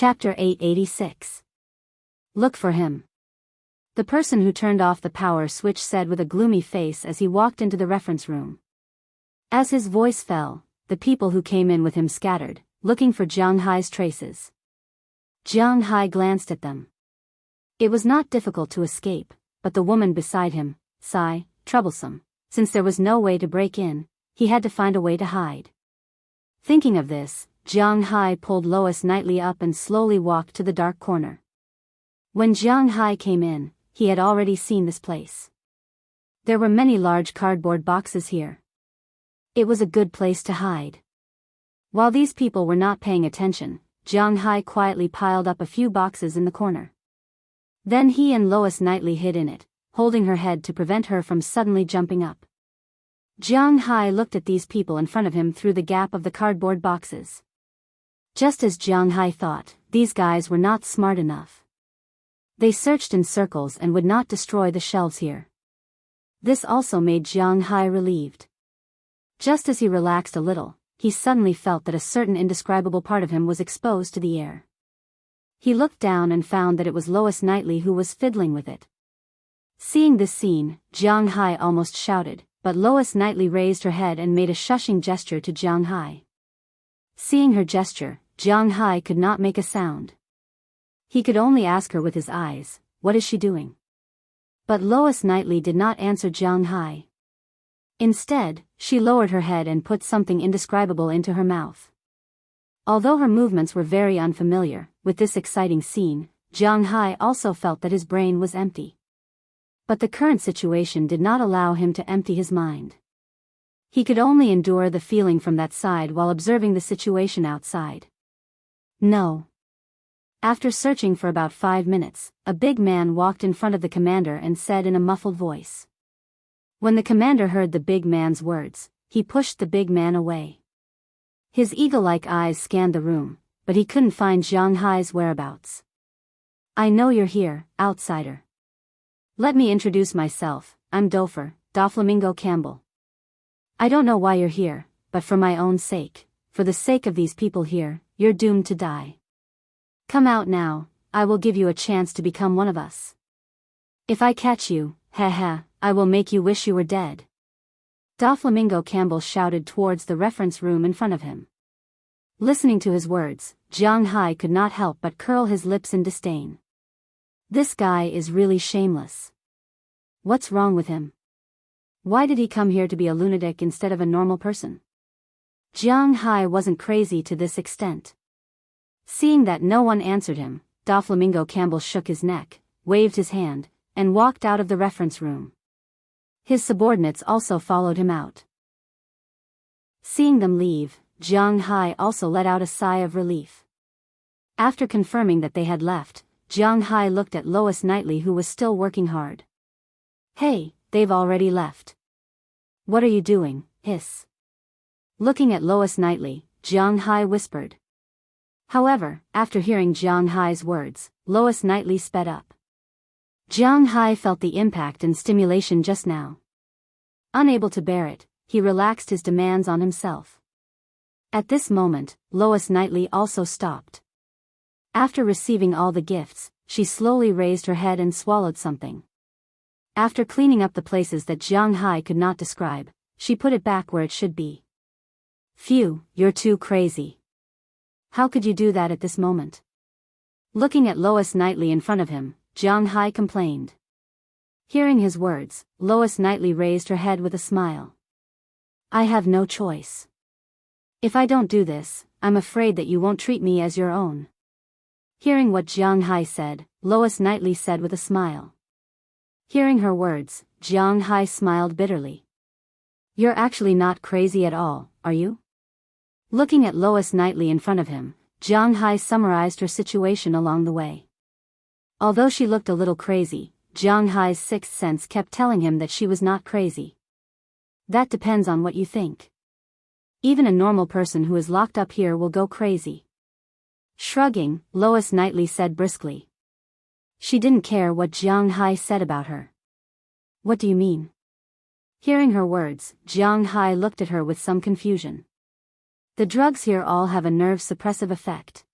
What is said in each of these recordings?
Chapter 886. Look for him. The person who turned off the power switch said with a gloomy face as he walked into the reference room. As his voice fell, the people who came in with him scattered, looking for Jiang Hai's traces. Jiang Hai glanced at them. It was not difficult to escape, but the woman beside him, troublesome. Since there was no way to break in, he had to find a way to hide. Thinking of this, Jiang Hai pulled Lois Knightley up and slowly walked to the dark corner. When Jiang Hai came in, he had already seen this place. There were many large cardboard boxes here. It was a good place to hide. While these people were not paying attention, Jiang Hai quietly piled up a few boxes in the corner. Then he and Lois Knightley hid in it, holding her head to prevent her from suddenly jumping up. Jiang Hai looked at these people in front of him through the gap of the cardboard boxes. Just as Jiang Hai thought, these guys were not smart enough. They searched in circles and would not destroy the shelves here. This also made Jiang Hai relieved. Just as he relaxed a little, he suddenly felt that a certain indescribable part of him was exposed to the air. He looked down and found that it was Lois Knightley who was fiddling with it. Seeing this scene, Jiang Hai almost shouted, but Lois Knightley raised her head and made a shushing gesture to Jiang Hai. Seeing her gesture, Jiang Hai could not make a sound. He could only ask her with his eyes, "What is she doing?" But Lois Knightley did not answer Jiang Hai. Instead, she lowered her head and put something indescribable into her mouth. Although her movements were very unfamiliar, with this exciting scene, Jiang Hai also felt that his brain was empty. But the current situation did not allow him to empty his mind. He could only endure the feeling from that side while observing the situation outside. No. After searching for about 5 minutes, a big man walked in front of the commander and said in a muffled voice. When the commander heard the big man's words, he pushed the big man away. His eagle-like eyes scanned the room, but he couldn't find Jiang Hai's whereabouts. "I know you're here, outsider. Let me introduce myself, I'm Doflamingo Campbell. I don't know why you're here, but for my own sake, for the sake of these people here, you're doomed to die. Come out now, I will give you a chance to become one of us. If I catch you, I will make you wish you were dead." Doflamingo Campbell shouted towards the reference room in front of him. Listening to his words, Jiang Hai could not help but curl his lips in disdain. This guy is really shameless. What's wrong with him? Why did he come here to be a lunatic instead of a normal person? Jiang Hai wasn't crazy to this extent. Seeing that no one answered him, Doflamingo Campbell shook his neck, waved his hand, and walked out of the reference room. His subordinates also followed him out. Seeing them leave, Jiang Hai also let out a sigh of relief. After confirming that they had left, Jiang Hai looked at Lois Knightley who was still working hard. "Hey, they've already left. What are you doing, hiss?" Looking at Lois Knightley, Jiang Hai whispered. However, after hearing Jiang Hai's words, Lois Knightley sped up. Jiang Hai felt the impact and stimulation just now. Unable to bear it, he relaxed his demands on himself. At this moment, Lois Knightley also stopped. After receiving all the gifts, she slowly raised her head and swallowed something. After cleaning up the places that Jiang Hai could not describe, she put it back where it should be. "Phew, you're too crazy. How could you do that at this moment?" Looking at Lois Knightley in front of him, Jiang Hai complained. Hearing his words, Lois Knightley raised her head with a smile. "I have no choice. If I don't do this, I'm afraid that you won't treat me as your own." Hearing what Jiang Hai said, Lois Knightley said with a smile. Hearing her words, Jiang Hai smiled bitterly. "You're actually not crazy at all, are you?" Looking at Lois Knightley in front of him, Jiang Hai summarized her situation along the way. Although she looked a little crazy, Jiang Hai's sixth sense kept telling him that she was not crazy. That depends on what you think. Even a normal person who is locked up here will go crazy. Shrugging, Lois Knightley said briskly. She didn't care what Jiang Hai said about her. "What do you mean?" Hearing her words, Jiang Hai looked at her with some confusion. "The drugs here all have a nerve suppressive effect.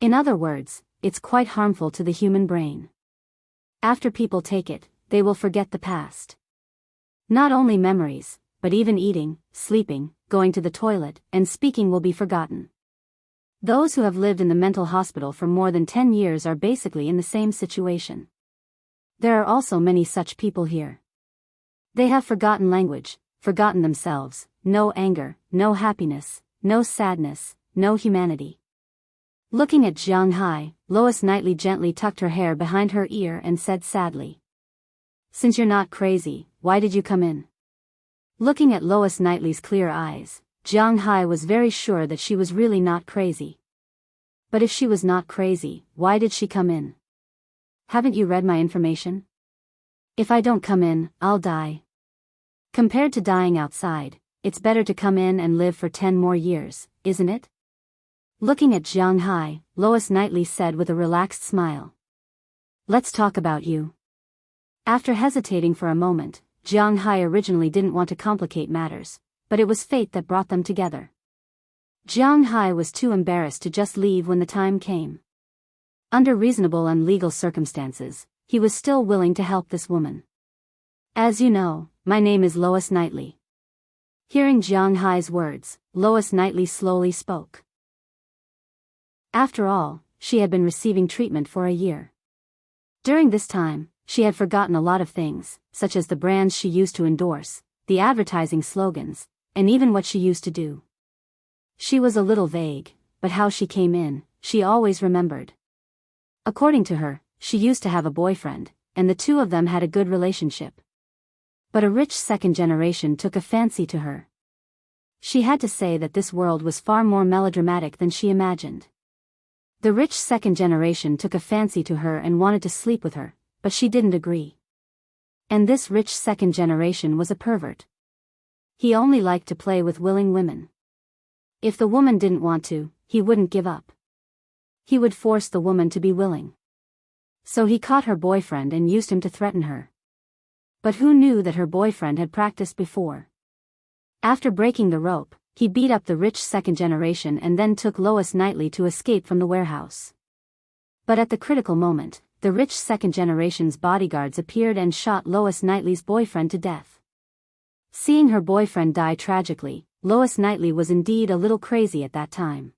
In other words, it's quite harmful to the human brain. After people take it, they will forget the past. Not only memories, but even eating, sleeping, going to the toilet, and speaking will be forgotten. Those who have lived in the mental hospital for more than 10 years are basically in the same situation. There are also many such people here. They have forgotten language, forgotten themselves, no anger, no happiness, no sadness, no humanity. Looking at Jianghu, Lois Knightley gently tucked her hair behind her ear and said sadly, "Since you're not crazy, why did you come in?" Looking at Lois Knightley's clear eyes, Jianghu was very sure that she was really not crazy. But if she was not crazy, why did she come in? "Haven't you read my information? If I don't come in, I'll die. Compared to dying outside, it's better to come in and live for 10 more years, isn't it?" Looking at Jianghu, Lois Knightley said with a relaxed smile, "Let's talk about you." After hesitating for a moment, Jianghu originally didn't want to complicate matters, but it was fate that brought them together. Jianghu was too embarrassed to just leave when the time came. Under reasonable and legal circumstances, he was still willing to help this woman. "As you know, my name is Lois Knightley." Hearing Jianghu's words, Lois Knightley slowly spoke. After all, she had been receiving treatment for a year. During this time, she had forgotten a lot of things, such as the brands she used to endorse, the advertising slogans, and even what she used to do. She was a little vague, but how she came in, she always remembered. According to her, she used to have a boyfriend, and the two of them had a good relationship. But a rich second generation took a fancy to her. She had to say that this world was far more melodramatic than she imagined. The rich second generation took a fancy to her and wanted to sleep with her, but she didn't agree. And this rich second generation was a pervert. He only liked to play with willing women. If the woman didn't want to, he wouldn't give up. He would force the woman to be willing. So he caught her boyfriend and used him to threaten her. But who knew that her boyfriend had practiced before? After breaking the rope, he beat up the rich second generation and then took Lois Knightley to escape from the warehouse. But at the critical moment, the rich second generation's bodyguards appeared and shot Lois Knightley's boyfriend to death. Seeing her boyfriend die tragically, Lois Knightley was indeed a little crazy at that time.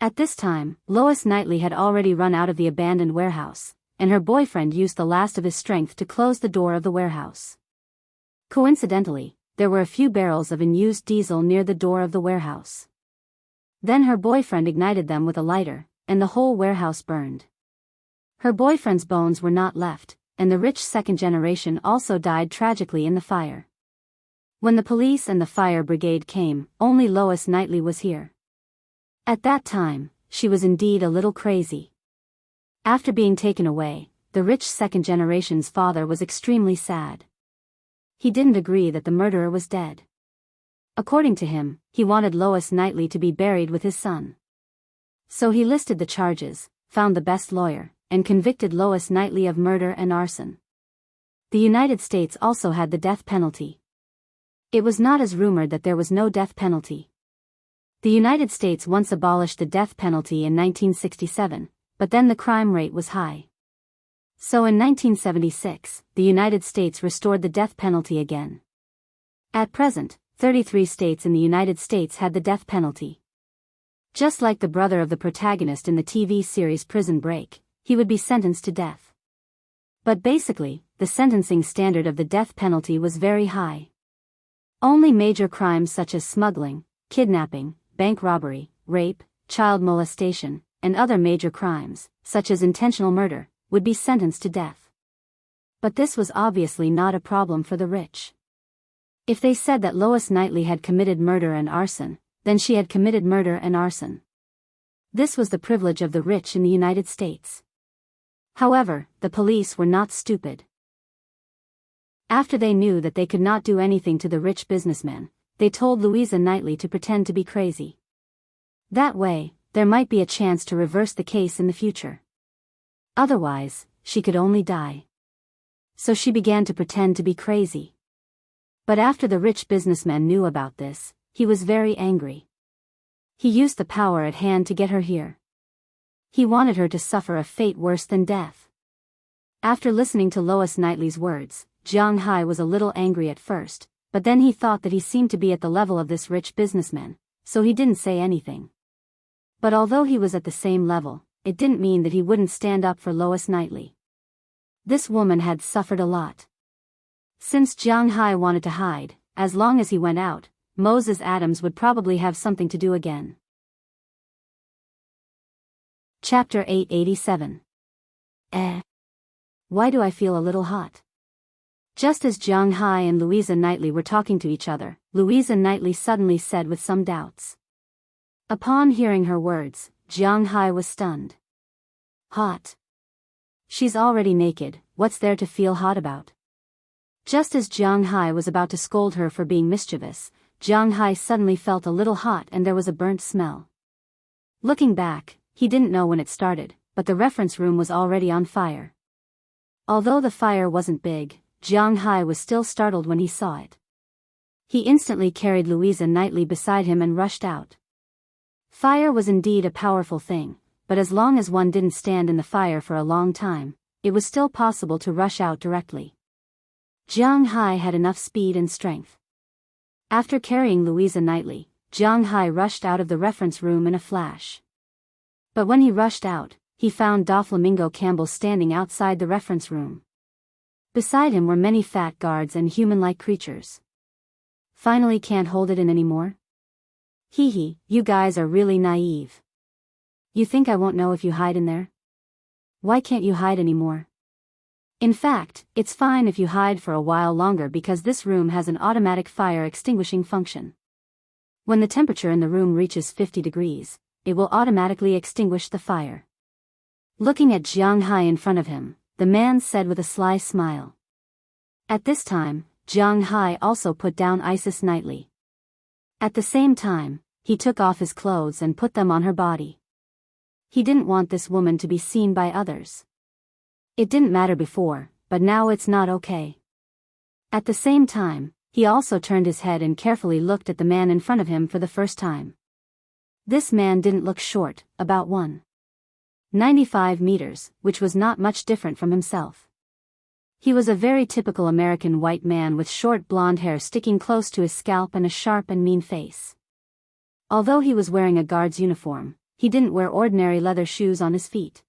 At this time, Lois Knightley had already run out of the abandoned warehouse, and her boyfriend used the last of his strength to close the door of the warehouse. Coincidentally, there were a few barrels of unused diesel near the door of the warehouse. Then her boyfriend ignited them with a lighter, and the whole warehouse burned. Her boyfriend's bones were not left, and the rich second generation also died tragically in the fire. When the police and the fire brigade came, only Lois Knightley was here. At that time, she was indeed a little crazy. After being taken away, the rich second generation's father was extremely sad. He didn't agree that the murderer was dead. According to him, he wanted Lois Knightley to be buried with his son. So he listed the charges, found the best lawyer, and convicted Lois Knightley of murder and arson. The United States also had the death penalty. It was not as rumored that there was no death penalty. The United States once abolished the death penalty in 1967, but then the crime rate was high. So in 1976, the United States restored the death penalty again. At present, 33 states in the United States had the death penalty. Just like the brother of the protagonist in the TV series Prison Break, he would be sentenced to death. But basically, the sentencing standard of the death penalty was very high. Only major crimes such as smuggling, kidnapping, bank robbery, rape, child molestation, and other major crimes, such as intentional murder, would be sentenced to death. But this was obviously not a problem for the rich. If they said that Lois Knightley had committed murder and arson, then she had committed murder and arson. This was the privilege of the rich in the United States. However, the police were not stupid. After they knew that they could not do anything to the rich businessman, they told Louisa Knightley to pretend to be crazy. That way, there might be a chance to reverse the case in the future. Otherwise, she could only die. So she began to pretend to be crazy. But after the rich businessman knew about this, he was very angry. He used the power at hand to get her here. He wanted her to suffer a fate worse than death. After listening to Lois Knightley's words, Jianghu was a little angry at first, but then he thought that he seemed to be at the level of this rich businessman, so he didn't say anything. But although he was at the same level, it didn't mean that he wouldn't stand up for Lois Knightley. This woman had suffered a lot. Since Jianghu wanted to hide, as long as he went out, Moses Adams would probably have something to do again. Chapter 887. Why do I feel a little hot? Just as Jianghu and Louisa Knightley were talking to each other, Louisa Knightley suddenly said with some doubts. Upon hearing her words, Jianghu was stunned. Hot? She's already naked, what's there to feel hot about? Just as Jianghu was about to scold her for being mischievous, Jianghu suddenly felt a little hot and there was a burnt smell. Looking back, he didn't know when it started, but the reference room was already on fire. Although the fire wasn't big, Jianghu was still startled when he saw it. He instantly carried Louisa Knightley beside him and rushed out. Fire was indeed a powerful thing, but as long as one didn't stand in the fire for a long time, it was still possible to rush out directly. Jianghu had enough speed and strength. After carrying Louisa Knightley, Jianghu rushed out of the reference room in a flash. But when he rushed out, he found Doflamingo Campbell standing outside the reference room. Beside him were many fat guards and human-like creatures. Finally can't hold it in anymore? Hee, you guys are really naive. You think I won't know if you hide in there? Why can't you hide anymore? In fact, it's fine if you hide for a while longer because this room has an automatic fire extinguishing function. When the temperature in the room reaches 50 degrees, it will automatically extinguish the fire. Looking at Jianghu in front of him, the man said with a sly smile. At this time, Jianghu also put down Isis Knightley. At the same time, he took off his clothes and put them on her body. He didn't want this woman to be seen by others. It didn't matter before, but now it's not okay. At the same time, he also turned his head and carefully looked at the man in front of him for the first time. This man didn't look short, about 1.95 meters, which was not much different from himself. He was a very typical American white man with short blonde hair sticking close to his scalp and a sharp and mean face. Although he was wearing a guard's uniform, he didn't wear ordinary leather shoes on his feet.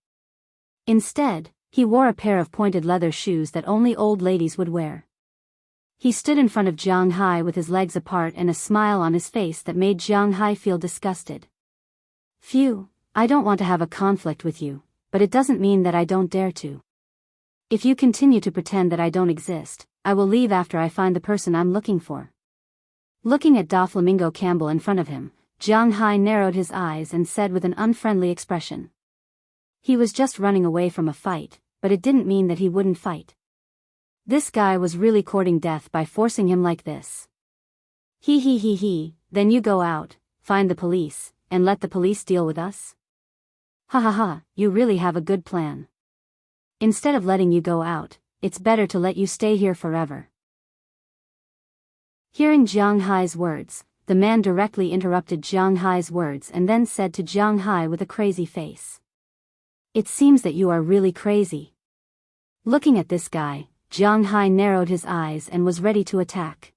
Instead, he wore a pair of pointed leather shoes that only old ladies would wear. He stood in front of Jianghu with his legs apart and a smile on his face that made Jianghu feel disgusted. Phew, I don't want to have a conflict with you, but it doesn't mean that I don't dare to. If you continue to pretend that I don't exist, I will leave after I find the person I'm looking for. Looking at Doflamingo Campbell in front of him, Jianghu narrowed his eyes and said with an unfriendly expression. He was just running away from a fight, but it didn't mean that he wouldn't fight. This guy was really courting death by forcing him like this. Then you go out, find the police, and let the police deal with us? Ha, you really have a good plan. Instead of letting you go out, it's better to let you stay here forever. Hearing Jianghu's words, the man directly interrupted Jianghu's words and then said to Jianghu with a crazy face. It seems that you are really crazy. Looking at this guy, Jianghu narrowed his eyes and was ready to attack.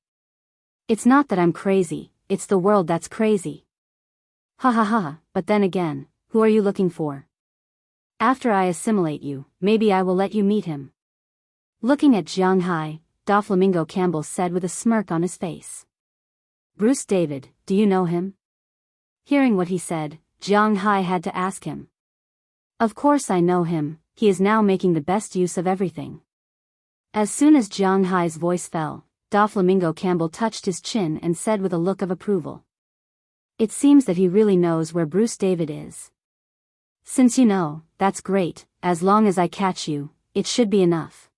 It's not that I'm crazy, it's the world that's crazy. Ha, but then again, who are you looking for? After I assimilate you, maybe I will let you meet him. Looking at Jianghu, Doflamingo Campbell said with a smirk on his face. Bruce David, do you know him? Hearing what he said, Jianghu had to ask him. Of course I know him, he is now making the best use of everything. As soon as Jianghu's voice fell, Doflamingo Campbell touched his chin and said with a look of approval. It seems that he really knows where Bruce David is. Since you know, that's great, as long as I catch you, it should be enough.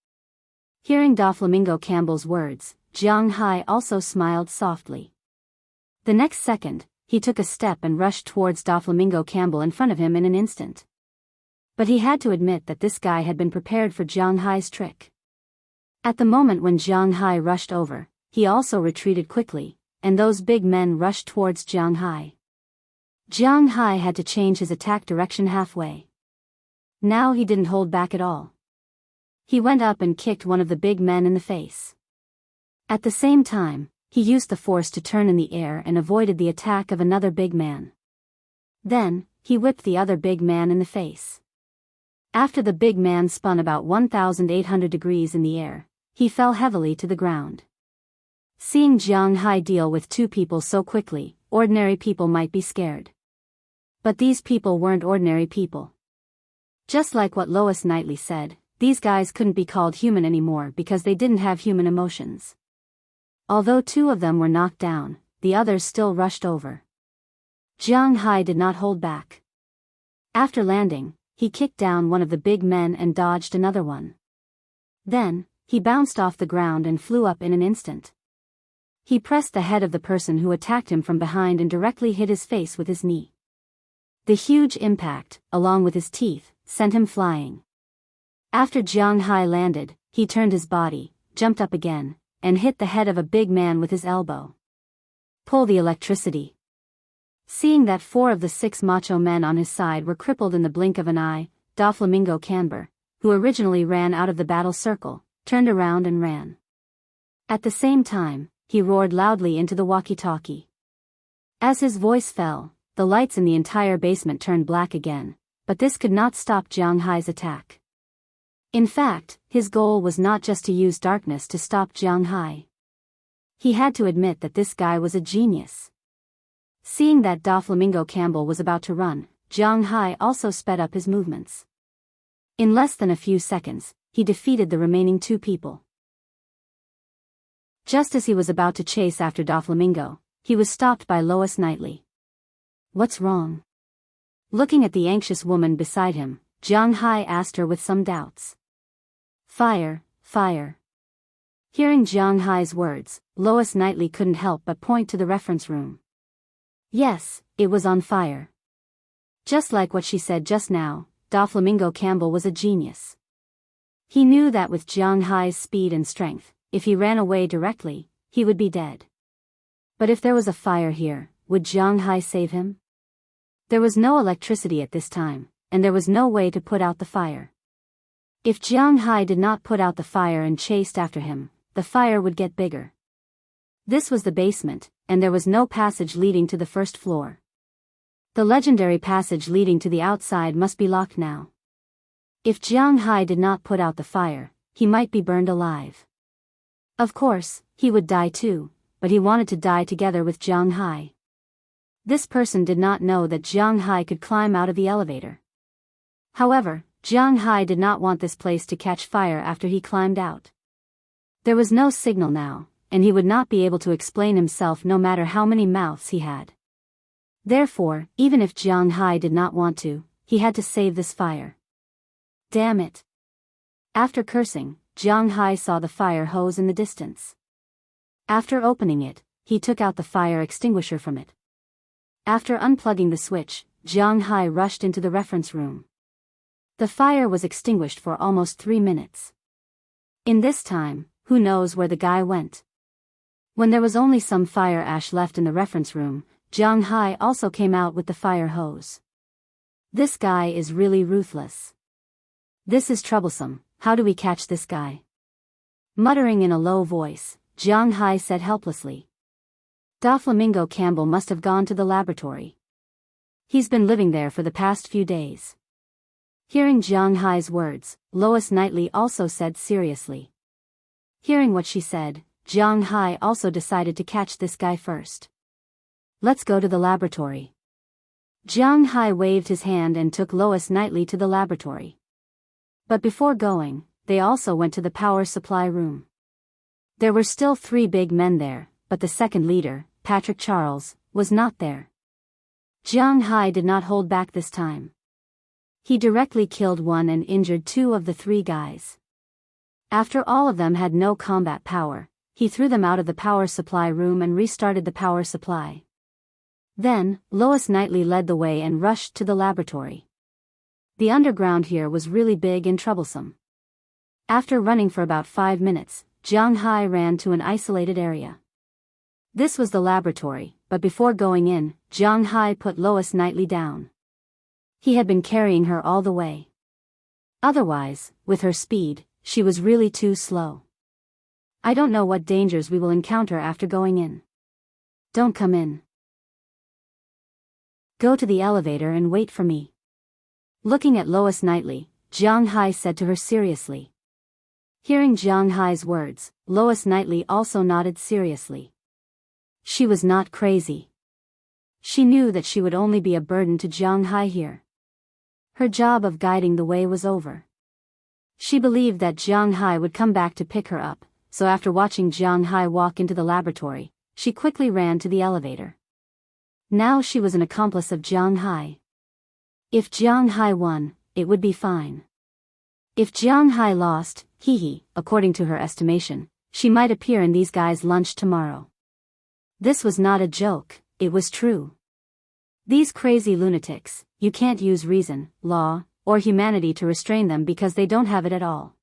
Hearing Doflamingo Campbell's words, Jianghu also smiled softly. The next second, he took a step and rushed towards Doflamingo Campbell in front of him in an instant. But he had to admit that this guy had been prepared for Jianghu's trick. At the moment when Jianghu rushed over, he also retreated quickly, and those big men rushed towards Jianghu. Jianghu had to change his attack direction halfway. Now he didn't hold back at all. He went up and kicked one of the big men in the face. At the same time, he used the force to turn in the air and avoided the attack of another big man. Then, he whipped the other big man in the face. After the big man spun about 1,800 degrees in the air, he fell heavily to the ground. Seeing Jianghu deal with two people so quickly, ordinary people might be scared. But these people weren't ordinary people. Just like what Lois Knightley said, these guys couldn't be called human anymore because they didn't have human emotions. Although two of them were knocked down, the others still rushed over. Jianghu did not hold back. After landing, he kicked down one of the big men and dodged another one. Then, he bounced off the ground and flew up in an instant. He pressed the head of the person who attacked him from behind and directly hit his face with his knee. The huge impact, along with his teeth, sent him flying. After Jianghu landed, he turned his body, jumped up again, and hit the head of a big man with his elbow. Pull the electricity. Seeing that 4 of the 6 macho men on his side were crippled in the blink of an eye, Doflamingo Canber, who originally ran out of the battle circle, turned around and ran. At the same time, he roared loudly into the walkie-talkie. As his voice fell, the lights in the entire basement turned black again, but this could not stop Jianghu's attack. In fact, his goal was not just to use darkness to stop Jianghu. He had to admit that this guy was a genius. Seeing that Doflamingo Campbell was about to run, Jianghu also sped up his movements. In less than a few seconds, he defeated the remaining 2 people. Just as he was about to chase after Doflamingo, he was stopped by Lois Knightley. "What's wrong?" Looking at the anxious woman beside him, Jianghu asked her with some doubts. "Fire, fire." Hearing Jianghu's words, Lois Knightley couldn't help but point to the reference room. Yes, it was on fire. Just like what she said just now, Doflamingo Campbell was a genius. He knew that with Jianghu's speed and strength, if he ran away directly, he would be dead. But if there was a fire here, would Jianghu save him? There was no electricity at this time, and there was no way to put out the fire. If Jianghu did not put out the fire and chased after him, the fire would get bigger. This was the basement, and there was no passage leading to the first floor. The legendary passage leading to the outside must be locked now. If Jianghu did not put out the fire, he might be burned alive. Of course, he would die too, but he wanted to die together with Jianghu. This person did not know that Jianghu could climb out of the elevator. However, Jianghu did not want this place to catch fire after he climbed out. There was no signal now, and he would not be able to explain himself no matter how many mouths he had. Therefore, even if Jianghu did not want to, he had to save this fire. Damn it. After cursing, Jianghu saw the fire hose in the distance. After opening it, he took out the fire extinguisher from it. After unplugging the switch, Jianghu rushed into the reference room. The fire was extinguished for almost 3 minutes. In this time, who knows where the guy went? When there was only some fire ash left in the reference room, Jianghu also came out with the fire hose. This guy is really ruthless. This is troublesome. How do we catch this guy? Muttering in a low voice, Jianghu said helplessly. Doflamingo Campbell must have gone to the laboratory. He's been living there for the past few days. Hearing Jianghu's words, Lois Knightley also said seriously. Hearing what she said, Jianghu also decided to catch this guy first. Let's go to the laboratory. Jianghu waved his hand and took Lois Knightley to the laboratory. But before going, they also went to the power supply room. There were still 3 big men there, but the second leader, Patrick Charles, was not there. Jianghu did not hold back this time. He directly killed 1 and injured 2 of the 3 guys. After all of them had no combat power, he threw them out of the power supply room and restarted the power supply. Then, Lois Knightley led the way and rushed to the laboratory. The underground here was really big and troublesome. After running for about 5 minutes, Jianghu ran to an isolated area. This was the laboratory, but before going in, Jianghu put Lois Knightley down. He had been carrying her all the way. Otherwise, with her speed, she was really too slow. I don't know what dangers we will encounter after going in. Don't come in. Go to the elevator and wait for me. Looking at Lois Knightley, Jiang Hai said to her seriously. Hearing Jiang Hai's words, Lois Knightley also nodded seriously. She was not crazy. She knew that she would only be a burden to Jiang Hai here. Her job of guiding the way was over. She believed that Jiang Hai would come back to pick her up, so after watching Jiang Hai walk into the laboratory, she quickly ran to the elevator. Now she was an accomplice of Jiang Hai. If Jiang Hai won, it would be fine. If Jiang Hai lost, according to her estimation, she might appear in these guys' lunch tomorrow. This was not a joke, it was true. These crazy lunatics, you can't use reason, law, or humanity to restrain them because they don't have it at all.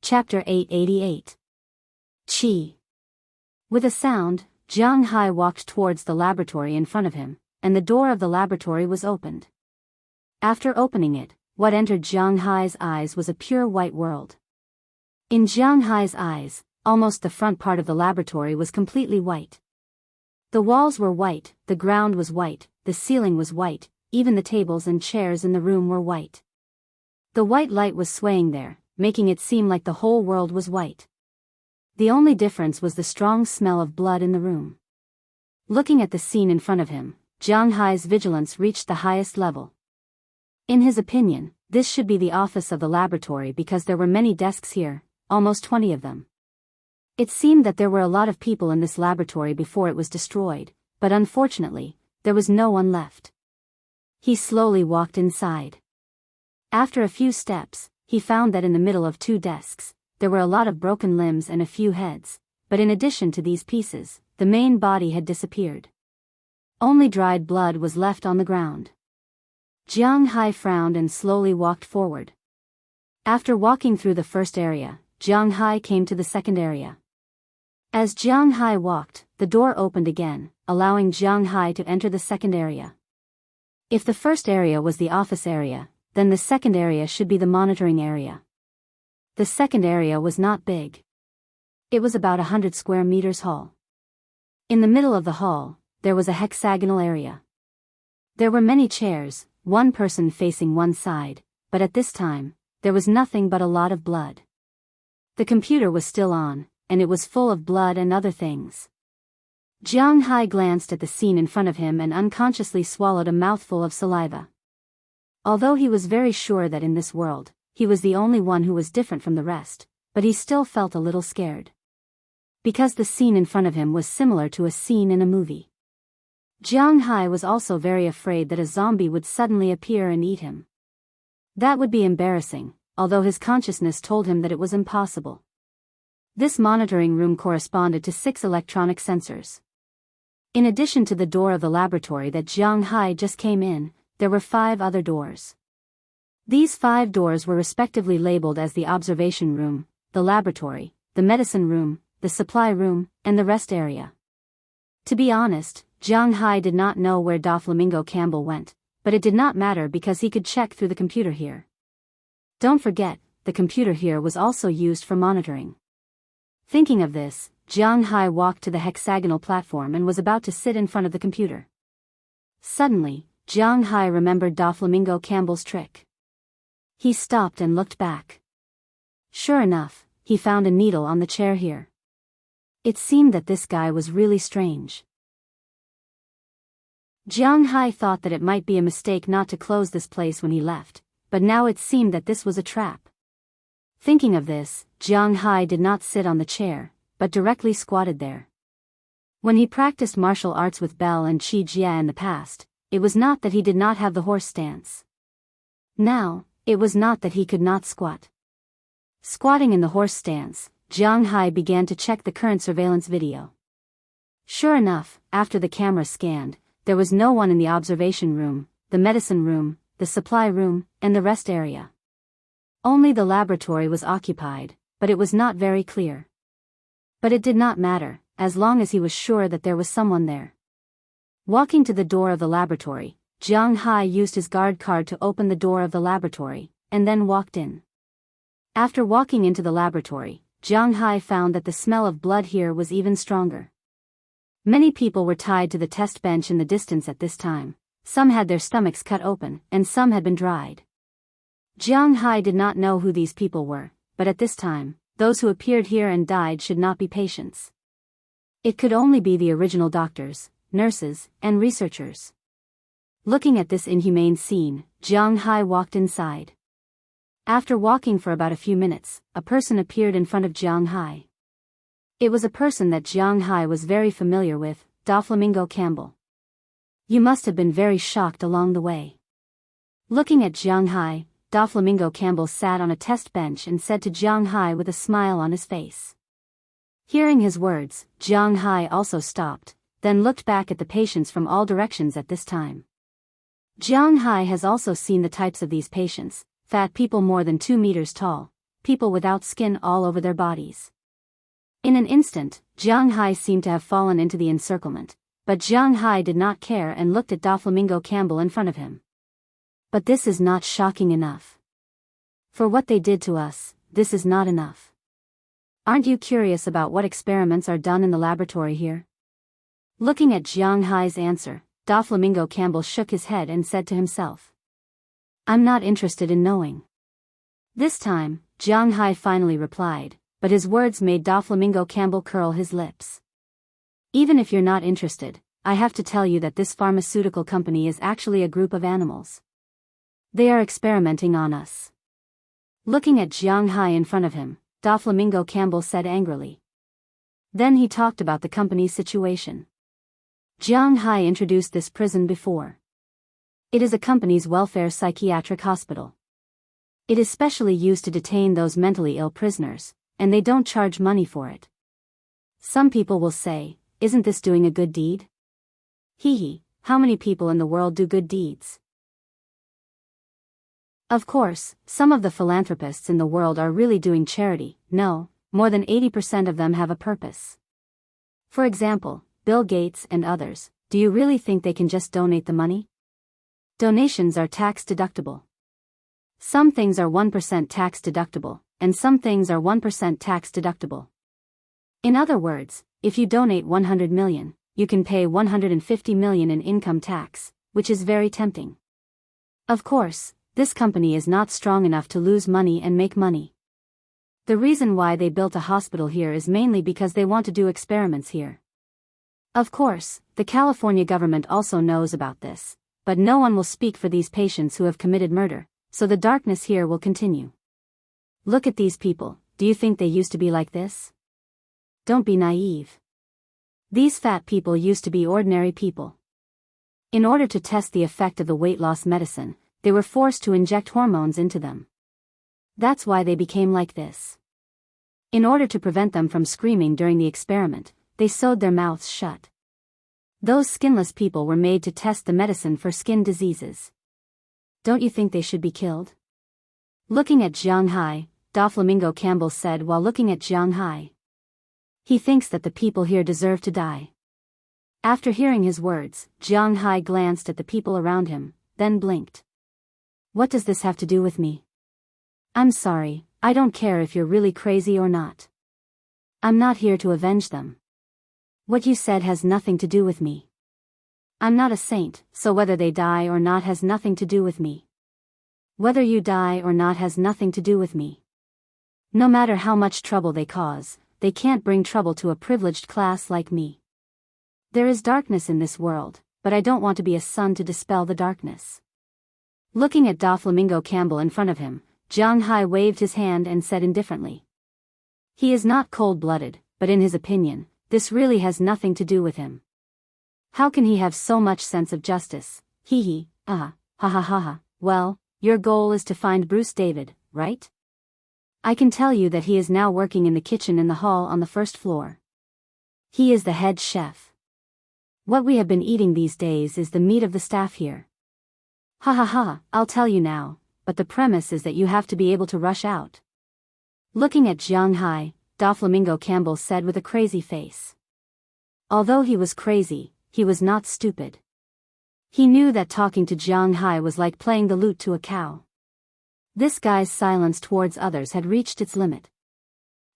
Chapter 888. Qi. With a sound, Jiang Hai walked towards the laboratory in front of him, and the door of the laboratory was opened. After opening it, what entered Jiang Hai's eyes was a pure white world. In Jiang Hai's eyes, almost the front part of the laboratory was completely white. The walls were white, the ground was white, the ceiling was white, even the tables and chairs in the room were white. The white light was swaying there, making it seem like the whole world was white. The only difference was the strong smell of blood in the room. Looking at the scene in front of him, Jiang Hai's vigilance reached the highest level. In his opinion, this should be the office of the laboratory because there were many desks here, almost 20 of them. It seemed that there were a lot of people in this laboratory before it was destroyed, but unfortunately, there was no one left. He slowly walked inside. After a few steps, he found that in the middle of 2 desks, there were a lot of broken limbs and a few heads, but in addition to these pieces, the main body had disappeared. Only dried blood was left on the ground. Jiang Hai frowned and slowly walked forward. After walking through the first area, Jiang Hai came to the second area. As Jiang Hai walked, the door opened again, allowing Jiang Hai to enter the second area. If the first area was the office area, then the second area should be the monitoring area. The second area was not big. It was about 100 square meters hall. In the middle of the hall, there was a hexagonal area. There were many chairs, one person facing one side, but at this time, there was nothing but a lot of blood. The computer was still on, and it was full of blood and other things. Jiang Hai glanced at the scene in front of him and unconsciously swallowed a mouthful of saliva. Although he was very sure that in this world, he was the only one who was different from the rest, but he still felt a little scared. Because the scene in front of him was similar to a scene in a movie. Jiang Hai was also very afraid that a zombie would suddenly appear and eat him. That would be embarrassing, although his consciousness told him that it was impossible. This monitoring room corresponded to 6 electronic sensors. In addition to the door of the laboratory that Jiang Hai just came in, there were 5 other doors. These 5 doors were respectively labeled as the observation room, the laboratory, the medicine room, the supply room, and the rest area. To be honest, Jiang Hai did not know where Doflamingo Campbell went, but it did not matter because he could check through the computer here. Don't forget, the computer here was also used for monitoring. Thinking of this, Jiang Hai walked to the hexagonal platform and was about to sit in front of the computer. Suddenly, Jiang Hai remembered Doflamingo Campbell's trick. He stopped and looked back. Sure enough, he found a needle on the chair here. It seemed that this guy was really strange. Jiang Hai thought that it might be a mistake not to close this place when he left, but now it seemed that this was a trap. Thinking of this, Jiang Hai did not sit on the chair, but directly squatted there. When he practiced martial arts with Bell and Qi Jia in the past, it was not that he did not have the horse stance. Now, it was not that he could not squat. Squatting in the horse stance, Jiang Hai began to check the current surveillance video. Sure enough, after the camera scanned, there was no one in the observation room, the medicine room, the supply room, and the rest area. Only the laboratory was occupied, but it was not very clear. But it did not matter, as long as he was sure that there was someone there. Walking to the door of the laboratory, Jiang Hai used his guard card to open the door of the laboratory, and then walked in. After walking into the laboratory, Jiang Hai found that the smell of blood here was even stronger. Many people were tied to the test bench in the distance at this time. Some had their stomachs cut open, and some had been dried. Jiang Hai did not know who these people were, but at this time, those who appeared here and died should not be patients. It could only be the original doctors, nurses, and researchers. Looking at this inhumane scene, Jiang Hai walked inside. After walking for about a few minutes, a person appeared in front of Jiang Hai. It was a person that Jiang Hai was very familiar with, Doflamingo Campbell. You must have been very shocked along the way. Looking at Jiang Hai, Doflamingo Campbell sat on a test bench and said to Jiang Hai with a smile on his face. Hearing his words, Jiang Hai also stopped, then looked back at the patients from all directions at this time. Jiang Hai has also seen the types of these patients: fat people more than 2 meters tall, people without skin all over their bodies. In an instant, Jiang Hai seemed to have fallen into the encirclement, but Jiang Hai did not care and looked at Doflamingo Campbell in front of him. But this is not shocking enough. For what they did to us, this is not enough. Aren't you curious about what experiments are done in the laboratory here? Looking at Jiang Hai's answer, Doflamingo Campbell shook his head and said to himself, I'm not interested in knowing. This time, Jiang Hai finally replied, but his words made Doflamingo Campbell curl his lips. Even if you're not interested, I have to tell you that this pharmaceutical company is actually a group of animals. They are experimenting on us. Looking at Jiang Hai in front of him, Doflamingo Campbell said angrily. Then he talked about the company's situation. Jiang Hai introduced this prison before. It is a company's welfare psychiatric hospital. It is specially used to detain those mentally ill prisoners, and they don't charge money for it. Some people will say, isn't this doing a good deed? Hee, how many people in the world do good deeds? Of course, some of the philanthropists in the world are really doing charity. No, more than 80% of them have a purpose. For example, Bill Gates and others. Do you really think they can just donate the money? Donations are tax deductible. Some things are 1% tax deductible, and some things are 1% tax deductible. In other words, if you donate 100 million, you can pay 150 million in income tax, which is very tempting. Of course, this company is not strong enough to lose money and make money. The reason why they built a hospital here is mainly because they want to do experiments here. Of course, the California government also knows about this, but no one will speak for these patients who have committed murder, so the darkness here will continue. Look at these people. Do you think they used to be like this? Don't be naive. These fat people used to be ordinary people. In order to test the effect of the weight loss medicine, they were forced to inject hormones into them. That's why they became like this. In order to prevent them from screaming during the experiment, they sewed their mouths shut. Those skinless people were made to test the medicine for skin diseases. Don't you think they should be killed? Looking at Jiang Hai, Doflamingo Campbell said while looking at Jiang Hai. He thinks that the people here deserve to die. After hearing his words, Jiang Hai glanced at the people around him, then blinked. What does this have to do with me? I'm sorry, I don't care if you're really crazy or not. I'm not here to avenge them. What you said has nothing to do with me. I'm not a saint, so whether they die or not has nothing to do with me. Whether you die or not has nothing to do with me. No matter how much trouble they cause, they can't bring trouble to a privileged class like me. There is darkness in this world, but I don't want to be a sun to dispel the darkness. Looking at Doflamingo Campbell in front of him, Jiang Hai waved his hand and said indifferently. He is not cold-blooded, but in his opinion, this really has nothing to do with him. How can he have so much sense of justice? Ha ha ha. Well, your goal is to find Bruce David, right? I can tell you that he is now working in the kitchen in the hall on the first floor. He is the head chef. What we have been eating these days is the meat of the staff here. Ha ha ha, I'll tell you now, but the premise is that you have to be able to rush out. Looking at Jiang Hai, Doflamingo Campbell said with a crazy face. Although he was crazy, he was not stupid. He knew that talking to Jiang Hai was like playing the lute to a cow. This guy's silence towards others had reached its limit.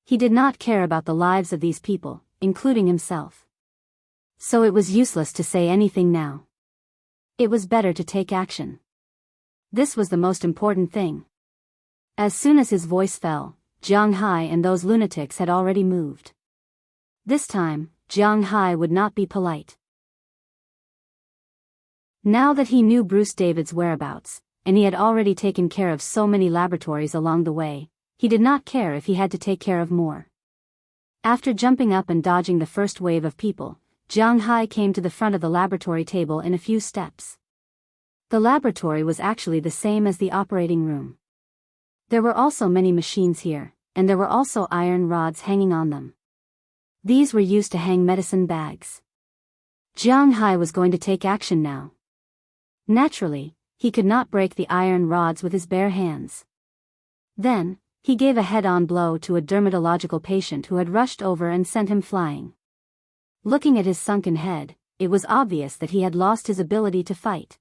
He did not care about the lives of these people, including himself. So it was useless to say anything now. It was better to take action. This was the most important thing. As soon as his voice fell, Jiang Hai and those lunatics had already moved. This time, Jiang Hai would not be polite. Now that he knew Bruce David's whereabouts, and he had already taken care of so many laboratories along the way, he did not care if he had to take care of more. After jumping up and dodging the first wave of people, Jiang Hai came to the front of the laboratory table in a few steps. The laboratory was actually the same as the operating room. There were also many machines here, and there were also iron rods hanging on them. These were used to hang medicine bags. Jiang Hai was going to take action now. Naturally, he could not break the iron rods with his bare hands. Then, he gave a head-on blow to a dermatological patient who had rushed over and sent him flying. Looking at his sunken head, it was obvious that he had lost his ability to fight.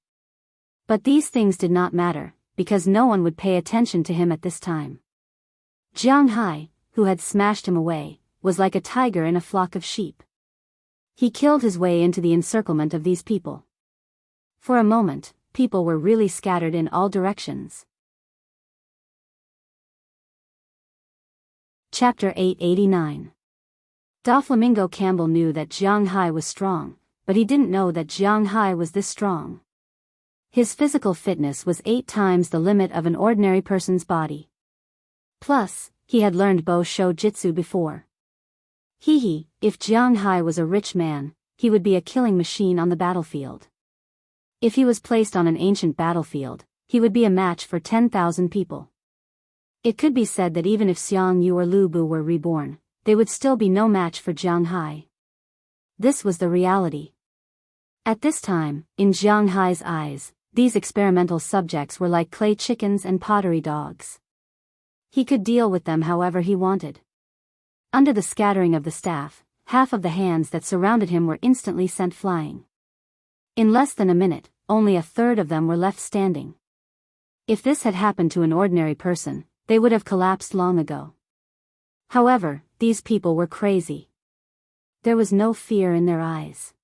But these things did not matter, because no one would pay attention to him at this time. Jiang Hai, who had smashed him away, was like a tiger in a flock of sheep. He killed his way into the encirclement of these people. For a moment, people were really scattered in all directions. Chapter 889. Doflamingo Campbell knew that Jiang Hai was strong, but he didn't know that Jiang Hai was this strong. His physical fitness was 8 times the limit of an ordinary person's body. Plus, he had learned Bo Shou Jitsu before. If Jiang Hai was a rich man, he would be a killing machine on the battlefield. If he was placed on an ancient battlefield, he would be a match for 10,000 people. It could be said that even if Xiang Yu or Lu Bu were reborn, they would still be no match for Jiang Hai. This was the reality. At this time, in Jiang Hai's eyes, these experimental subjects were like clay chickens and pottery dogs. He could deal with them however he wanted. Under the scattering of the staff, half of the hands that surrounded him were instantly sent flying. In less than a minute, only a third of them were left standing. If this had happened to an ordinary person, they would have collapsed long ago. However, these people were crazy. There was no fear in their eyes.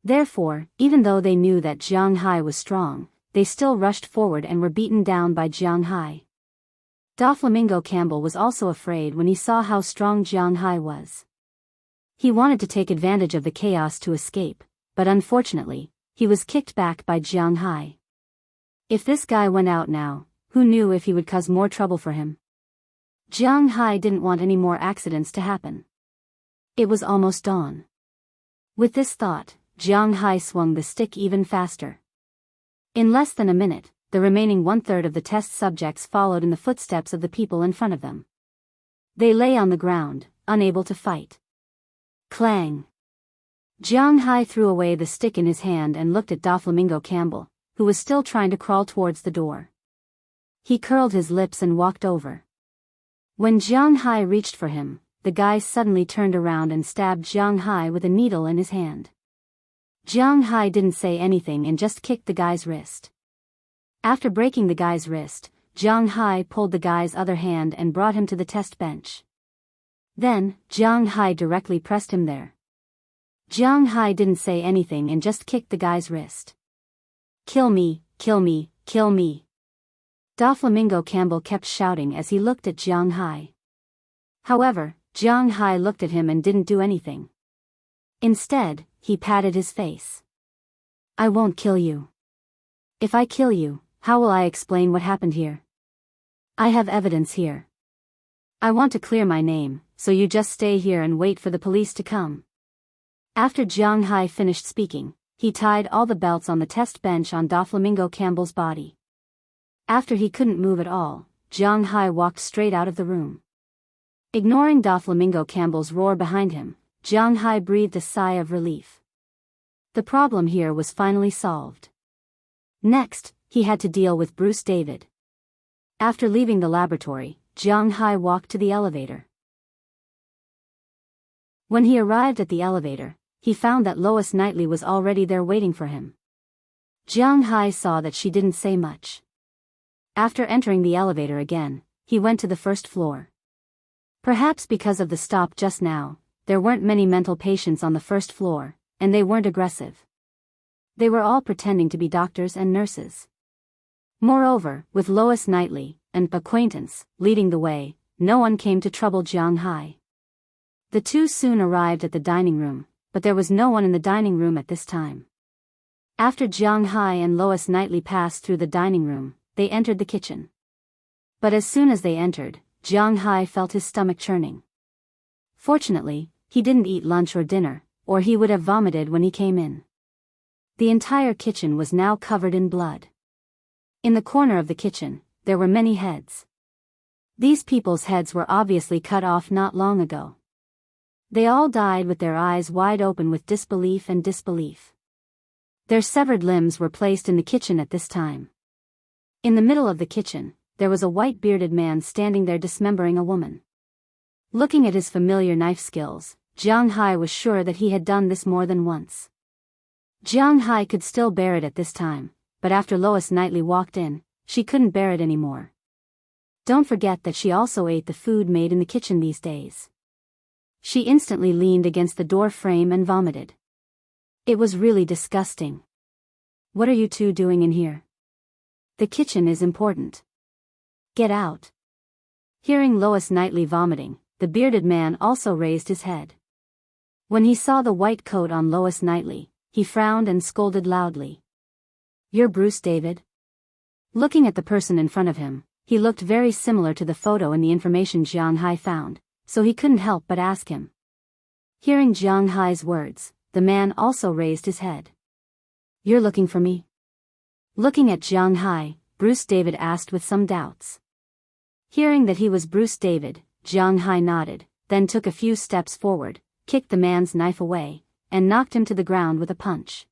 Therefore, even though they knew that Jiang Hai was strong, they still rushed forward and were beaten down by Jiang Hai. Doflamingo Campbell was also afraid when he saw how strong Jiang Hai was. He wanted to take advantage of the chaos to escape, but unfortunately, he was kicked back by Jiang Hai. If this guy went out now, who knew if he would cause more trouble for him? Jiang Hai didn't want any more accidents to happen. It was almost dawn. With this thought, Jiang Hai swung the stick even faster. In less than a minute, the remaining 1/3 of the test subjects followed in the footsteps of the people in front of them. They lay on the ground, unable to fight. Clang! Jiang Hai threw away the stick in his hand and looked at Doflamingo Campbell, who was still trying to crawl towards the door. He curled his lips and walked over. When Jiang Hai reached for him, the guy suddenly turned around and stabbed Jiang Hai with a needle in his hand. Jiang Hai didn't say anything and just kicked the guy's wrist. After breaking the guy's wrist, Jiang Hai pulled the guy's other hand and brought him to the test bench. Then, Jiang Hai directly pressed him there. Jiang Hai didn't say anything and just kicked the guy's wrist. "Kill me, kill me, kill me." Doflamingo Campbell kept shouting as he looked at Jiang Hai. However, Jiang Hai looked at him and didn't do anything. Instead, he patted his face. "I won't kill you. If I kill you, how will I explain what happened here? I have evidence here. I want to clear my name, so you just stay here and wait for the police to come." After Jiang Hai finished speaking, he tied all the belts on the test bench on Doflamingo Campbell's body. After he couldn't move at all, Jiang Hai walked straight out of the room. Ignoring Doflamingo Campbell's roar behind him, Jiang Hai breathed a sigh of relief. The problem here was finally solved. Next, he had to deal with Bruce David. After leaving the laboratory, Jiang Hai walked to the elevator. When he arrived at the elevator, he found that Lois Knightley was already there waiting for him. Jianghu saw that she didn't say much. After entering the elevator again, he went to the first floor. Perhaps because of the stop just now, there weren't many mental patients on the first floor, and they weren't aggressive. They were all pretending to be doctors and nurses. Moreover, with Lois Knightley, an acquaintance, leading the way, no one came to trouble Jianghu. The two soon arrived at the dining room, but there was no one in the dining room at this time. After Jianghu and Lois Knightley passed through the dining room, they entered the kitchen. But as soon as they entered, Jianghu felt his stomach churning. Fortunately, he didn't eat lunch or dinner, or he would have vomited when he came in. The entire kitchen was now covered in blood. In the corner of the kitchen, there were many heads. These people's heads were obviously cut off not long ago. They all died with their eyes wide open with disbelief and disbelief. Their severed limbs were placed in the kitchen at this time. In the middle of the kitchen, there was a white-bearded man standing there dismembering a woman. Looking at his familiar knife skills, Jianghu was sure that he had done this more than once. Jianghu could still bear it at this time, but after Lois Knightley walked in, she couldn't bear it anymore. Don't forget that she also ate the food made in the kitchen these days. She instantly leaned against the door frame and vomited. It was really disgusting. What are you two doing in here? The kitchen is important. Get out. Hearing Lois Knightley vomiting, the bearded man also raised his head. When he saw the white coat on Lois Knightley, he frowned and scolded loudly. You're Bruce David? Looking at the person in front of him, he looked very similar to the photo in the information Jianghu found, so he couldn't help but ask him. Hearing Jianghu's words, the man also raised his head. You're looking for me? Looking at Jianghu, Bruce David asked with some doubts. Hearing that he was Bruce David, Jianghu nodded, then took a few steps forward, kicked the man's knife away, and knocked him to the ground with a punch.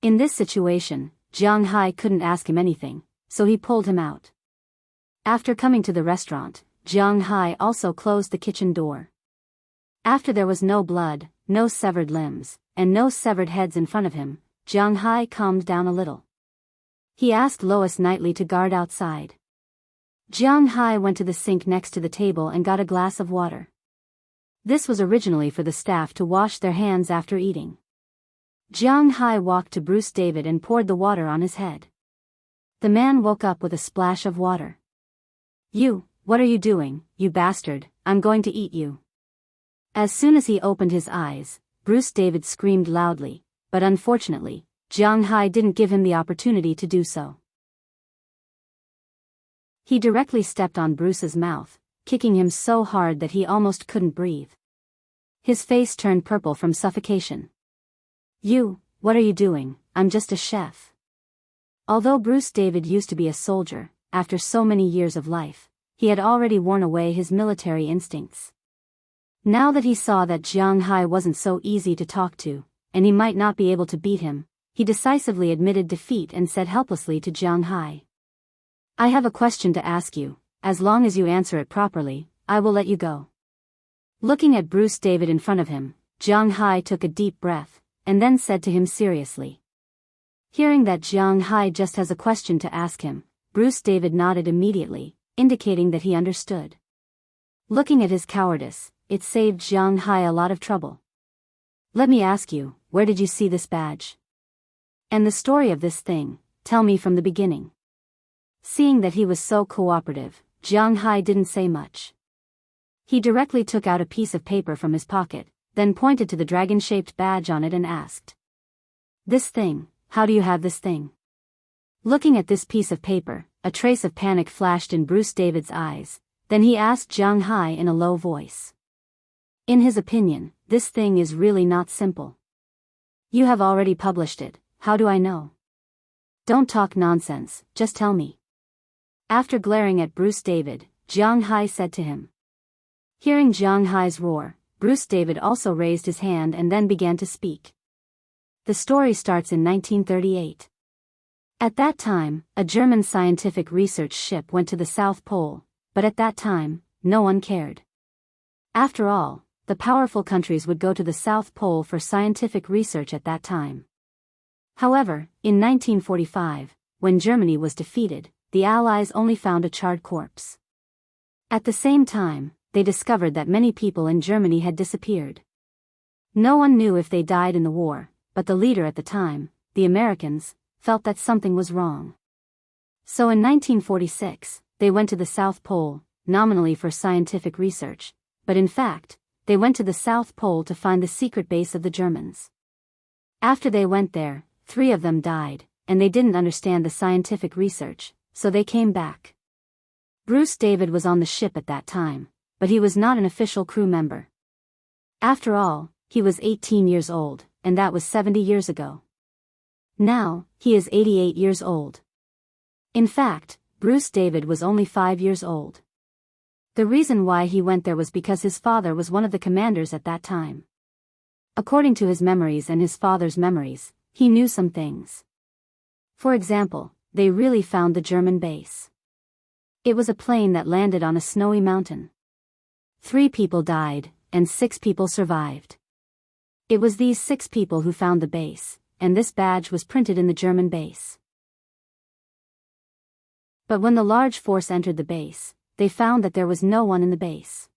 In this situation, Jianghu couldn't ask him anything, so he pulled him out. After coming to the restaurant, Jianghu also closed the kitchen door. After there was no blood, no severed limbs, and no severed heads in front of him, Jianghu calmed down a little. He asked Lois Knightley to guard outside. Jianghu went to the sink next to the table and got a glass of water. This was originally for the staff to wash their hands after eating. Jianghu walked to Bruce David and poured the water on his head. The man woke up with a splash of water. What are you doing, you bastard? I'm going to eat you. As soon as he opened his eyes, Bruce David screamed loudly, but unfortunately, Jianghu didn't give him the opportunity to do so. He directly stepped on Bruce's mouth, kicking him so hard that he almost couldn't breathe. His face turned purple from suffocation. What are you doing? I'm just a chef. Although Bruce David used to be a soldier, after so many years of life, he had already worn away his military instincts. Now that he saw that Jianghu wasn't so easy to talk to, and he might not be able to beat him, he decisively admitted defeat and said helplessly to Jianghu. I have a question to ask you. As long as you answer it properly, I will let you go. Looking at Bruce David in front of him, Jianghu took a deep breath, and then said to him seriously. Hearing that Jianghu just has a question to ask him, Bruce David nodded immediately, indicating that he understood. Looking at his cowardice, it saved Jianghu a lot of trouble. Let me ask you, where did you see this badge? And the story of this thing, tell me from the beginning. Seeing that he was so cooperative, Jianghu didn't say much. He directly took out a piece of paper from his pocket, then pointed to the dragon-shaped badge on it and asked. This thing, how do you have this thing? Looking at this piece of paper, a trace of panic flashed in Bruce David's eyes, then he asked Jianghu in a low voice. In his opinion, this thing is really not simple. You have already published it, how do I know? Don't talk nonsense, just tell me. After glaring at Bruce David, Jianghu said to him. Hearing Jianghu's roar, Bruce David also raised his hand and then began to speak. The story starts in 1938. At that time, a German scientific research ship went to the South Pole, but at that time, no one cared. After all, the powerful countries would go to the South Pole for scientific research at that time. However, in 1945, when Germany was defeated, the Allies only found a charred corpse. At the same time, they discovered that many people in Germany had disappeared. No one knew if they died in the war, but the leader at the time, the Americans, felt that something was wrong. So in 1946, they went to the South Pole, nominally for scientific research, but in fact, they went to the South Pole to find the secret base of the Germans. After they went there, 3 of them died, and they didn't understand the scientific research, so they came back. Bruce David was on the ship at that time, but he was not an official crew member. After all, he was 18 years old, and that was 70 years ago. Now, he is 88 years old. In fact, Bruce David was only 5 years old. The reason why he went there was because his father was one of the commanders at that time. According to his memories and his father's memories, he knew some things. For example, they really found the German base. It was a plane that landed on a snowy mountain. 3 people died, and 6 people survived. It was these 6 people who found the base, and this badge was printed in the German base. But when the large force entered the base, they found that there was no one in the base.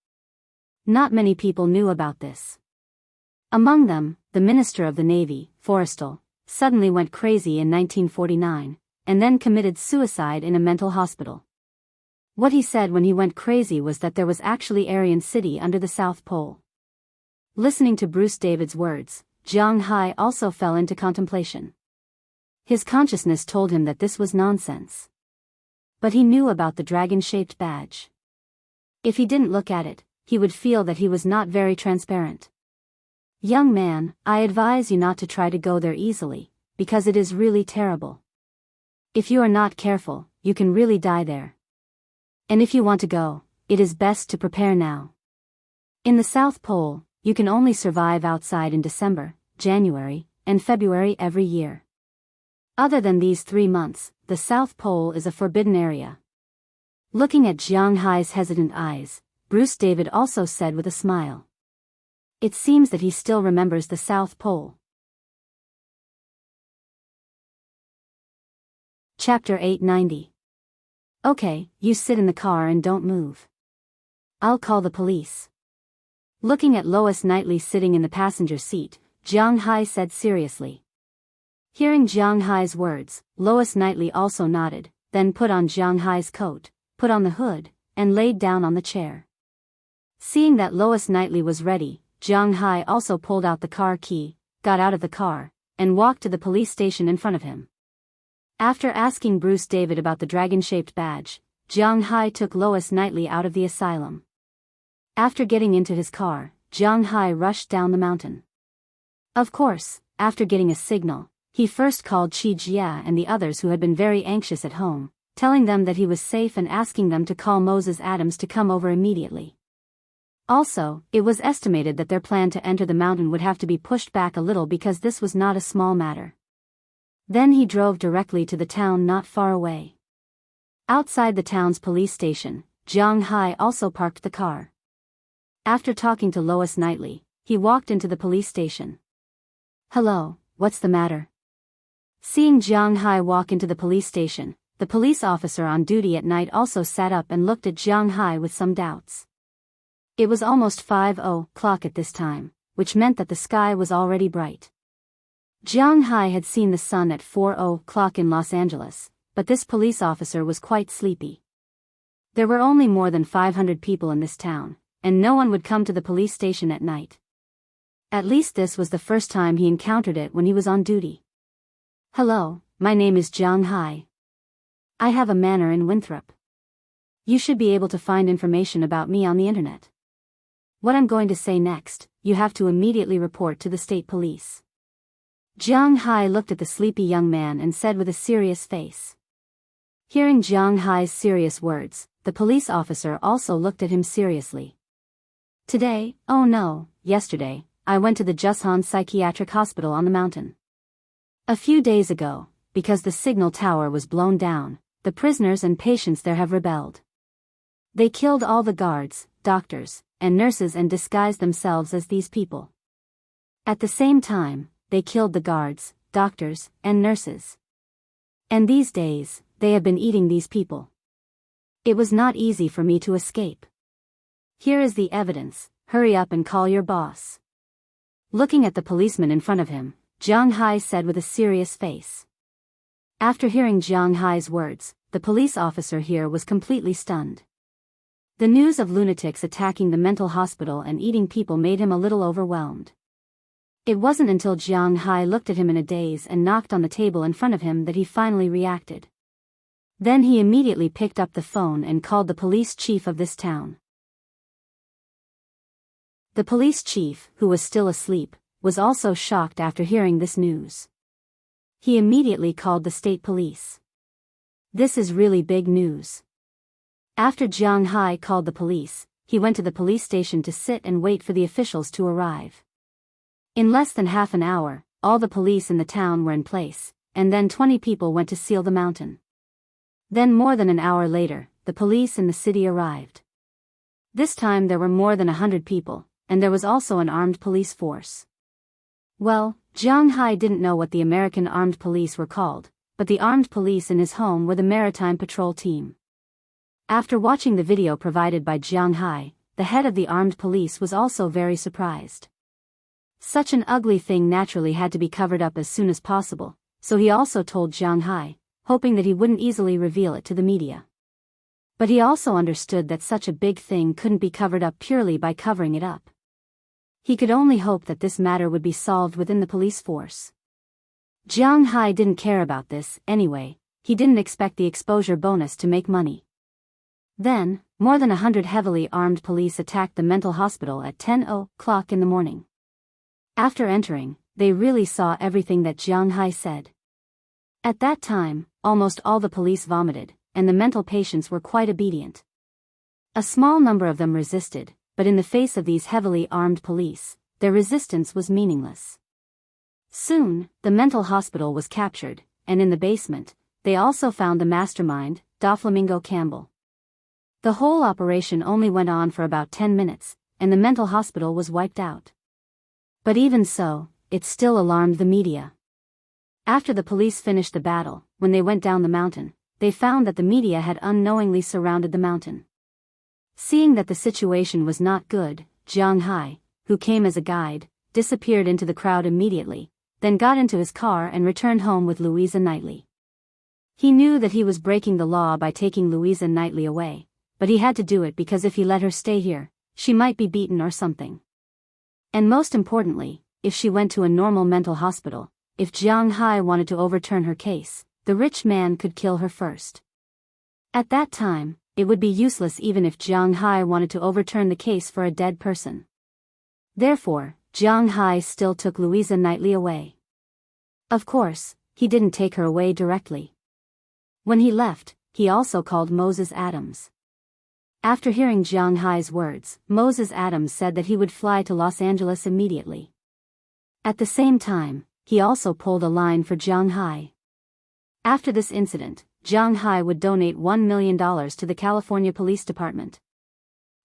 Not many people knew about this. Among them, the Minister of the Navy, Forrestal, suddenly went crazy in 1949, and then committed suicide in a mental hospital. What he said when he went crazy was that there was actually Aryan City under the South Pole. Listening to Bruce David's words, Jianghu also fell into contemplation. His consciousness told him that this was nonsense. But he knew about the dragon-shaped badge. If he didn't look at it, he would feel that he was not very transparent. Young man, I advise you not to try to go there easily, because it is really terrible. If you are not careful, you can really die there. And if you want to go, it is best to prepare now. In the South Pole, you can only survive outside in December, January, and February every year. Other than these 3 months, the South Pole is a forbidden area. Looking at Jianghu's hesitant eyes, Bruce David also said with a smile. It seems that he still remembers the South Pole. Chapter 890. Okay, you sit in the car and don't move. I'll call the police. Looking at Lois Knightley sitting in the passenger seat, Jianghu said seriously. Hearing Jianghu's words, Lois Knightley also nodded, then put on Jianghu's coat, put on the hood, and laid down on the chair. Seeing that Lois Knightley was ready, Jianghu also pulled out the car key, got out of the car, and walked to the police station in front of him. After asking Bruce David about the dragon-shaped badge, Jianghu took Lois Knightley out of the asylum. After getting into his car, Jianghu rushed down the mountain. Of course, after getting a signal, he first called Qi Jia and the others who had been very anxious at home, telling them that he was safe and asking them to call Moses Adams to come over immediately. Also, it was estimated that their plan to enter the mountain would have to be pushed back a little because this was not a small matter. Then he drove directly to the town not far away. Outside the town's police station, Jianghu also parked the car. After talking to Lois Knightley, he walked into the police station. Hello, what's the matter? Seeing Jianghu walk into the police station, the police officer on duty at night also sat up and looked at Jianghu with some doubts. It was almost 5:00 at this time, which meant that the sky was already bright. Jianghu had seen the sun at 4:00 in Los Angeles, but this police officer was quite sleepy. There were only more than 500 people in this town, and no one would come to the police station at night. At least this was the first time he encountered it when he was on duty. Hello, my name is Jianghu. I have a manor in Winthrop. You should be able to find information about me on the internet. What I'm going to say next, you have to immediately report to the state police. Jianghu looked at the sleepy young man and said with a serious face. Hearing Jianghu's serious words, the police officer also looked at him seriously. Today, oh no, yesterday, I went to the Jushan Psychiatric Hospital on the mountain. A few days ago, because the signal tower was blown down, the prisoners and patients there have rebelled. They killed all the guards, doctors, and nurses and disguised themselves as these people. At the same time, they killed the guards, doctors, and nurses. And these days, they have been eating these people. It was not easy for me to escape. Here is the evidence, hurry up and call your boss. Looking at the policeman in front of him, Jiang Hai said with a serious face. After hearing Jiang Hai's words, the police officer here was completely stunned. The news of lunatics attacking the mental hospital and eating people made him a little overwhelmed. It wasn't until Jiang Hai looked at him in a daze and knocked on the table in front of him that he finally reacted. Then he immediately picked up the phone and called the police chief of this town. The police chief, who was still asleep, was also shocked after hearing this news. He immediately called the state police. This is really big news. After Jiang Hai called the police, he went to the police station to sit and wait for the officials to arrive. In less than half an hour, all the police in the town were in place, and then 20 people went to seal the mountain. Then more than an hour later, the police in the city arrived. This time there were more than 100 people, and there was also an armed police force. Well, Jiang Hai didn't know what the American armed police were called, but the armed police in his home were the Maritime Patrol Team. After watching the video provided by Jiang Hai, the head of the armed police was also very surprised. Such an ugly thing naturally had to be covered up as soon as possible, so he also told Jiang Hai, hoping that he wouldn't easily reveal it to the media. But he also understood that such a big thing couldn't be covered up purely by covering it up. He could only hope that this matter would be solved within the police force. Jiang Hai didn't care about this, anyway. He didn't expect the exposure bonus to make money. Then, more than 100 heavily armed police attacked the mental hospital at 10 o'clock in the morning. After entering, they really saw everything that Jiang Hai said. At that time, almost all the police vomited, and the mental patients were quite obedient. A small number of them resisted, but in the face of these heavily armed police, their resistance was meaningless. Soon, the mental hospital was captured, and in the basement, they also found the mastermind, Doflamingo Campbell. The whole operation only went on for about 10 minutes, and the mental hospital was wiped out. But even so, it still alarmed the media. After the police finished the battle, when they went down the mountain, they found that the media had unknowingly surrounded the mountain. Seeing that the situation was not good, Jiang Hai, who came as a guide, disappeared into the crowd immediately, then got into his car and returned home with Louisa Knightley. He knew that he was breaking the law by taking Louisa Knightley away, but he had to do it because if he let her stay here, she might be beaten or something. And most importantly, if she went to a normal mental hospital, if Jiang Hai wanted to overturn her case, the rich man could kill her first. At that time, it would be useless even if Jiang Hai wanted to overturn the case for a dead person. Therefore, Jiang Hai still took Louisa Knightley away. Of course, he didn't take her away directly. When he left, he also called Moses Adams. After hearing Jiang Hai's words, Moses Adams said that he would fly to Los Angeles immediately. At the same time, he also pulled a line for Jiang Hai. After this incident, Jiang Hai would donate $1 million to the California Police Department.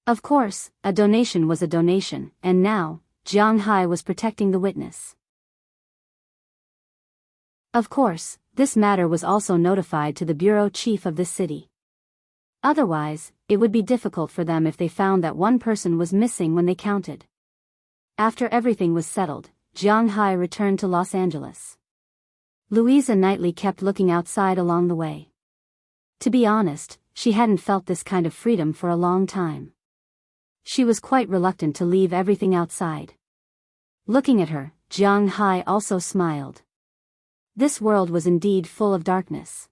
Of course, a donation was a donation, and now, Jiang Hai was protecting the witness. Of course, this matter was also notified to the bureau chief of this city. Otherwise, it would be difficult for them if they found that one person was missing when they counted. After everything was settled, Jiang Hai returned to Los Angeles. Louisa Knightley kept looking outside along the way. To be honest, she hadn't felt this kind of freedom for a long time. She was quite reluctant to leave everything outside. Looking at her, Jiang Hai also smiled. This world was indeed full of darkness.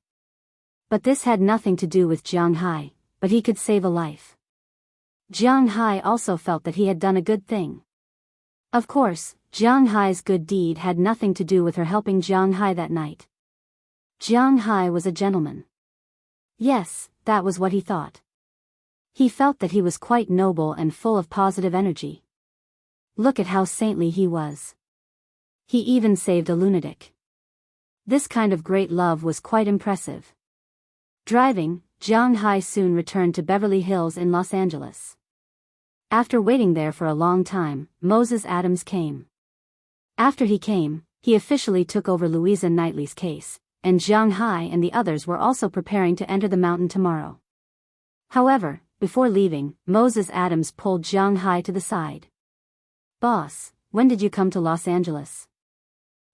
But this had nothing to do with Jiang Hai, but he could save a life. Jiang Hai also felt that he had done a good thing. Of course, Jiang Hai's good deed had nothing to do with her helping Jiang Hai that night. Jiang Hai was a gentleman. Yes, that was what he thought. He felt that he was quite noble and full of positive energy. Look at how saintly he was. He even saved a lunatic. This kind of great love was quite impressive. Driving, Jiang Hai soon returned to Beverly Hills in Los Angeles. After waiting there for a long time, Moses Adams came. After he came, he officially took over Louisa Knightley's case, and Jianghu and the others were also preparing to enter the mountain tomorrow. However, before leaving, Moses Adams pulled Jianghu to the side. "Boss, when did you come to Los Angeles?"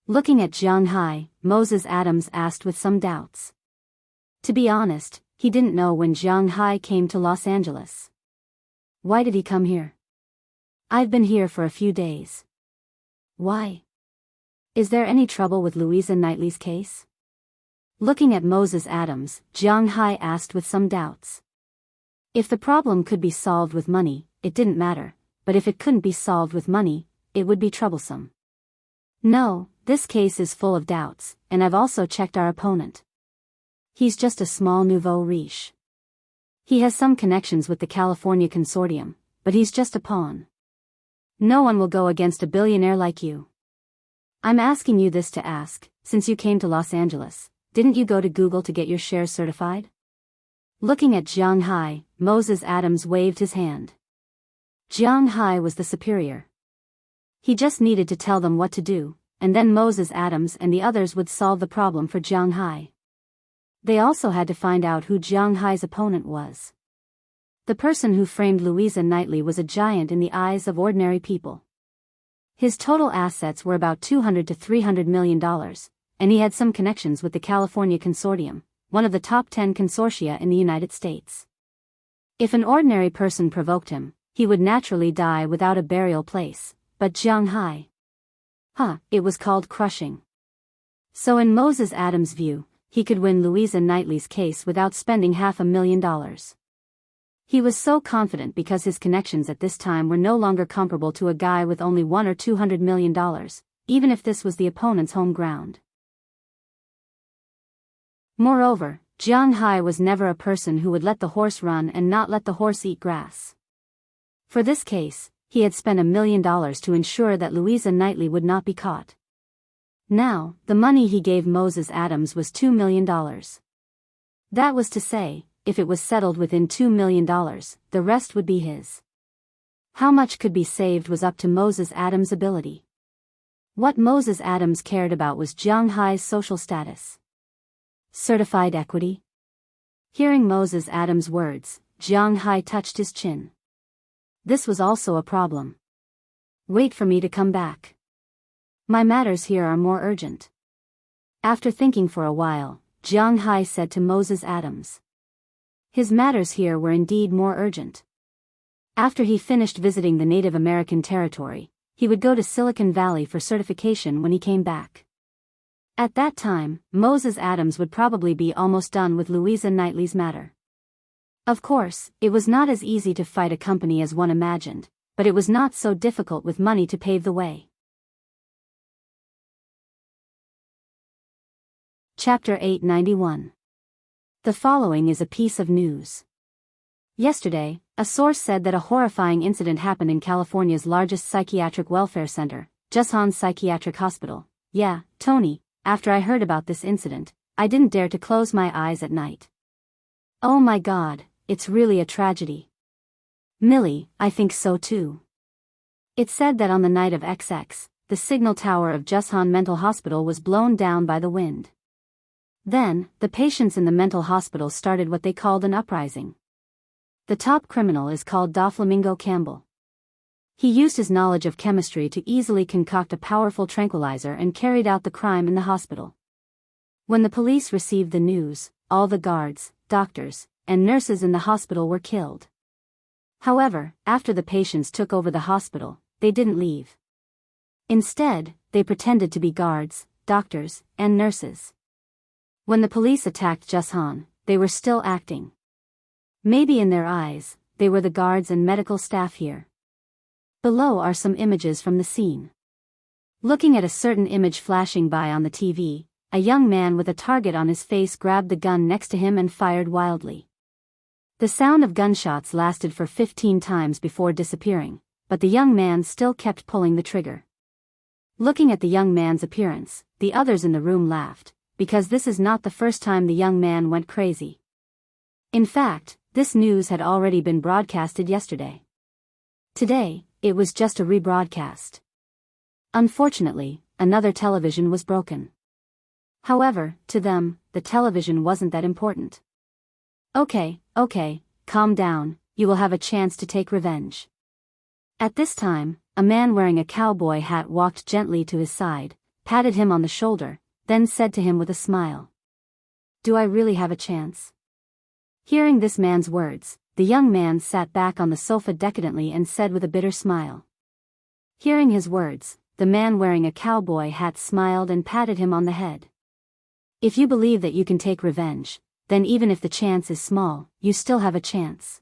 Looking at Jianghu, Moses Adams asked with some doubts. To be honest, he didn't know when Jianghu came to Los Angeles. "Why did he come here?" "I've been here for a few days." "Why? Is there any trouble with Louisa Knightley's case?" Looking at Moses Adams, Jianghu asked with some doubts. If the problem could be solved with money, it didn't matter, but if it couldn't be solved with money, it would be troublesome. "No, this case is full of doubts, and I've also checked our opponent. He's just a small nouveau riche. He has some connections with the California consortium, but he's just a pawn. No one will go against a billionaire like you. I'm asking you this to ask, since you came to Los Angeles, didn't you go to Google to get your shares certified?" Looking at Jianghu, Moses Adams waved his hand. Jianghu was the superior. He just needed to tell them what to do, and then Moses Adams and the others would solve the problem for Jianghu. They also had to find out who Jianghu's opponent was. The person who framed Louisa Knightley was a giant in the eyes of ordinary people. His total assets were about $200 to $300 million, and he had some connections with the California consortium, one of the top 10 consortia in the United States. If an ordinary person provoked him, he would naturally die without a burial place, but Jianghu, it was called crushing. So in Moses Adams' view, he could win Louisa Knightley's case without spending $500,000. He was so confident because his connections at this time were no longer comparable to a guy with only $100 or $200 million, even if this was the opponent's home ground. Moreover, Jianghu was never a person who would let the horse run and not let the horse eat grass. For this case, he had spent $1 million to ensure that Louisa Knightley would not be caught. Now, the money he gave Moses Adams was $2 million. That was to say, if it was settled within $2 million, the rest would be his. How much could be saved was up to Moses Adams' ability. What Moses Adams cared about was Jianghu's social status. Certified equity? Hearing Moses Adams' words, Jianghu touched his chin. This was also a problem. "Wait for me to come back. My matters here are more urgent." After thinking for a while, Jianghu said to Moses Adams. His matters here were indeed more urgent. After he finished visiting the Native American territory, he would go to Silicon Valley for certification when he came back. At that time, Moses Adams would probably be almost done with Louisa Knightley's matter. Of course, it was not as easy to fight a company as one imagined, but it was not so difficult with money to pave the way. Chapter 891. The following is a piece of news. Yesterday, a source said that a horrifying incident happened in California's largest psychiatric welfare center, Jianghu Psychiatric Hospital. Yeah, Tony, after I heard about this incident, I didn't dare to close my eyes at night. Oh my God, it's really a tragedy. Millie, I think so too. It said that on the night of XX, the signal tower of Jianghu Mental Hospital was blown down by the wind. Then, the patients in the mental hospital started what they called an uprising. The top criminal is called Doflamingo Campbell. He used his knowledge of chemistry to easily concoct a powerful tranquilizer and carried out the crime in the hospital. When the police received the news, all the guards, doctors, and nurses in the hospital were killed. However, after the patients took over the hospital, they didn't leave. Instead, they pretended to be guards, doctors, and nurses. When the police attacked Jianghu, they were still acting. Maybe in their eyes, they were the guards and medical staff here. Below are some images from the scene. Looking at a certain image flashing by on the TV, a young man with a target on his face grabbed the gun next to him and fired wildly. The sound of gunshots lasted for 15 times before disappearing, but the young man still kept pulling the trigger. Looking at the young man's appearance, the others in the room laughed, because this is not the first time the young man went crazy. In fact, this news had already been broadcasted yesterday. Today, it was just a rebroadcast. Unfortunately, another television was broken. However, to them, the television wasn't that important. Okay, calm down, you will have a chance to take revenge. At this time, a man wearing a cowboy hat walked gently to his side, patted him on the shoulder, then said to him with a smile. Do I really have a chance? Hearing this man's words, the young man sat back on the sofa decadently and said with a bitter smile. Hearing his words, the man wearing a cowboy hat smiled and patted him on the head. If you believe that you can take revenge, then even if the chance is small, you still have a chance.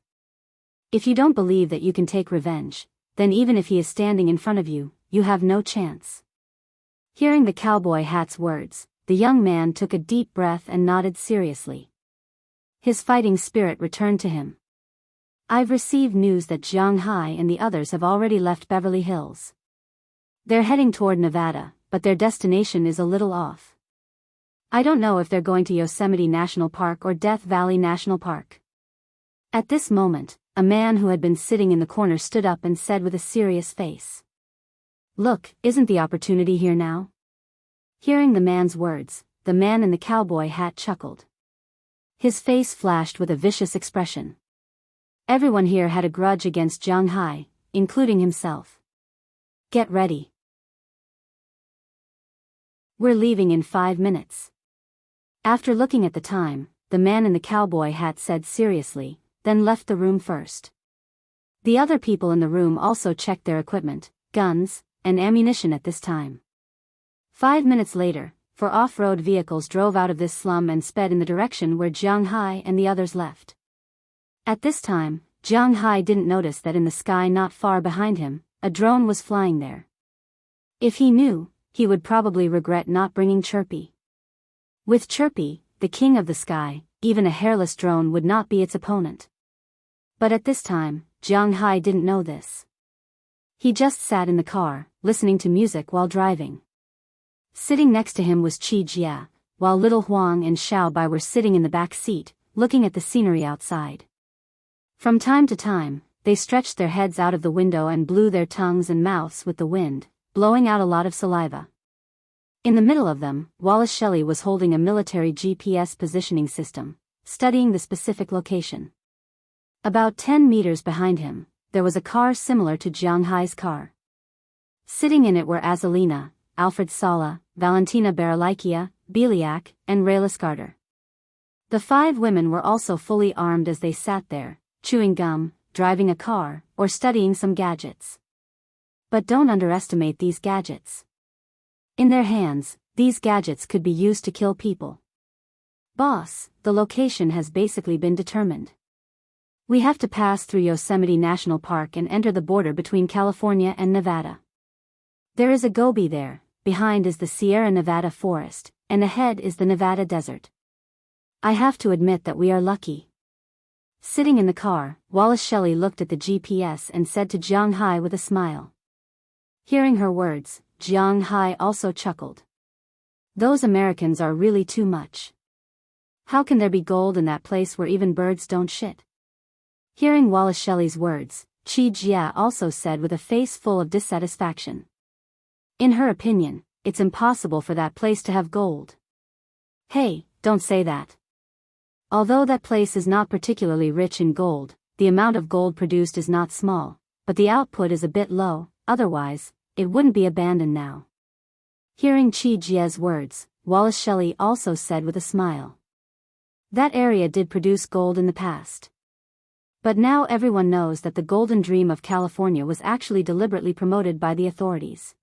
If you don't believe that you can take revenge, then even if he is standing in front of you, you have no chance. Hearing the cowboy hat's words, the young man took a deep breath and nodded seriously. His fighting spirit returned to him. I've received news that Jianghu and the others have already left Beverly Hills. They're heading toward Nevada, but their destination is a little off. I don't know if they're going to Yosemite National Park or Death Valley National Park. At this moment, a man who had been sitting in the corner stood up and said with a serious face. Look, isn't the opportunity here now? Hearing the man's words, the man in the cowboy hat chuckled. His face flashed with a vicious expression. Everyone here had a grudge against Jianghu, including himself. Get ready. We're leaving in 5 minutes. After looking at the time, the man in the cowboy hat said seriously, then left the room first. The other people in the room also checked their equipment, guns, and ammunition at this time. 5 minutes later, 4 off-road vehicles drove out of this slum and sped in the direction where Jianghu and the others left. At this time, Jianghu didn't notice that in the sky not far behind him, a drone was flying there. If he knew, he would probably regret not bringing Chirpy. With Chirpy, the king of the sky, even a hairless drone would not be its opponent. But at this time, Jianghu didn't know this. He just sat in the car, listening to music while driving. Sitting next to him was Qi Jia, while little Huang and Xiao Bai were sitting in the back seat, looking at the scenery outside. From time to time, they stretched their heads out of the window and blew their tongues and mouths with the wind, blowing out a lot of saliva. In the middle of them, Wallace Shelley was holding a military GPS positioning system, studying the specific location. About 10 meters behind him, there was a car similar to Jianghu's car. Sitting in it were Azalina, Alfred Sala, Valentina Baralikia, Biliak, and Rayla Carter. The 5 women were also fully armed as they sat there, chewing gum, driving a car, or studying some gadgets. But don't underestimate these gadgets. In their hands, these gadgets could be used to kill people. Boss, the location has basically been determined. We have to pass through Yosemite National Park and enter the border between California and Nevada. There is a gobi there, behind is the Sierra Nevada forest, and ahead is the Nevada desert. I have to admit that we are lucky. Sitting in the car, Wallace Shelley looked at the GPS and said to Jianghu with a smile. Hearing her words, Jianghu also chuckled. Those Americans are really too much. How can there be gold in that place where even birds don't shit? Hearing Wallace Shelley's words, Qi Jia also said with a face full of dissatisfaction. In her opinion, it's impossible for that place to have gold. Hey, don't say that. Although that place is not particularly rich in gold, the amount of gold produced is not small, but the output is a bit low, otherwise, it wouldn't be abandoned now. Hearing Qi Jia's words, Wallace Shelley also said with a smile. That area did produce gold in the past. But now everyone knows that the golden dream of California was actually deliberately promoted by the authorities.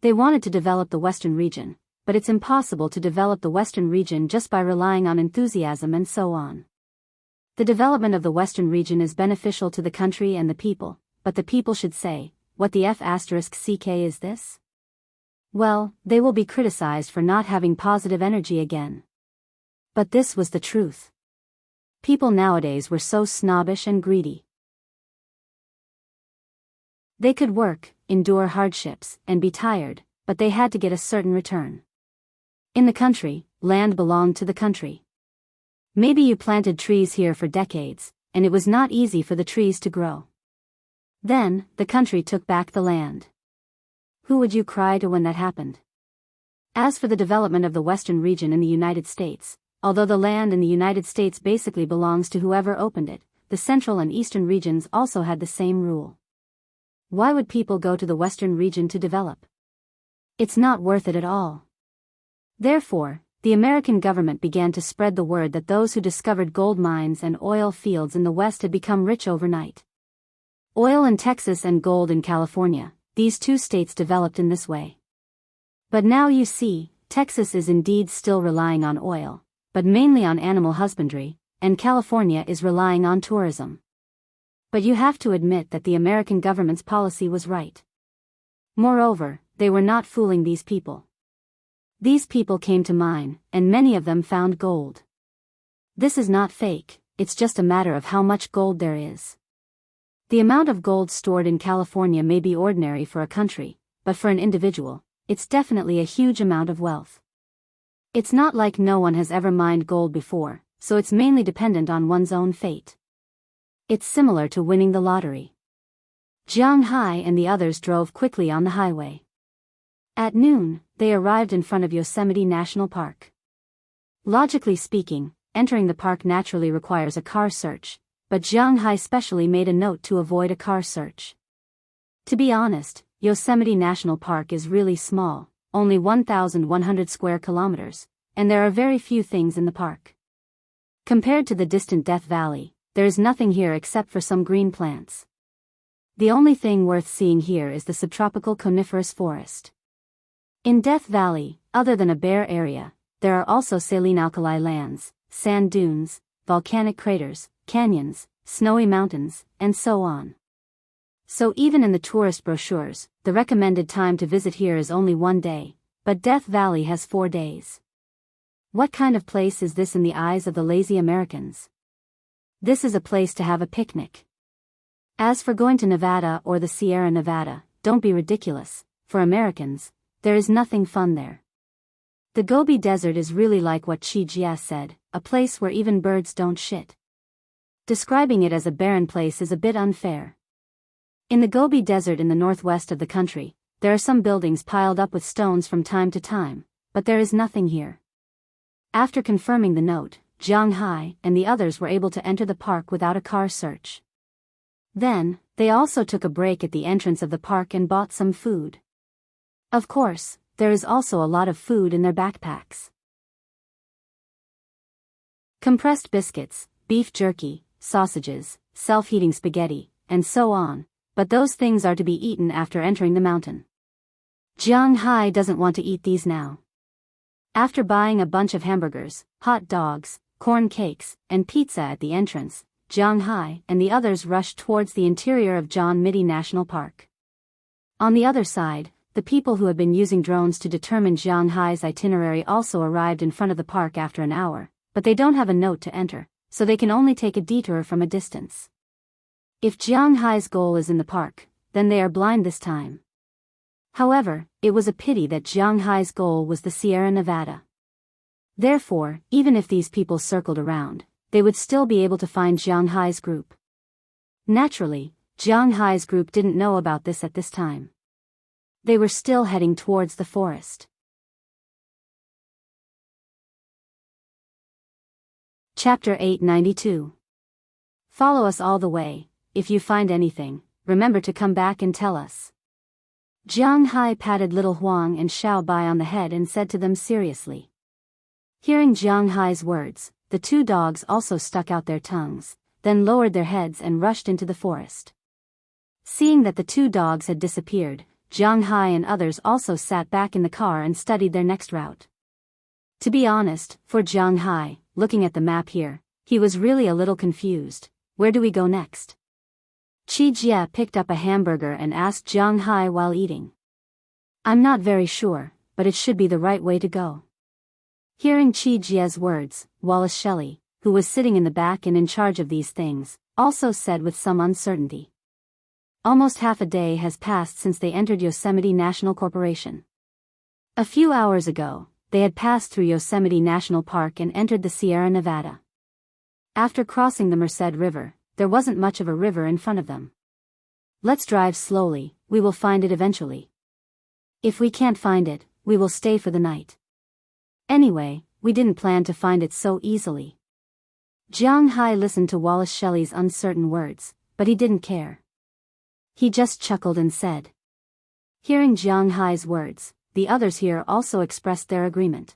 They wanted to develop the Western region, but it's impossible to develop the Western region just by relying on enthusiasm and so on. The development of the Western region is beneficial to the country and the people, but the people should say, what the F***ck is this? Well, they will be criticized for not having positive energy again. But this was the truth. People nowadays were so snobbish and greedy. They could work, endure hardships, and be tired, but they had to get a certain return. In the country, land belonged to the country. Maybe you planted trees here for decades, and it was not easy for the trees to grow. Then, the country took back the land. Who would you cry to when that happened? As for the development of the western region in the United States, although the land in the United States basically belongs to whoever opened it, the central and eastern regions also had the same rule. Why would people go to the western region to develop? It's not worth it at all. Therefore, the American government began to spread the word that those who discovered gold mines and oil fields in the West had become rich overnight. Oil in Texas and gold in California, these two states developed in this way. But now you see, Texas is indeed still relying on oil, but mainly on animal husbandry, and California is relying on tourism. But you have to admit that the American government's policy was right. Moreover, they were not fooling these people. These people came to mine, and many of them found gold. This is not fake, it's just a matter of how much gold there is. The amount of gold stored in California may be ordinary for a country, but for an individual, it's definitely a huge amount of wealth. It's not like no one has ever mined gold before, so it's mainly dependent on one's own fate. It's similar to winning the lottery. Jianghu and the others drove quickly on the highway. At noon, they arrived in front of Yosemite National Park. Logically speaking, entering the park naturally requires a car search, but Jianghu specially made a note to avoid a car search. To be honest, Yosemite National Park is really small, only 1,100 square kilometers, and there are very few things in the park. Compared to the distant Death Valley, there is nothing here except for some green plants. The only thing worth seeing here is the subtropical coniferous forest. In Death Valley, other than a bare area, there are also saline alkali lands, sand dunes, volcanic craters, canyons, snowy mountains, and so on. So even in the tourist brochures, the recommended time to visit here is only 1 day, but Death Valley has 4 days. What kind of place is this in the eyes of the lazy Americans? This is a place to have a picnic. As for going to Nevada or the Sierra Nevada, don't be ridiculous. For Americans, there is nothing fun there. The Gobi Desert is really like what Jia said, a place where even birds don't shit. Describing it as a barren place is a bit unfair. In the Gobi Desert in the northwest of the country, there are some buildings piled up with stones from time to time, but there is nothing here. After confirming the note, Jianghu and the others were able to enter the park without a car search. Then, they also took a break at the entrance of the park and bought some food. Of course, there is also a lot of food in their backpacks. Compressed biscuits, beef jerky, sausages, self-heating spaghetti, and so on, but those things are to be eaten after entering the mountain. Jianghu doesn't want to eat these now. After buying a bunch of hamburgers, hot dogs, corn cakes, and pizza at the entrance, Jianghu and the others rushed towards the interior of Yosemite National Park. On the other side, the people who had been using drones to determine Jianghu's itinerary also arrived in front of the park after an hour, but they don't have a note to enter, so they can only take a detour from a distance. If Jianghu's goal is in the park, then they are blind this time. However, it was a pity that Jianghu's goal was the Sierra Nevada. Therefore, even if these people circled around, they would still be able to find Jianghu's group. Naturally, Jianghu's group didn't know about this at this time. They were still heading towards the forest. Chapter 892. Follow us all the way. If you find anything, remember to come back and tell us. Jianghu patted little Huang and Xiao Bai on the head and said to them seriously. Hearing Jianghu's words, the 2 dogs also stuck out their tongues, then lowered their heads and rushed into the forest. Seeing that the 2 dogs had disappeared, Jianghu and others also sat back in the car and studied their next route. To be honest, for Jianghu, looking at the map here, he was really a little confused. Where do we go next? Jia picked up a hamburger and asked Jianghu while eating. I'm not very sure, but it should be the right way to go. Hearing Jia's words, Wallace Shelley, who was sitting in the back and in charge of these things, also said with some uncertainty. Almost half a day has passed since they entered Yosemite National Corporation. A few hours ago, they had passed through Yosemite National Park and entered the Sierra Nevada. After crossing the Merced River, there wasn't much of a river in front of them. Let's drive slowly, we will find it eventually. If we can't find it, we will stay for the night. Anyway, we didn't plan to find it so easily. Jianghu listened to Wallace Shelley's uncertain words, but he didn't care. He just chuckled and said. Hearing Jianghu's words, the others here also expressed their agreement.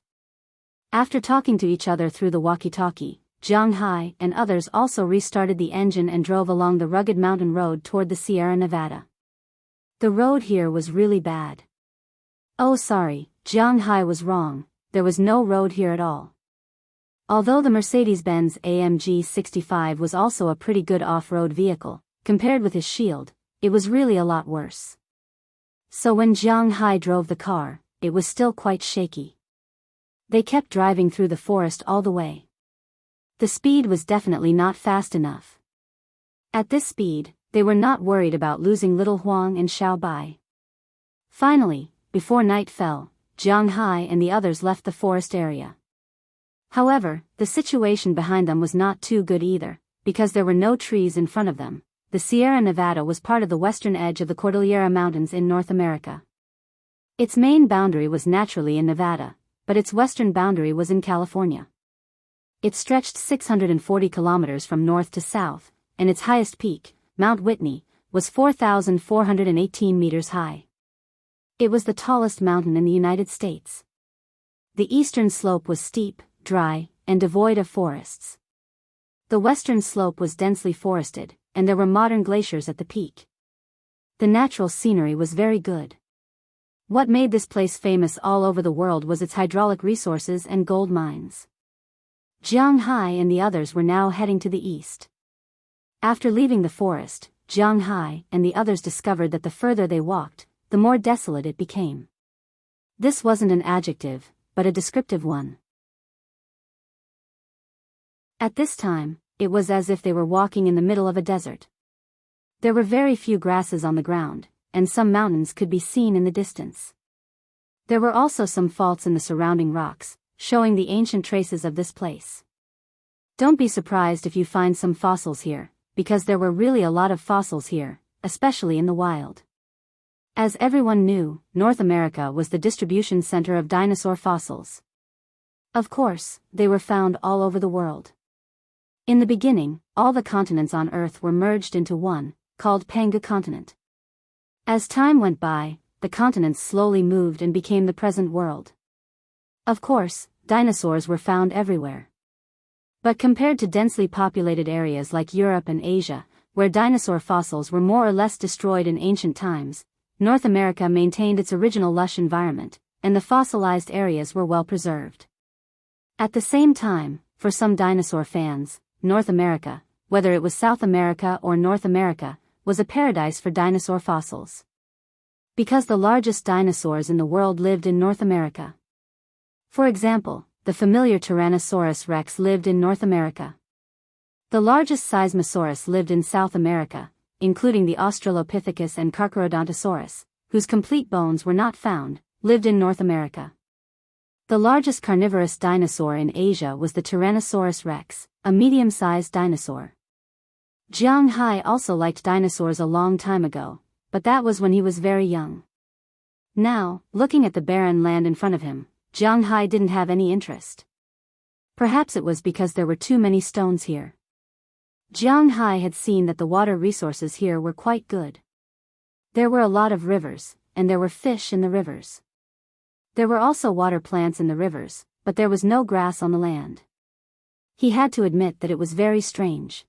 After talking to each other through the walkie-talkie, Jianghu and others also restarted the engine and drove along the rugged mountain road toward the Sierra Nevada. The road here was really bad. Oh sorry, Jianghu was wrong, there was no road here at all. Although the Mercedes-Benz AMG 65 was also a pretty good off-road vehicle, compared with his Shield, it was really a lot worse. So when Jianghu drove the car, it was still quite shaky. They kept driving through the forest all the way. The speed was definitely not fast enough. At this speed, they were not worried about losing little Huang and Xiaobai. Finally, before night fell, Jianghu and the others left the forest area. However, the situation behind them was not too good either, because there were no trees in front of them. The Sierra Nevada was part of the western edge of the Cordillera Mountains in North America. Its main boundary was naturally in Nevada, but its western boundary was in California. It stretched 640 kilometers from north to south, and its highest peak, Mount Whitney, was 4,418 meters high. It was the tallest mountain in the United States. The eastern slope was steep, dry, and devoid of forests. The western slope was densely forested, and there were modern glaciers at the peak. The natural scenery was very good. What made this place famous all over the world was its hydraulic resources and gold mines. Jianghu and the others were now heading to the east. After leaving the forest, Jianghu and the others discovered that the further they walked, the more desolate it became. This wasn't an adjective, but a descriptive one. At this time, it was as if they were walking in the middle of a desert. There were very few grasses on the ground, and some mountains could be seen in the distance. There were also some faults in the surrounding rocks, showing the ancient traces of this place. Don't be surprised if you find some fossils here, because there were really a lot of fossils here, especially in the wild. As everyone knew, North America was the distribution center of dinosaur fossils. Of course, they were found all over the world. In the beginning, all the continents on Earth were merged into one, called Panga Continent. As time went by, the continents slowly moved and became the present world. Of course, dinosaurs were found everywhere. But compared to densely populated areas like Europe and Asia, where dinosaur fossils were more or less destroyed in ancient times, North America maintained its original lush environment, and the fossilized areas were well preserved. At the same time, for some dinosaur fans, North America, whether it was South America or North America, was a paradise for dinosaur fossils. Because the largest dinosaurs in the world lived in North America. For example, the familiar Tyrannosaurus rex lived in North America. The largest Seismosaurus lived in South America, including the Australopithecus and Carcharodontosaurus, whose complete bones were not found, lived in North America. The largest carnivorous dinosaur in Asia was the Tyrannosaurus rex, a medium-sized dinosaur. Jianghu also liked dinosaurs a long time ago, but that was when he was very young. Now, looking at the barren land in front of him, Jianghu didn't have any interest. Perhaps it was because there were too many stones here. Jianghu had seen that the water resources here were quite good. There were a lot of rivers, and there were fish in the rivers. There were also water plants in the rivers, but there was no grass on the land. He had to admit that it was very strange.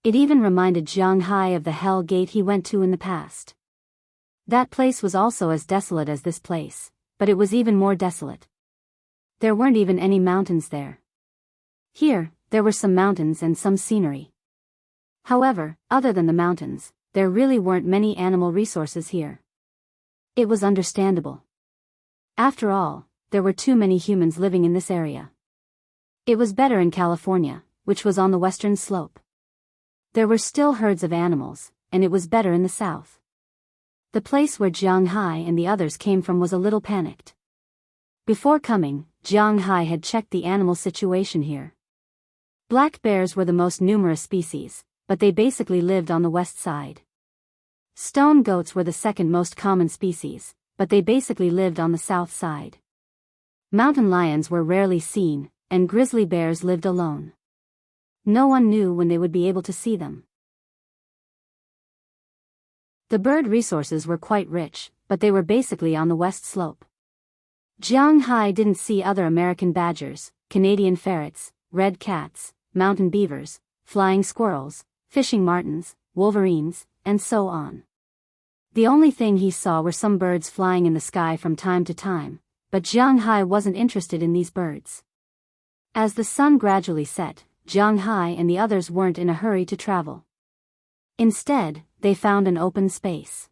It even reminded Jianghu of the Hell Gate he went to in the past. That place was also as desolate as this place, but it was even more desolate. There weren't even any mountains there. Here, there were some mountains and some scenery. However, other than the mountains, there really weren't many animal resources here. It was understandable. After all, there were too many humans living in this area. It was better in California, which was on the western slope. There were still herds of animals, and it was better in the south. The place where Jianghu and the others came from was a little panicked. Before coming, Jianghu had checked the animal situation here. Black bears were the most numerous species, but they basically lived on the west side. Stone goats were the second most common species, but they basically lived on the south side. Mountain lions were rarely seen, and grizzly bears lived alone. No one knew when they would be able to see them. The bird resources were quite rich, but they were basically on the west slope. Jianghu didn't see other American badgers, Canadian ferrets, red cats, mountain beavers, flying squirrels, fishing martens, wolverines, and so on. The only thing he saw were some birds flying in the sky from time to time, but Jianghu wasn't interested in these birds. As the sun gradually set, Jianghu and the others weren't in a hurry to travel. Instead, they found an open space.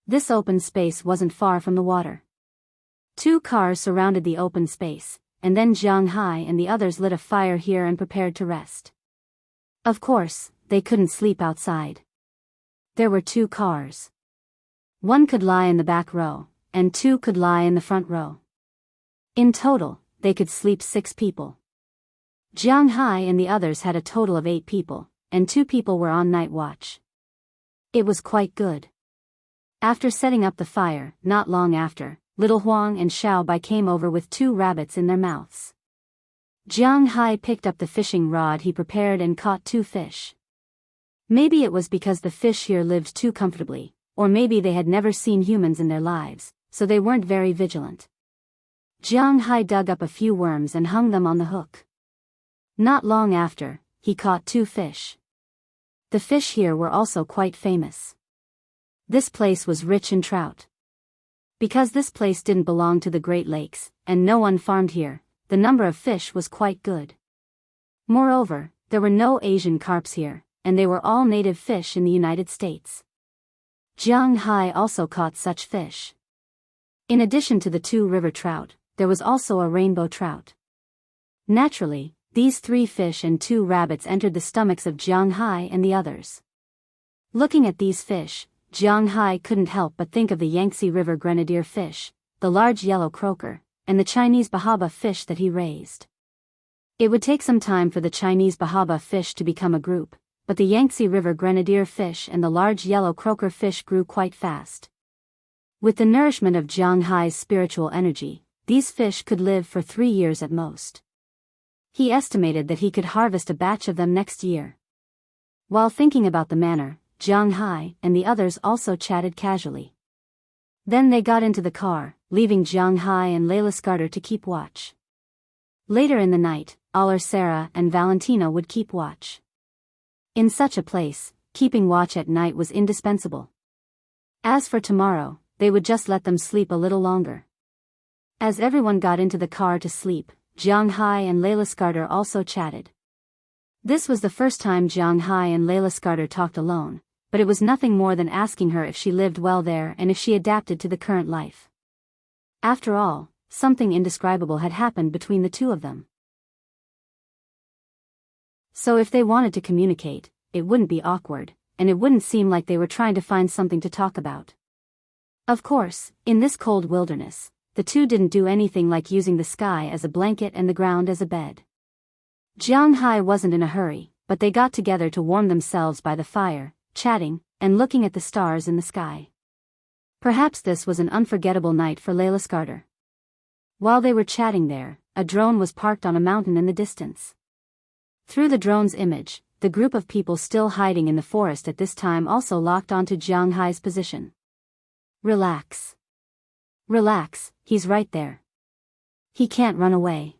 This open space wasn't far from the water. 2 cars surrounded the open space, and then Jianghu and the others lit a fire here and prepared to rest. Of course, they couldn't sleep outside. There were 2 cars. 1 could lie in the back row, and 2 could lie in the front row. In total, they could sleep 6 people. Jianghu and the others had a total of 8 people, and 2 people were on night watch. It was quite good. After setting up the fire, not long after, little Huang and Xiaobai came over with 2 rabbits in their mouths. Jianghu picked up the fishing rod he prepared and caught 2 fish. Maybe it was because the fish here lived too comfortably, or maybe they had never seen humans in their lives, so they weren't very vigilant. Jianghu dug up a few worms and hung them on the hook. Not long after, he caught 2 fish. The fish here were also quite famous. This place was rich in trout. Because this place didn't belong to the Great Lakes, and no one farmed here, the number of fish was quite good. Moreover, there were no Asian carps here, and they were all native fish in the United States. Jianghu also caught such fish. In addition to the 2 river trout, there was also a rainbow trout. Naturally, these 3 fish and 2 rabbits entered the stomachs of Jianghu and the others. Looking at these fish, Jianghu couldn't help but think of the Yangtze River grenadier fish, the large yellow croaker, and the Chinese bahaba fish that he raised. It would take some time for the Chinese bahaba fish to become a group, but the Yangtze River grenadier fish and the large yellow croaker fish grew quite fast. With the nourishment of Jianghu's spiritual energy, these fish could live for 3 years at most. He estimated that he could harvest a batch of them next year. While thinking about the manner, Jianghu and the others also chatted casually. Then they got into the car, leaving Jianghu and Layla Scarter to keep watch. Later in the night, Aller Sarah and Valentina would keep watch. In such a place, keeping watch at night was indispensable. As for tomorrow, they would just let them sleep a little longer. As everyone got into the car to sleep, Jianghu and Layla Scarter also chatted. This was the first time Jianghu and Layla Scarter talked alone, but it was nothing more than asking her if she lived well there and if she adapted to the current life. After all, something indescribable had happened between the 2 of them. So if they wanted to communicate, it wouldn't be awkward, and it wouldn't seem like they were trying to find something to talk about. Of course, in this cold wilderness, the 2 didn't do anything like using the sky as a blanket and the ground as a bed. Jianghu wasn't in a hurry, but they got together to warm themselves by the fire, chatting, and looking at the stars in the sky. Perhaps this was an unforgettable night for Layla Scarter. While they were chatting there, a drone was parked on a mountain in the distance. Through the drone's image, the group of people still hiding in the forest at this time also locked onto Jianghu's position. Relax. Relax, he's right there. He can't run away.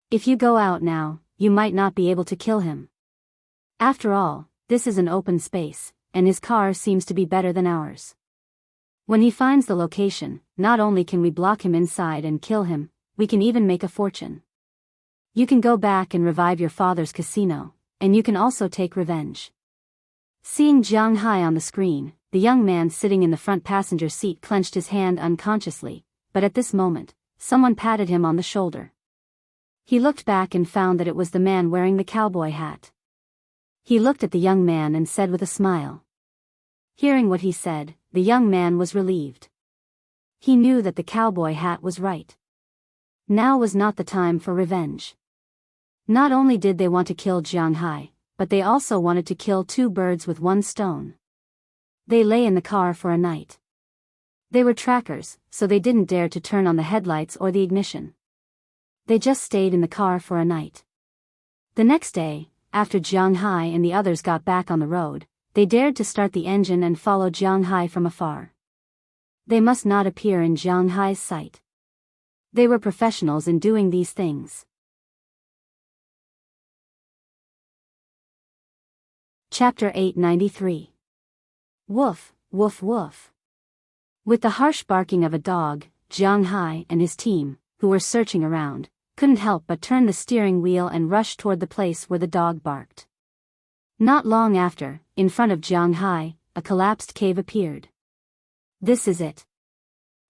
If you go out now, you might not be able to kill him. After all, this is an open space, and his car seems to be better than ours. When he finds the location, not only can we block him inside and kill him, we can even make a fortune. You can go back and revive your father's casino, and you can also take revenge. Seeing Jianghu on the screen, the young man sitting in the front passenger seat clenched his hand unconsciously, but at this moment, someone patted him on the shoulder. He looked back and found that it was the man wearing the cowboy hat. He looked at the young man and said with a smile. Hearing what he said, the young man was relieved. He knew that the cowboy hat was right. Now was not the time for revenge. Not only did they want to kill Jianghu, but they also wanted to kill 2 birds with 1 stone. They lay in the car for a night. They were trackers, so they didn't dare to turn on the headlights or the ignition. They just stayed in the car for a night. The next day, after Jianghu and the others got back on the road, they dared to start the engine and follow Jianghu from afar. They must not appear in Jianghu's sight. They were professionals in doing these things. Chapter 893. Woof, woof, woof. With the harsh barking of a dog, Jianghu and his team, who were searching around, couldn't help but turn the steering wheel and rush toward the place where the dog barked. Not long after, in front of Jianghu, a collapsed cave appeared. This is it.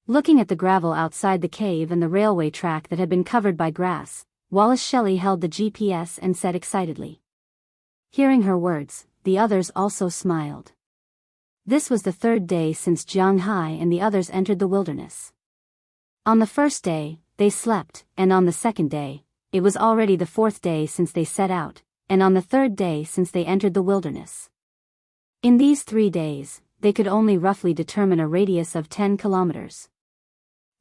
Looking at the gravel outside the cave and the railway track that had been covered by grass, Wallace Shelley held the GPS and said excitedly. Hearing her words, the others also smiled. This was the third day since Jianghu and the others entered the wilderness. On the first day, they slept, and on the second day, it was already the fourth day since they set out, and on the third day since they entered the wilderness. In these 3 days, they could only roughly determine a radius of 10 kilometers.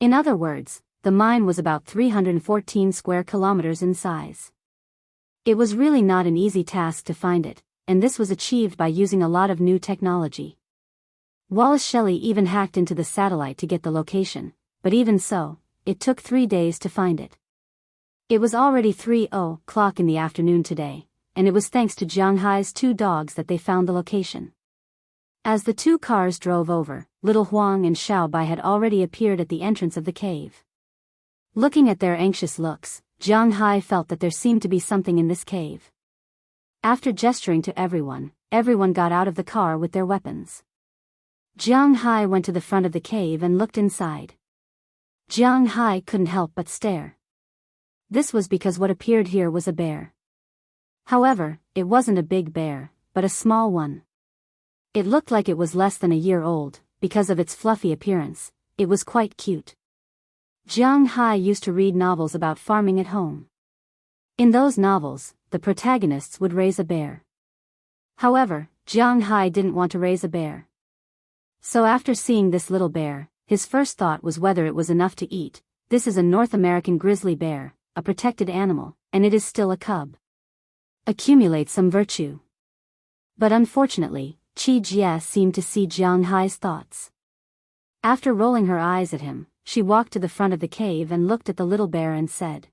In other words, the mine was about 314 square kilometers in size. It was really not an easy task to find it, and this was achieved by using a lot of new technology. Wallace Shelley even hacked into the satellite to get the location, but even so, it took 3 days to find it. It was already 3:00 in the afternoon today, and it was thanks to Jianghu's 2 dogs that they found the location. As the 2 cars drove over, Little Huang and Xiao Bai had already appeared at the entrance of the cave. Looking at their anxious looks, Jianghu felt that there seemed to be something in this cave. After gesturing to everyone got out of the car with their weapons. Jianghu went to the front of the cave and looked inside. Jianghu couldn't help but stare. This was because what appeared here was a bear. However, it wasn't a big bear, but a small one. It looked like it was less than a year old, because of its fluffy appearance. It was quite cute. Jianghu used to read novels about farming at home. In those novels, the protagonists would raise a bear. However, Jianghu didn't want to raise a bear. So after seeing this little bear, his first thought was whether it was enough to eat. This is a North American grizzly bear, a protected animal, and it is still a cub. Accumulate some virtue. But unfortunately, Qi Jie seemed to see Jianghu's thoughts. After rolling her eyes at him, she walked to the front of the cave and looked at the little bear and said,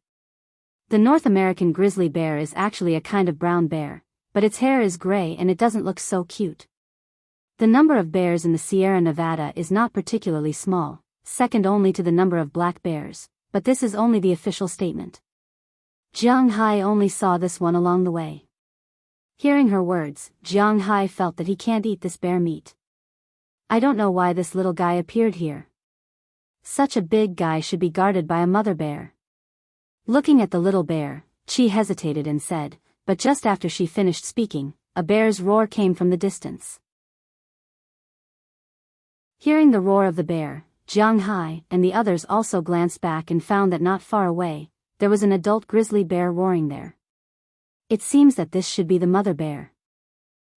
"The North American grizzly bear is actually a kind of brown bear, but its hair is gray and it doesn't look so cute. The number of bears in the Sierra Nevada is not particularly small, second only to the number of black bears, but this is only the official statement." Jianghu only saw this one along the way. Hearing her words, Jianghu felt that he can't eat this bear meat. I don't know why this little guy appeared here. Such a big guy should be guarded by a mother bear. Looking at the little bear, Qi hesitated and said, but just after she finished speaking, a bear's roar came from the distance. Hearing the roar of the bear, Jianghu and the others also glanced back and found that not far away, there was an adult grizzly bear roaring there. It seems that this should be the mother bear.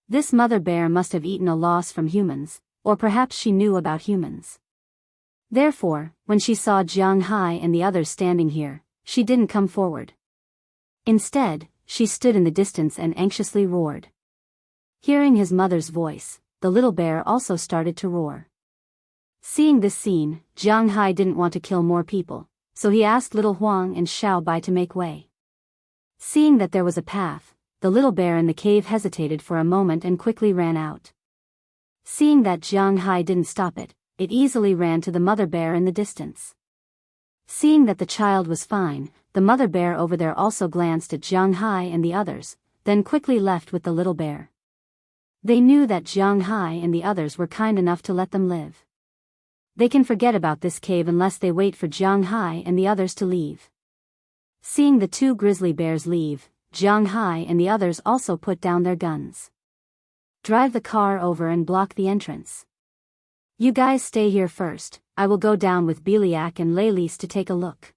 This mother bear must have eaten a loss from humans, or perhaps she knew about humans. Therefore, when she saw Jianghu and the others standing here, she didn't come forward. Instead, she stood in the distance and anxiously roared. Hearing his mother's voice, the little bear also started to roar. Seeing this scene, Jianghu didn't want to kill more people, so he asked Little Huang and Xiao Bai to make way. Seeing that there was a path, the little bear in the cave hesitated for a moment and quickly ran out. Seeing that Jianghu didn't stop it, it easily ran to the mother bear in the distance. Seeing that the child was fine, the mother bear over there also glanced at Jianghu and the others, then quickly left with the little bear. They knew that Jianghu and the others were kind enough to let them live. They can forget about this cave unless they wait for Jianghu and the others to leave. Seeing the 2 grizzly bears leave, Jianghu and the others also put down their guns. Drive the car over and block the entrance. You guys stay here first, I will go down with Biliak and Leilis to take a look.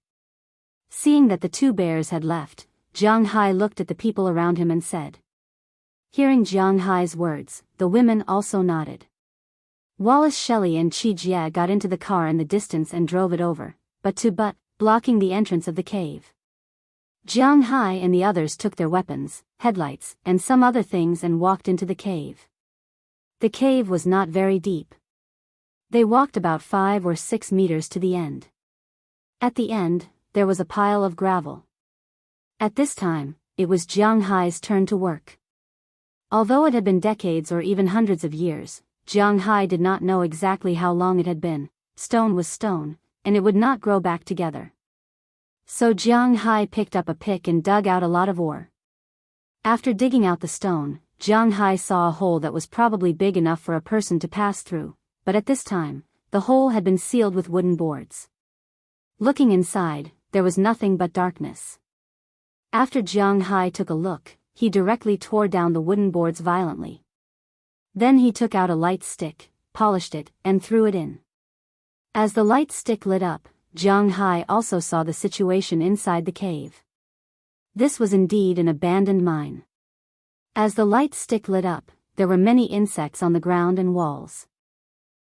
Seeing that the 2 bears had left, Jianghu looked at the people around him and said. Hearing Jianghu's words, the women also nodded. Wallace Shelley and Chi Jie got into the car in the distance and drove it over, blocking the entrance of the cave. Jianghu and the others took their weapons, headlights, and some other things and walked into the cave. The cave was not very deep. They walked about 5 or 6 meters to the end. At the end, there was a pile of gravel. At this time, it was Jianghu's turn to work. Although it had been decades or even hundreds of years, Jianghu did not know exactly how long it had been. Stone was stone, and it would not grow back together. So Jianghu picked up a pick and dug out a lot of ore. After digging out the stone, Jianghu saw a hole that was probably big enough for a person to pass through, but at this time, the hole had been sealed with wooden boards. Looking inside, there was nothing but darkness. After Jianghu took a look, he directly tore down the wooden boards violently. Then he took out a light stick, polished it, and threw it in. As the light stick lit up, Jianghu also saw the situation inside the cave. This was indeed an abandoned mine. As the light stick lit up, there were many insects on the ground and walls.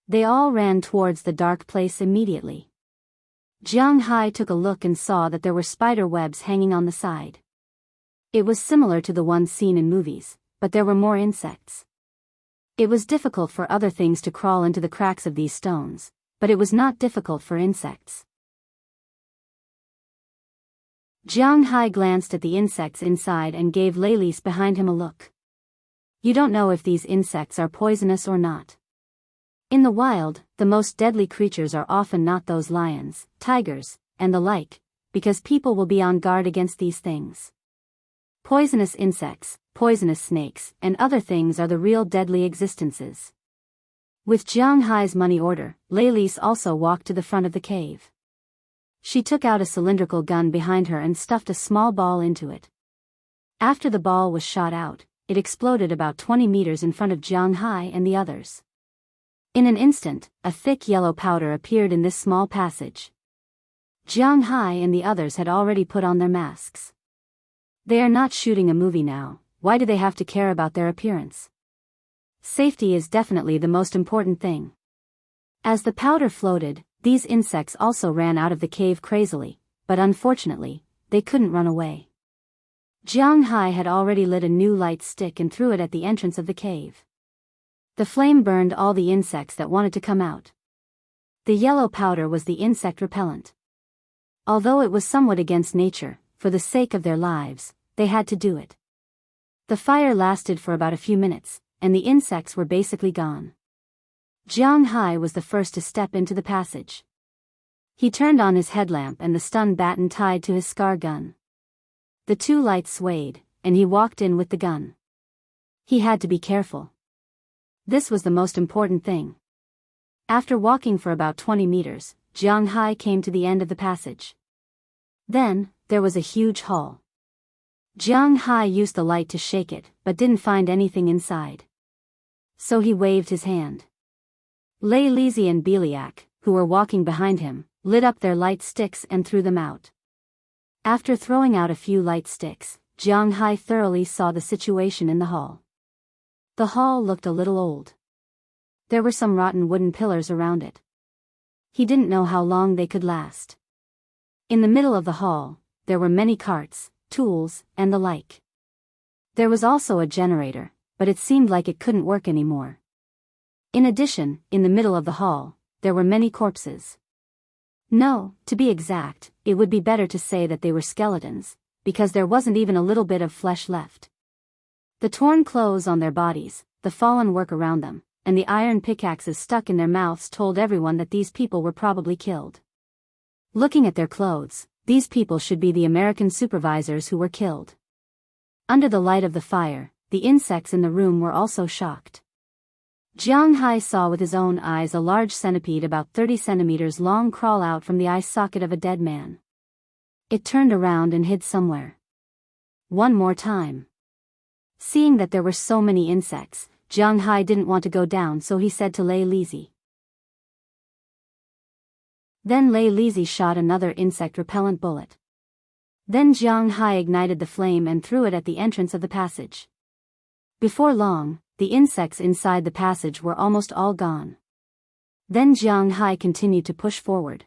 They all ran towards the dark place immediately. Jianghu took a look and saw that there were spider webs hanging on the side. It was similar to the ones seen in movies, but there were more insects. It was difficult for other things to crawl into the cracks of these stones, but it was not difficult for insects. Jianghu glanced at the insects inside and gave Leilise behind him a look. You don't know if these insects are poisonous or not. In the wild, the most deadly creatures are often not those lions, tigers, and the like, because people will be on guard against these things. Poisonous insects, poisonous snakes, and other things are the real deadly existences. With Jianghu's money order, Leilise also walked to the front of the cave. She took out a cylindrical gun behind her and stuffed a small ball into it. After the ball was shot out, it exploded about 20 meters in front of Jianghu and the others. In an instant, a thick yellow powder appeared in this small passage. Jianghu and the others had already put on their masks. They are not shooting a movie now, why do they have to care about their appearance? Safety is definitely the most important thing. As the powder floated, these insects also ran out of the cave crazily, but unfortunately, they couldn't run away. Jianghu had already lit a new light stick and threw it at the entrance of the cave. The flame burned all the insects that wanted to come out. The yellow powder was the insect repellent. Although it was somewhat against nature, for the sake of their lives, they had to do it. The fire lasted for about a few minutes, and the insects were basically gone. Jianghu was the first to step into the passage. He turned on his headlamp and the stun baton tied to his scar gun. The two lights swayed, and he walked in with the gun. He had to be careful. This was the most important thing. After walking for about 20 meters, Jianghu came to the end of the passage. Then, there was a huge hall. Jianghu used the light to shake it, but didn't find anything inside. So he waved his hand. Leilise and Biyao, who were walking behind him, lit up their light sticks and threw them out. After throwing out a few light sticks, Jianghu thoroughly saw the situation in the hall. The hall looked a little old. There were some rotten wooden pillars around it. He didn't know how long they could last. In the middle of the hall, there were many carts, tools, and the like. There was also a generator, but it seemed like it couldn't work anymore. In addition, in the middle of the hall, there were many corpses. No, to be exact, it would be better to say that they were skeletons, because there wasn't even a little bit of flesh left. The torn clothes on their bodies, the fallen work around them, and the iron pickaxes stuck in their mouths told everyone that these people were probably killed. Looking at their clothes, these people should be the American supervisors who were killed. Under the light of the fire, the insects in the room were also shocked. Jianghu saw with his own eyes a large centipede about 30 centimeters long crawl out from the eye socket of a dead man. It turned around and hid somewhere. One more time. Seeing that there were so many insects, Jianghu didn't want to go down, so he said to Leilise. Then Leilise shot another insect repellent bullet. Then Jianghu ignited the flame and threw it at the entrance of the passage. Before long, the insects inside the passage were almost all gone. Then Jianghu continued to push forward.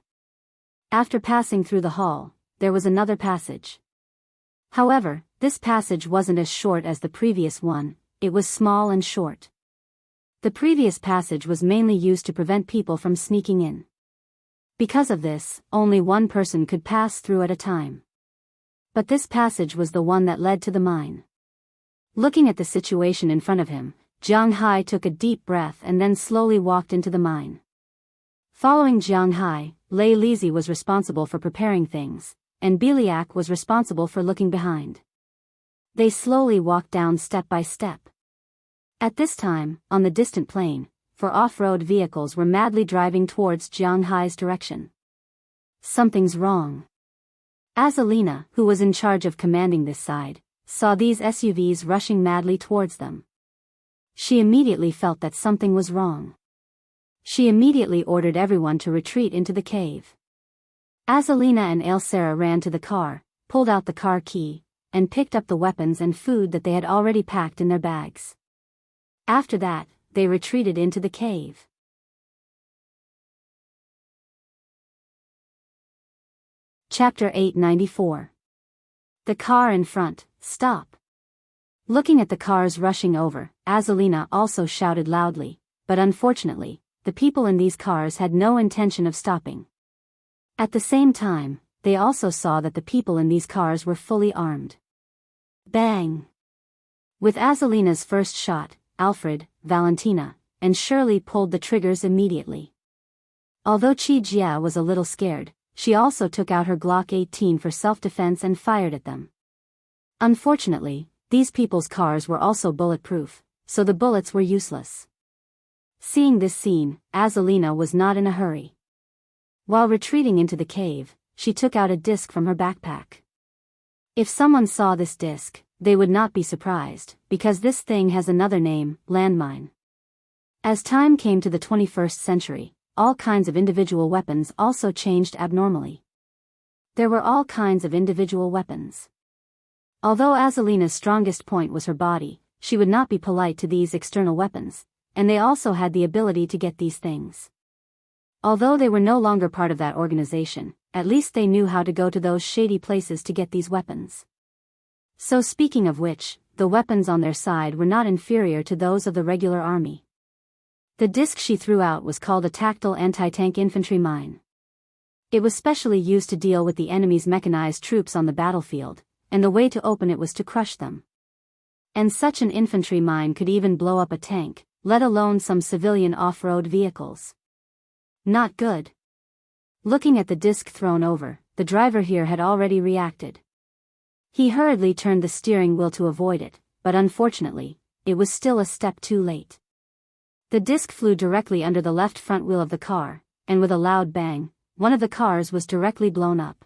After passing through the hall, there was another passage. However, this passage wasn't as short as the previous one, it was small and short. The previous passage was mainly used to prevent people from sneaking in. Because of this, only one person could pass through at a time. But this passage was the one that led to the mine. Looking at the situation in front of him, Jianghu took a deep breath and then slowly walked into the mine. Following Jianghu, Lei Lizi was responsible for preparing things, and Biliak was responsible for looking behind. They slowly walked down step by step. At this time, on the distant plain, four off-road vehicles were madly driving towards Jianghu's direction. Something's wrong. Azalina, who was in charge of commanding this side, saw these SUVs rushing madly towards them. She immediately felt that something was wrong. She immediately ordered everyone to retreat into the cave. Azalina and Ailsara ran to the car, pulled out the car key, and picked up the weapons and food that they had already packed in their bags. After that, they retreated into the cave. Chapter 894. The car in front, stop. Looking at the cars rushing over, Azalina also shouted loudly, but unfortunately, the people in these cars had no intention of stopping. At the same time, they also saw that the people in these cars were fully armed. Bang! With Azalina's first shot, Alfred, Valentina, and Shirley pulled the triggers immediately. Although Qi Jia was a little scared, she also took out her Glock 18 for self-defense and fired at them. Unfortunately, these people's cars were also bulletproof, so the bullets were useless. Seeing this scene, Azalina was not in a hurry. While retreating into the cave, she took out a disc from her backpack. If someone saw this disc, they would not be surprised, because this thing has another name, landmine. As time came to the 21st century, all kinds of individual weapons also changed abnormally. There were all kinds of individual weapons. Although Azalina's strongest point was her body, she would not be polite to these external weapons, and they also had the ability to get these things. Although they were no longer part of that organization, at least they knew how to go to those shady places to get these weapons. So speaking of which, the weapons on their side were not inferior to those of the regular army. The disc she threw out was called a tactile anti-tank infantry mine. It was specially used to deal with the enemy's mechanized troops on the battlefield, and the way to open it was to crush them. And such an infantry mine could even blow up a tank, let alone some civilian off-road vehicles. Not good. Looking at the disc thrown over, the driver here had already reacted. He hurriedly turned the steering wheel to avoid it, but unfortunately, it was still a step too late. The disc flew directly under the left front wheel of the car, and with a loud bang, one of the cars was directly blown up.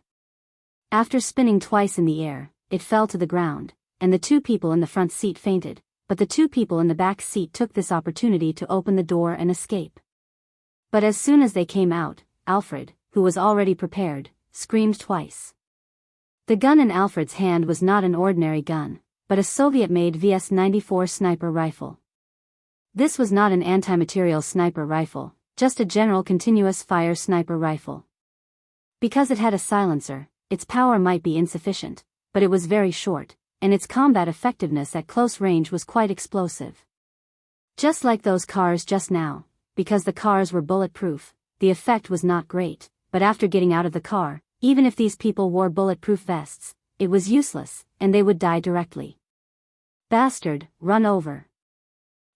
After spinning twice in the air, it fell to the ground, and the two people in the front seat fainted, but the two people in the back seat took this opportunity to open the door and escape. But as soon as they came out, Alfred, who was already prepared, screamed twice. The gun in Alfred's hand was not an ordinary gun, but a Soviet-made VS-94 sniper rifle. This was not an anti-material sniper rifle, just a general continuous fire sniper rifle. Because it had a silencer, its power might be insufficient, but it was very short, and its combat effectiveness at close range was quite explosive. Just like those cars just now, because the cars were bulletproof, the effect was not great, but after getting out of the car, even if these people wore bulletproof vests, it was useless, and they would die directly. Bastard, run over.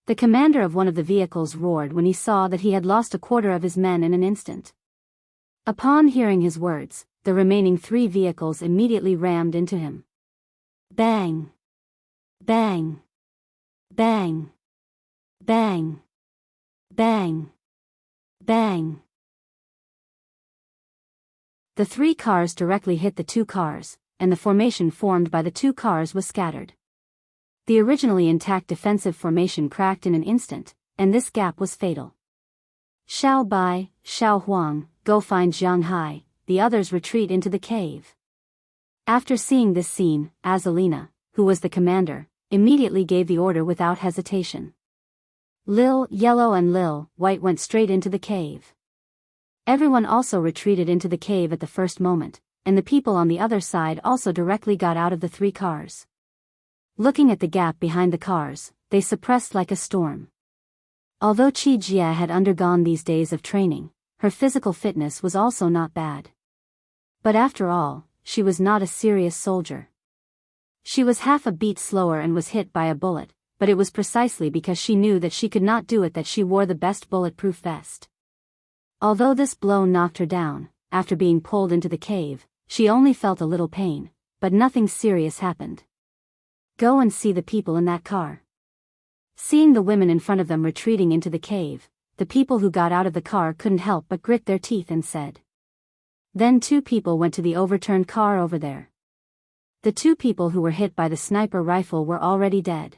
The commander of one of the vehicles roared when he saw that he had lost a quarter of his men in an instant. Upon hearing his words, the remaining 3 vehicles immediately rammed into him. Bang! Bang! Bang! Bang! Bang! Bang! The 3 cars directly hit the 2 cars, and the formation formed by the 2 cars was scattered. The originally intact defensive formation cracked in an instant, and this gap was fatal. Xiao Bai, Xiao Huang, go find Jianghu, the others retreat into the cave. After seeing this scene, Azalina, who was the commander, immediately gave the order without hesitation. Lil, Yellow and Lil, White went straight into the cave. Everyone also retreated into the cave at the first moment, and the people on the other side also directly got out of the 3 cars. Looking at the gap behind the cars, they suppressed like a storm. Although Qi Jia had undergone these days of training, her physical fitness was also not bad. But after all, she was not a serious soldier. She was half a beat slower and was hit by a bullet, but it was precisely because she knew that she could not do it that she wore the best bulletproof vest. Although this blow knocked her down, after being pulled into the cave, she only felt a little pain, but nothing serious happened. Go and see the people in that car. Seeing the women in front of them retreating into the cave, the people who got out of the car couldn't help but grit their teeth and said. Then 2 people went to the overturned car over there. The 2 people who were hit by the sniper rifle were already dead.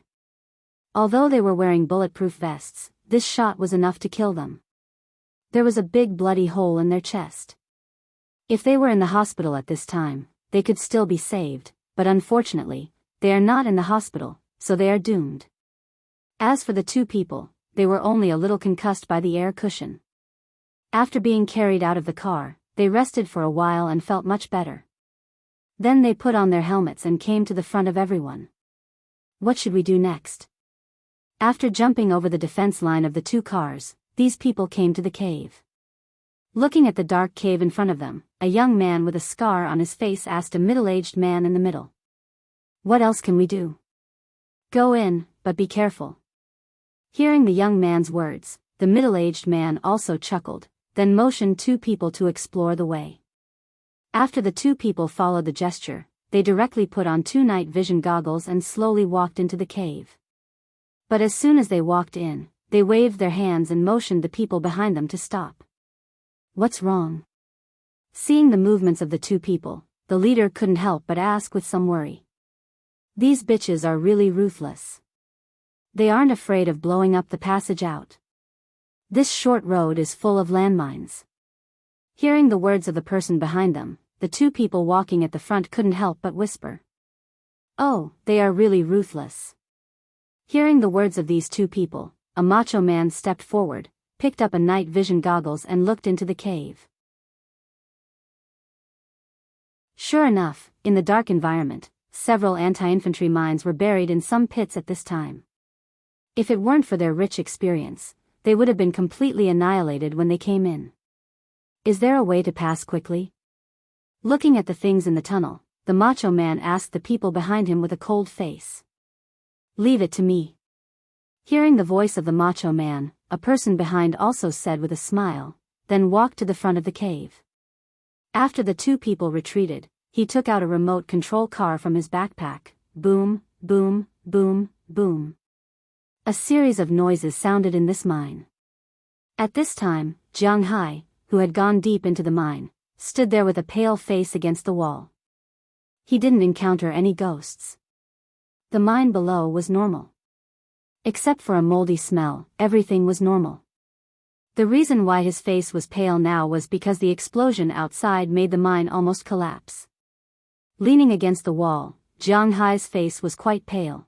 Although they were wearing bulletproof vests, this shot was enough to kill them. There was a big bloody hole in their chest. If they were in the hospital at this time, they could still be saved, but unfortunately, they are not in the hospital, so they are doomed. As for the 2 people, they were only a little concussed by the air cushion. After being carried out of the car, they rested for a while and felt much better. Then they put on their helmets and came to the front of everyone. What should we do next? After jumping over the defense line of the 2 cars, these people came to the cave. Looking at the dark cave in front of them, a young man with a scar on his face asked a middle-aged man in the middle. What else can we do? Go in, but be careful. Hearing the young man's words, the middle-aged man also chuckled, then motioned 2 people to explore the way. After the 2 people followed the gesture, they directly put on 2 night vision goggles and slowly walked into the cave. But as soon as they walked in, they waved their hands and motioned the people behind them to stop. What's wrong? Seeing the movements of the 2 people, the leader couldn't help but ask with some worry. These bitches are really ruthless. They aren't afraid of blowing up the passage out. This short road is full of landmines. Hearing the words of the person behind them, the 2 people walking at the front couldn't help but whisper. Oh, they are really ruthless. Hearing the words of these 2 people, a macho man stepped forward, picked up a night vision goggles and looked into the cave. Sure enough, in the dark environment, several anti-infantry mines were buried in some pits at this time. If it weren't for their rich experience, they would have been completely annihilated when they came in. Is there a way to pass quickly? Looking at the things in the tunnel, the macho man asked the people behind him with a cold face. Leave it to me. Hearing the voice of the macho man, a person behind also said with a smile, then walked to the front of the cave. After the 2 people retreated, he took out a remote control car from his backpack. Boom, boom, boom, boom. A series of noises sounded in this mine. At this time, Jianghu, who had gone deep into the mine, stood there with a pale face against the wall. He didn't encounter any ghosts. The mine below was normal. Except for a moldy smell, everything was normal. The reason why his face was pale now was because the explosion outside made the mine almost collapse. Leaning against the wall, Jianghu's face was quite pale.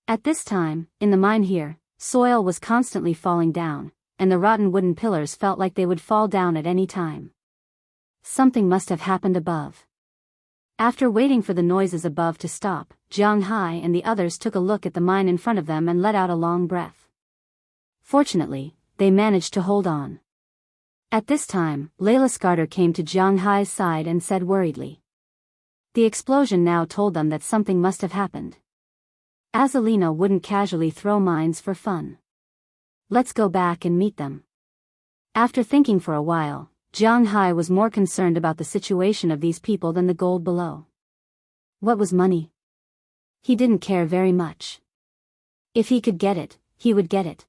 At this time, in the mine here, soil was constantly falling down, and the rotten wooden pillars felt like they would fall down at any time. Something must have happened above. After waiting for the noises above to stop, Jianghu and the others took a look at the mine in front of them and let out a long breath. Fortunately, they managed to hold on. At this time, Layla Scarter came to Jianghu's side and said worriedly. The explosion now told them that something must have happened. Azalina wouldn't casually throw mines for fun. Let's go back and meet them. After thinking for a while, Jianghu was more concerned about the situation of these people than the gold below. What was money? He didn't care very much. If he could get it, he would get it.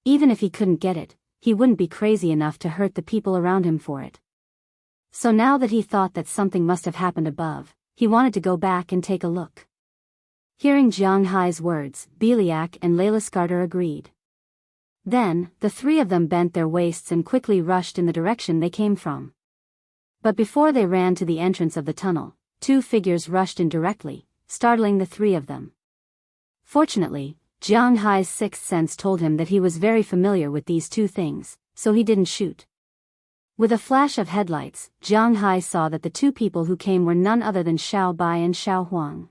Even if he couldn't get it, he wouldn't be crazy enough to hurt the people around him for it. So now that he thought that something must have happened above, he wanted to go back and take a look. Hearing Jianghu's words, Biyao and Layla Scarter agreed. Then, the 3 of them bent their waists and quickly rushed in the direction they came from. But before they ran to the entrance of the tunnel, 2 figures rushed in directly, startling the 3 of them. Fortunately, Jiang Hai's sixth sense told him that he was very familiar with these two things, so he didn't shoot. With a flash of headlights, Jiang Hai saw that the two people who came were none other than Xiao Bai and Xiao Huang.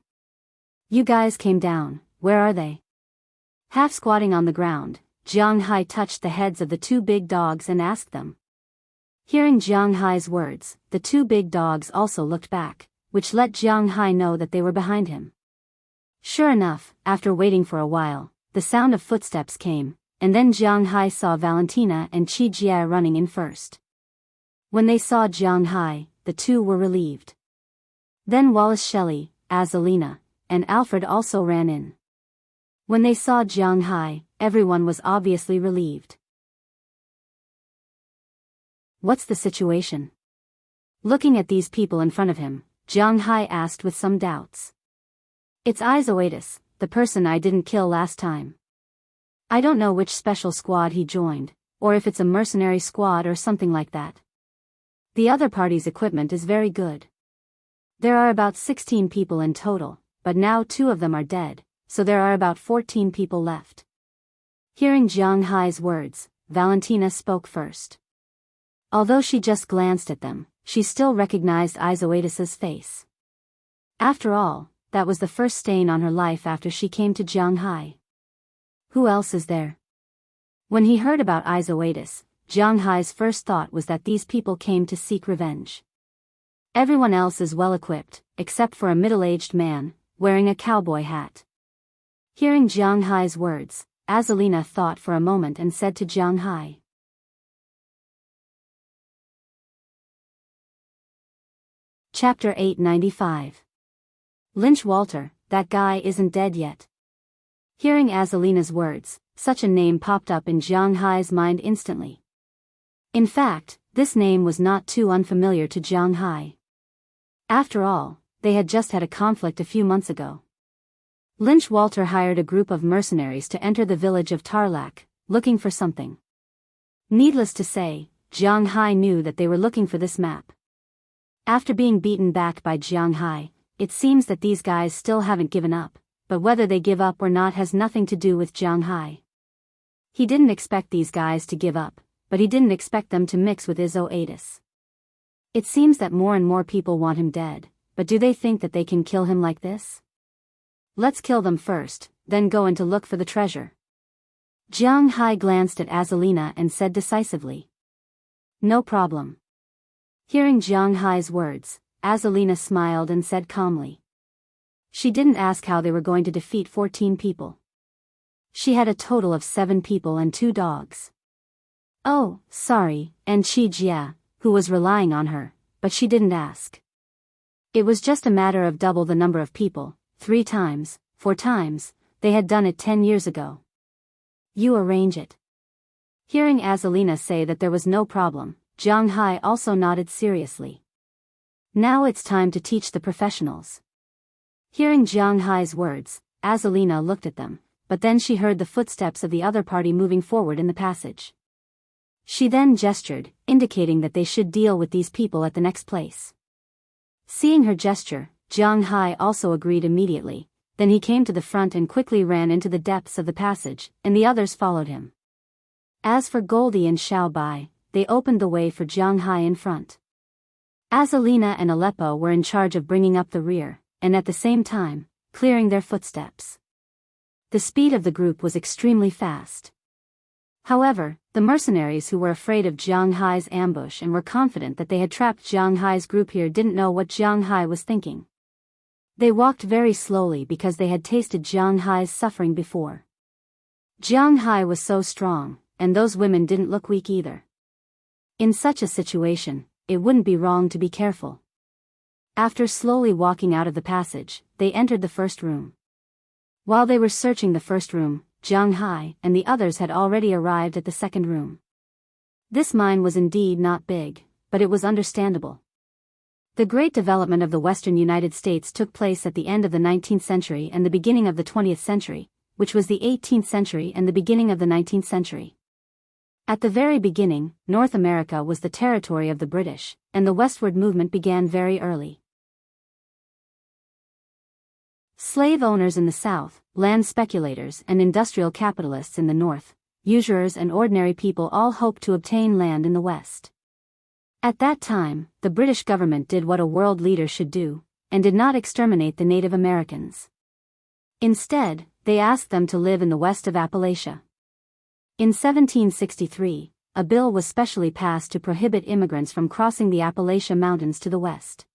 "You guys came down, where are they?" Half squatting on the ground, Jiang Hai touched the heads of the two big dogs and asked them. Hearing Jiang Hai's words, the two big dogs also looked back, which let Jiang Hai know that they were behind him. Sure enough, after waiting for a while, the sound of footsteps came, and then Jiang Hai saw Valentina and Qi Jia running in first. When they saw Jiang Hai, the two were relieved. Then Wallace Shelley, Azalina, and Alfred also ran in. When they saw Jiang Hai, everyone was obviously relieved. What's the situation? Looking at these people in front of him, Jiang Hai asked with some doubts. It's Izoatis, the person I didn't kill last time. I don't know which special squad he joined, or if it's a mercenary squad or something like that. The other party's equipment is very good. There are about 16 people in total, but now 2 of them are dead, so there are about 14 people left. Hearing Jiang Hai's words, Valentina spoke first. Although she just glanced at them, she still recognized Izoatis's face. After all, that was the first stain on her life after she came to Jiang Hai. Who else is there? When he heard about Izoatis, Jiang Hai's first thought was that these people came to seek revenge. Everyone else is well equipped, except for a middle-aged man, wearing a cowboy hat. Hearing Jiang Hai's words, Azalina thought for a moment and said to Jiang Hai. Chapter 895. Lynch Walter, that guy isn't dead yet. Hearing Azalina's words, such a name popped up in Jiang Hai's mind instantly. In fact, this name was not too unfamiliar to Jiang Hai. After all, they had just had a conflict a few months ago. Lynch Walter hired a group of mercenaries to enter the village of Tarlac, looking for something. Needless to say, Jiang Hai knew that they were looking for this map. After being beaten back by Jiang Hai, it seems that these guys still haven't given up, but whether they give up or not has nothing to do with Jiang Hai. He didn't expect these guys to give up, but he didn't expect them to mix with Izoatis. It seems that more and more people want him dead, but do they think that they can kill him like this? Let's kill them first, then go in to look for the treasure. Jiang Hai glanced at Azalina and said decisively. No problem. Hearing Jiang Hai's words, Azalina smiled and said calmly. She didn't ask how they were going to defeat 14 people. She had a total of 7 people and 2 dogs. Oh, sorry, and Qi Jia, who was relying on her, but she didn't ask. It was just a matter of double the number of people, 3 times, 4 times, they had done it 10 years ago. You arrange it. Hearing Azalina say that there was no problem, Jiang Hai also nodded seriously. Now it's time to teach the professionals. Hearing Jiang Hai's words, Azalina looked at them, but then she heard the footsteps of the other party moving forward in the passage. She then gestured, indicating that they should deal with these people at the next place. Seeing her gesture, Jiang Hai also agreed immediately, then he came to the front and quickly ran into the depths of the passage, and the others followed him. As for Goldie and Xiao Bai, they opened the way for Jiang Hai in front. Azalina and Aleppo were in charge of bringing up the rear, and at the same time, clearing their footsteps. The speed of the group was extremely fast. However, the mercenaries who were afraid of Jiang Hai's ambush and were confident that they had trapped Jiang Hai's group here didn't know what Jiang Hai was thinking. They walked very slowly because they had tasted Jiang Hai's suffering before. Jiang Hai was so strong, and those women didn't look weak either. In such a situation, it wouldn't be wrong to be careful. After slowly walking out of the passage, they entered the first room. While they were searching the first room, Jiang Hai and the others had already arrived at the second room. This mine was indeed not big, but it was understandable. The great development of the western United States took place at the end of the 19th century and the beginning of the 20th century, which was the 18th century and the beginning of the 19th century. At the very beginning, North America was the territory of the British, and the westward movement began very early. Slave owners in the South, land speculators and industrial capitalists in the north, usurers and ordinary people all hoped to obtain land in the west. At that time, the British government did what a world leader should do, and did not exterminate the Native Americans. Instead, they asked them to live in the west of Appalachia. In 1763, a bill was specially passed to prohibit immigrants from crossing the Appalachia Mountains to the west.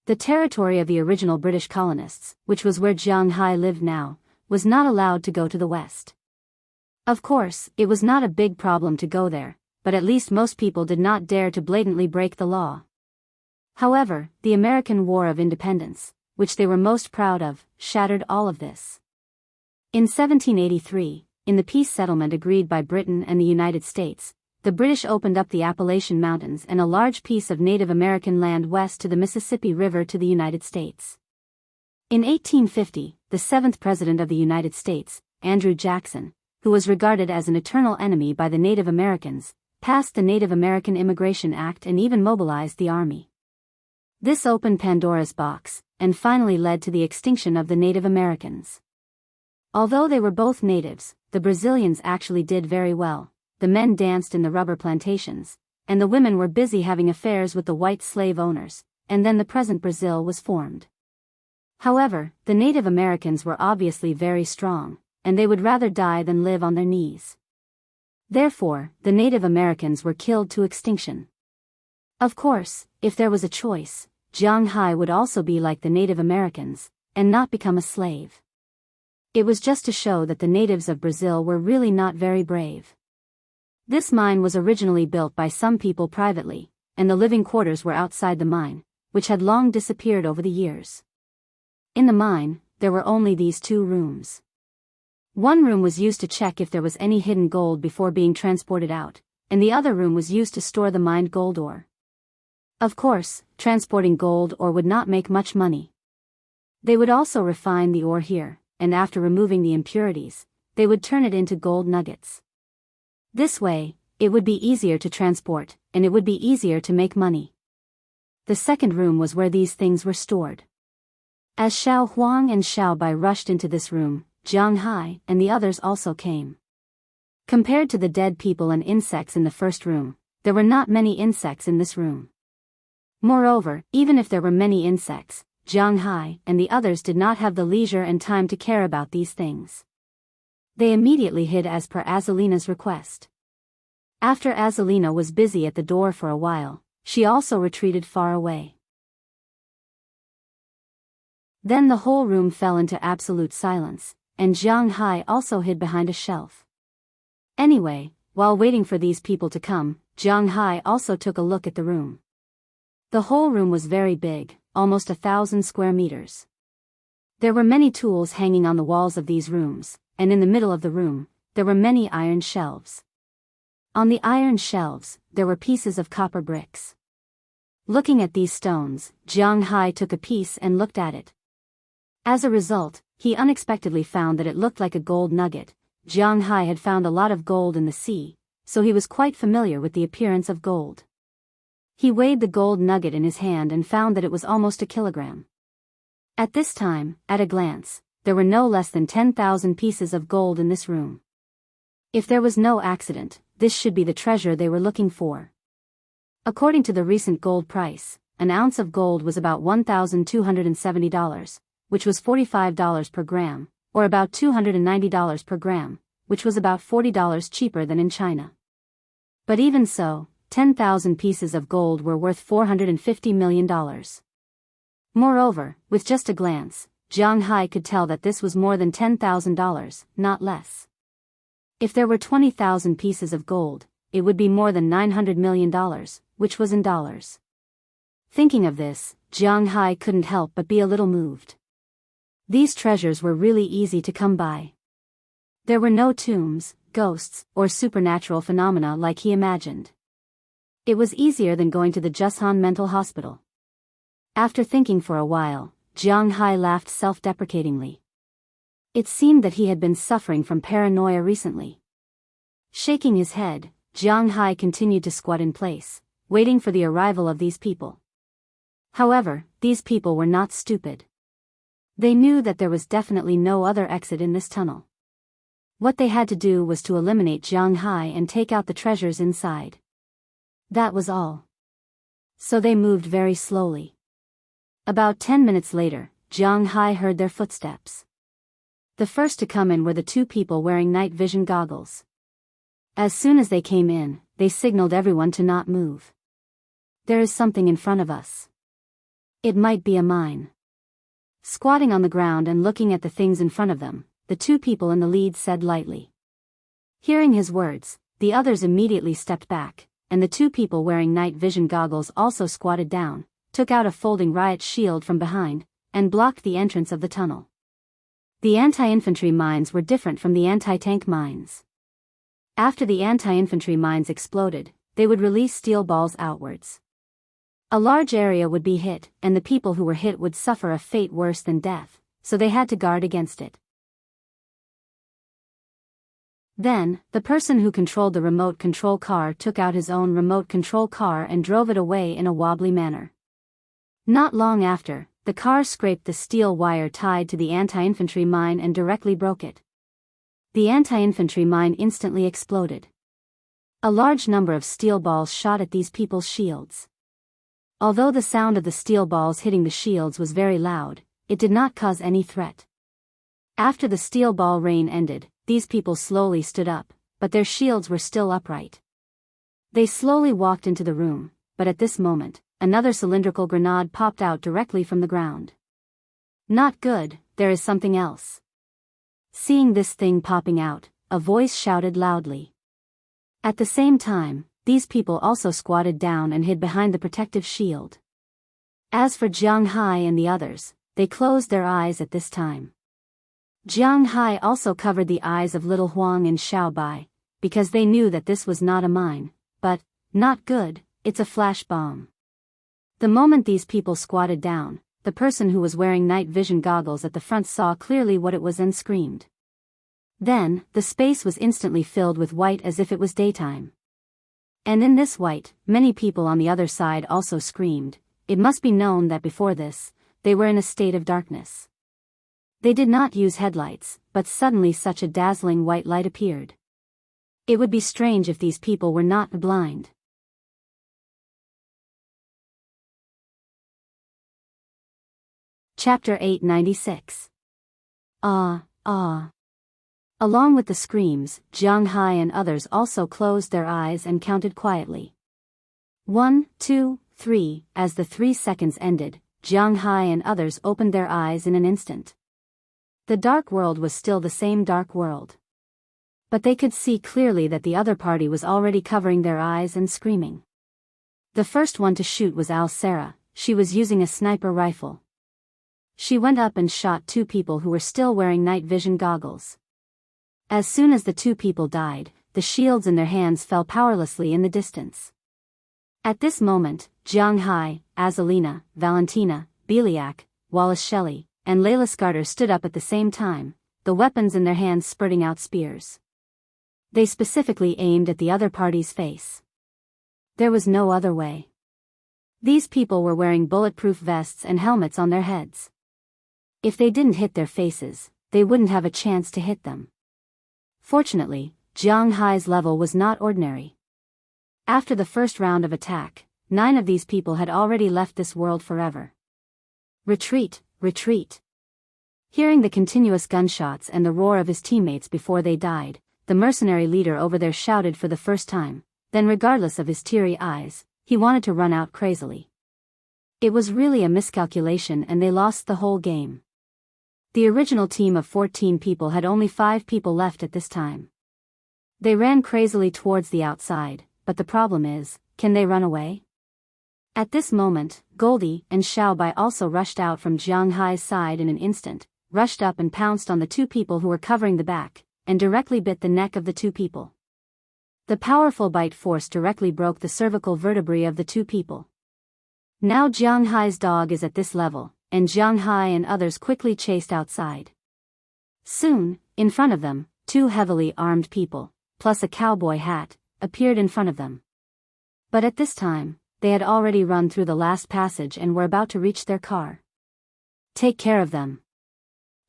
The territory of the original British colonists, which was where Jianghu lived now, was not allowed to go to the west. Of course, it was not a big problem to go there, but at least most people did not dare to blatantly break the law. However, the American War of Independence, which they were most proud of, shattered all of this. In 1783, in the peace settlement agreed by Britain and the United States, the British opened up the Appalachian Mountains and a large piece of Native American land west to the Mississippi River to the United States. In 1850, the 7th President of the United States, Andrew Jackson, who was regarded as an eternal enemy by the Native Americans, passed the Native American Immigration Act and even mobilized the army. This opened Pandora's box, and finally led to the extinction of the Native Americans. Although they were both natives, the Brazilians actually did very well. The men danced in the rubber plantations, and the women were busy having affairs with the white slave owners, and then the present Brazil was formed. However, the Native Americans were obviously very strong, and they would rather die than live on their knees. Therefore, the Native Americans were killed to extinction. Of course, if there was a choice, Jianghu would also be like the Native Americans, and not become a slave. It was just to show that the natives of Brazil were really not very brave. This mine was originally built by some people privately, and the living quarters were outside the mine, which had long disappeared over the years. In the mine, there were only these 2 rooms. One room was used to check if there was any hidden gold before being transported out, and the other room was used to store the mined gold ore. Of course, transporting gold ore would not make much money. They would also refine the ore here, and after removing the impurities, they would turn it into gold nuggets. This way, it would be easier to transport, and it would be easier to make money. The second room was where these things were stored. As Xiao Huang and Xiao Bai rushed into this room, Jianghu and the others also came. Compared to the dead people and insects in the first room, there were not many insects in this room. Moreover, even if there were many insects, Jianghu and the others did not have the leisure and time to care about these things. They immediately hid as per Azalina's request. After Azalina was busy at the door for a while, she also retreated far away. Then the whole room fell into absolute silence, and Jianghu also hid behind a shelf. Anyway, while waiting for these people to come, Jianghu also took a look at the room. The whole room was very big, almost 1,000 square meters. There were many tools hanging on the walls of these rooms, and in the middle of the room, there were many iron shelves. On the iron shelves, there were pieces of copper bricks. Looking at these stones, Jianghu took a piece and looked at it. As a result, he unexpectedly found that it looked like a gold nugget. Jianghu had found a lot of gold in the sea, so he was quite familiar with the appearance of gold. He weighed the gold nugget in his hand and found that it was almost a kilogram. At this time, at a glance, there were no less than 10,000 pieces of gold in this room. If there was no accident, this should be the treasure they were looking for. According to the recent gold price, an ounce of gold was about $1,270, which was $45 per gram, or about $290 per gram, which was about $40 cheaper than in China. But even so, 10,000 pieces of gold were worth $450 million. Moreover, with just a glance, Jianghu could tell that this was more than $10,000, not less. If there were 20,000 pieces of gold, it would be more than $900 million, which was in dollars. Thinking of this, Jianghu couldn't help but be a little moved. These treasures were really easy to come by. There were no tombs, ghosts, or supernatural phenomena like he imagined. It was easier than going to the Jushan mental hospital. After thinking for a while, Jianghu laughed self-deprecatingly. It seemed that he had been suffering from paranoia recently. Shaking his head, Jianghu continued to squat in place, waiting for the arrival of these people. However, these people were not stupid. They knew that there was definitely no other exit in this tunnel. What they had to do was to eliminate Jianghu and take out the treasures inside. That was all. So they moved very slowly. About 10 minutes later, Jianghu heard their footsteps. The first to come in were the two people wearing night vision goggles. As soon as they came in, they signaled everyone to not move. There is something in front of us. It might be a mine. Squatting on the ground and looking at the things in front of them, the two people in the lead said lightly. Hearing his words, the others immediately stepped back, and the two people wearing night vision goggles also squatted down, took out a folding riot shield from behind, and blocked the entrance of the tunnel. The anti-infantry mines were different from the anti-tank mines. After the anti-infantry mines exploded, they would release steel balls outwards. A large area would be hit, and the people who were hit would suffer a fate worse than death, so they had to guard against it. Then, the person who controlled the remote control car took out his own remote control car and drove it away in a wobbly manner. Not long after, the car scraped the steel wire tied to the anti-infantry mine and directly broke it. The anti-infantry mine instantly exploded. A large number of steel balls shot at these people's shields. Although the sound of the steel balls hitting the shields was very loud, it did not cause any threat. After the steel ball rain ended, these people slowly stood up, but their shields were still upright. They slowly walked into the room, but at this moment, another cylindrical grenade popped out directly from the ground. Not good, there is something else. Seeing this thing popping out, a voice shouted loudly. At the same time, these people also squatted down and hid behind the protective shield. As for Jianghu and the others, they closed their eyes at this time. Jianghu also covered the eyes of little Huang and Xiaobai, because they knew that this was not a mine, but, not good, it's a flash bomb. The moment these people squatted down, the person who was wearing night vision goggles at the front saw clearly what it was and screamed. Then, the space was instantly filled with white as if it was daytime. And in this white, many people on the other side also screamed. It must be known that before this, they were in a state of darkness. They did not use headlights, but suddenly such a dazzling white light appeared. It would be strange if these people were not blind. Chapter 896. Ah. Along with the screams, Jianghu and others also closed their eyes and counted quietly. 1, 2, 3, as the 3 seconds ended, Jianghu and others opened their eyes in an instant. The dark world was still the same dark world. But they could see clearly that the other party was already covering their eyes and screaming. The first one to shoot was Al-Sarah. She was using a sniper rifle. She went up and shot two people who were still wearing night vision goggles. As soon as the two people died, the shields in their hands fell powerlessly in the distance. At this moment, Jianghu, Azalina, Valentina, Beliak, Wallace Shelley, and Layla Scarter stood up at the same time, the weapons in their hands spurting out spears. They specifically aimed at the other party's face. There was no other way. These people were wearing bulletproof vests and helmets on their heads. If they didn't hit their faces, they wouldn't have a chance to hit them. Fortunately, Jianghu's level was not ordinary. After the first round of attack, 9 of these people had already left this world forever. Retreat, retreat. Hearing the continuous gunshots and the roar of his teammates before they died, the mercenary leader over there shouted for the first time, then regardless of his teary eyes, he wanted to run out crazily. It was really a miscalculation and they lost the whole game. The original team of 14 people had only 5 people left at this time. They ran crazily towards the outside, but the problem is, can they run away? At this moment, Goldie and Xiaobai also rushed out from Jianghu's side in an instant, rushed up and pounced on the 2 people who were covering the back, and directly bit the neck of the 2 people. The powerful bite force directly broke the cervical vertebrae of the 2 people. Now Jianghu's dog is at this level, and Jianghu and others quickly chased outside. Soon, in front of them, 2 heavily armed people, plus a cowboy hat, appeared in front of them. But at this time, they had already run through the last passage and were about to reach their car. Take care of them.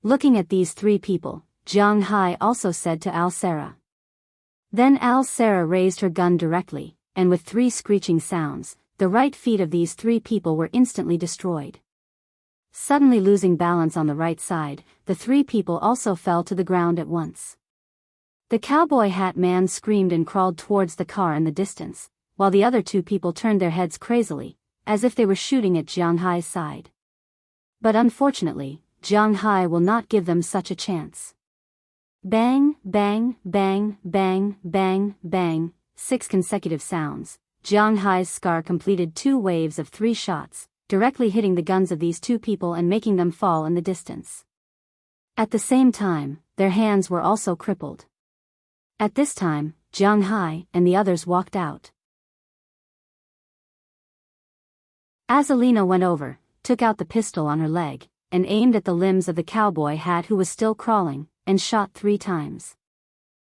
Looking at these three people, Jiang Hai also said to Al-Sara. Then Al-Sara raised her gun directly, and with three screeching sounds, the right feet of these three people were instantly destroyed. Suddenly losing balance on the right side, the three people also fell to the ground at once. The cowboy hat man screamed and crawled towards the car in the distance, while the other two people turned their heads crazily, as if they were shooting at Jiang Hai's side. But unfortunately, Jiang Hai will not give them such a chance. Bang, bang, bang, bang, bang, bang, 6 consecutive sounds. Jiang Hai's scar completed 2 waves of 3 shots, directly hitting the guns of these two people and making them fall in the distance. At the same time, their hands were also crippled. At this time, Jiang Hai and the others walked out. Azalina went over, took out the pistol on her leg, and aimed at the limbs of the cowboy hat who was still crawling, and shot 3 times.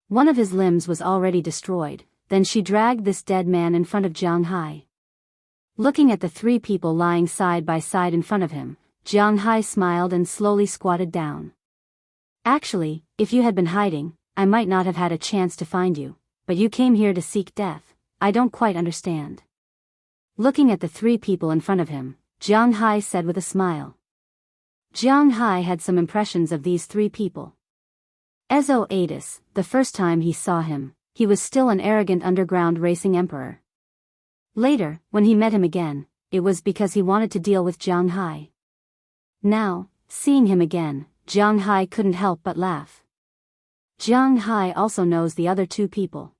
One of his limbs was already destroyed, then she dragged this dead man in front of Jiang Hai. Looking at the 3 people lying side by side in front of him, Jiang Hai smiled and slowly squatted down. Actually, if you had been hiding, I might not have had a chance to find you, but you came here to seek death. I don't quite understand. Looking at the 3 people in front of him, Jiang Hai said with a smile. Jiang Hai had some impressions of these 3 people. Ezo Adis, the first time he saw him, he was still an arrogant underground racing emperor. Later, when he met him again, it was because he wanted to deal with Jiang Hai. Now, seeing him again, Jiang Hai couldn't help but laugh. Jiang Hai also knows the other 2 people.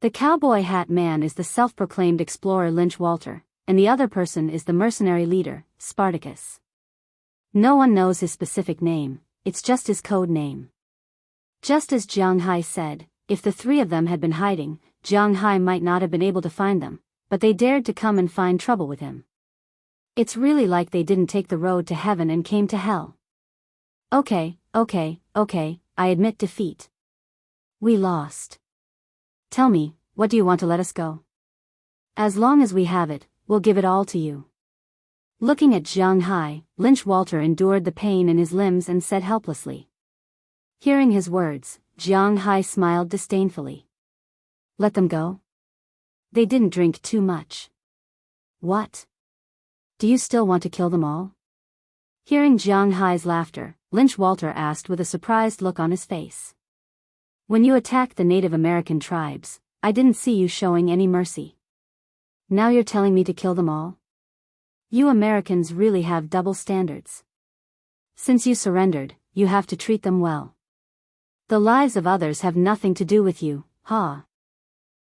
The cowboy hat man is the self-proclaimed explorer Lynch Walter, and the other person is the mercenary leader, Spartacus. No one knows his specific name, it's just his code name. Just as Jiang Hai said, if the 3 of them had been hiding, Jiang Hai might not have been able to find them, but they dared to come and find trouble with him. It's really like they didn't take the road to heaven and came to hell. Okay, I admit defeat. We lost. Tell me, what do you want to let us go? As long as we have it, we'll give it all to you. Looking at Jiang Hai, Lynch Walter endured the pain in his limbs and said helplessly. Hearing his words, Jiang Hai smiled disdainfully. Let them go? They didn't drink too much. What? Do you still want to kill them all? Hearing Jiang Hai's laughter, Lynch Walter asked with a surprised look on his face. When you attacked the Native American tribes, I didn't see you showing any mercy. Now you're telling me to kill them all? You Americans really have double standards. Since you surrendered, you have to treat them well. The lives of others have nothing to do with you, ha.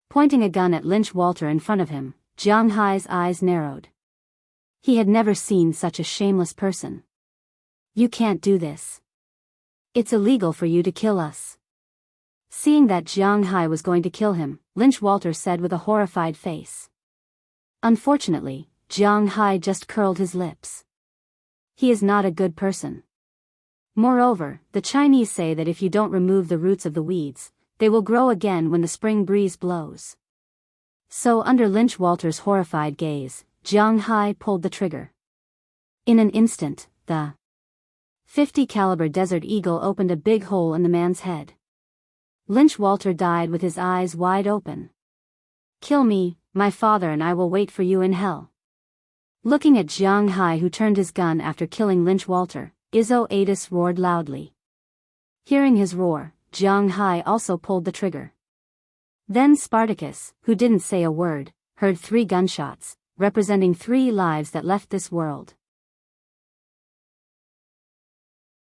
Pointing a gun at Lynch Walter in front of him, Jiang Hai's eyes narrowed. He had never seen such a shameless person. You can't do this. It's illegal for you to kill us. Seeing that Jiang Hai was going to kill him, Lynch Walter said with a horrified face. Unfortunately, Jiang Hai just curled his lips. He is not a good person. Moreover, the Chinese say that if you don't remove the roots of the weeds, they will grow again when the spring breeze blows. So under Lynch Walter's horrified gaze, Jiang Hai pulled the trigger. In an instant, the .50 caliber Desert Eagle opened a big hole in the man's head. Lynch Walter died with his eyes wide open. Kill me, my father, and I will wait for you in hell. Looking at Jiang Hai, who turned his gun after killing Lynch Walter, Izzo Adis roared loudly. Hearing his roar, Jiang Hai also pulled the trigger. Then Spartacus, who didn't say a word, heard 3 gunshots, representing 3 lives that left this world.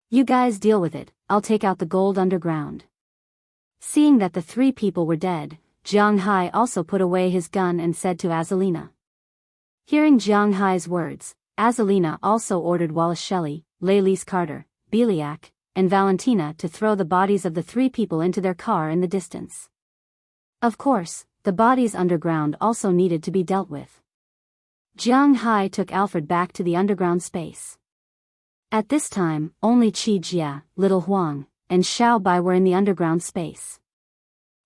You guys deal with it, I'll take out the gold underground. Seeing that the 3 people were dead, Jiang Hai also put away his gun and said to Azalina. Hearing Jiang Hai's words, Azalina also ordered Wallace Shelley, Lalise Carter, Beliak, and Valentina to throw the bodies of the 3 people into their car in the distance. Of course, the bodies underground also needed to be dealt with. Jiang Hai took Alfred back to the underground space. At this time, only Qi Jia, Little Huang, and Xiao Bai were in the underground space.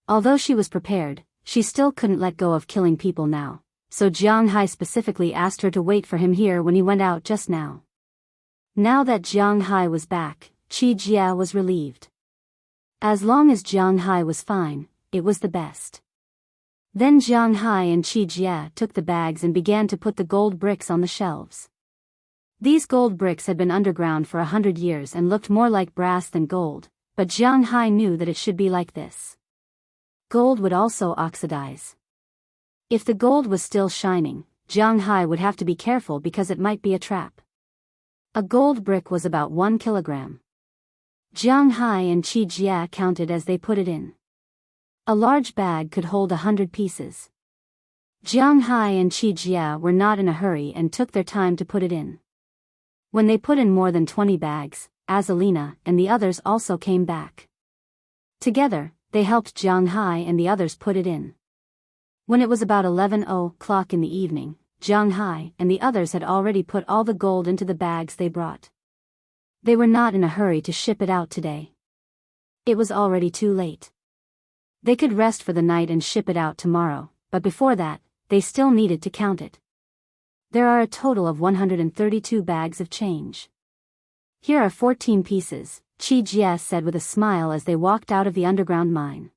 Although she was prepared, she still couldn't let go of killing people now, so Jiang Hai specifically asked her to wait for him here when he went out just now. Now that Jiang Hai was back, Qi Jia was relieved. As long as Jianghu was fine, it was the best. Then Jianghu and Qi Jia took the bags and began to put the gold bricks on the shelves. These gold bricks had been underground for 100 years and looked more like brass than gold, but Jianghu knew that it should be like this. Gold would also oxidize. If the gold was still shining, Jianghu would have to be careful because it might be a trap. A gold brick was about 1 kilogram. Jianghu and Qi Jia counted as they put it in. A large bag could hold 100 pieces. Jianghu and Qi Jia were not in a hurry and took their time to put it in. When they put in more than 20 bags, Azalina and the others also came back. Together, they helped Jianghu and the others put it in. When it was about 11:00 in the evening, Jianghu and the others had already put all the gold into the bags they brought. They were not in a hurry to ship it out today. It was already too late. They could rest for the night and ship it out tomorrow, but before that, they still needed to count it. There are a total of 132 bags of change. Here are 14 pieces, Qi Jia said with a smile as they walked out of the underground mine.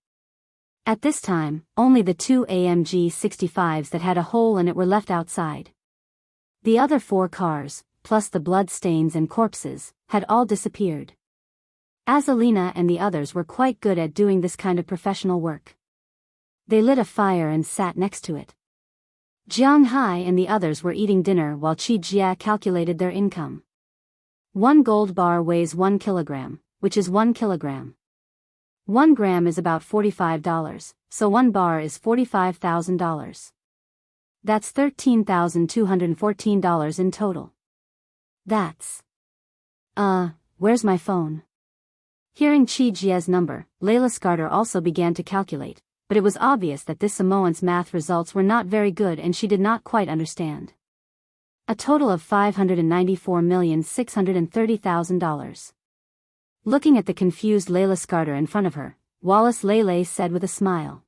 At this time, only the 2 AMG 65s that had a hole in it were left outside. The other 4 cars, plus the blood stains and corpses, had all disappeared. Azalina and the others were quite good at doing this kind of professional work. They lit a fire and sat next to it. Jianghu and the others were eating dinner while Qi Jia calculated their income. 1 gold bar weighs 1 kilogram, which is 1 kilogram. 1 gram is about $45, so 1 bar is $45,000. That's $13,214 in total. That's... where's my phone? Hearing Qi Jia's number, Layla Scarter also began to calculate, but it was obvious that this Samoan's math results were not very good and she did not quite understand. A total of $594,630,000. Looking at the confused Layla Scarter in front of her, Wallace Lele said with a smile.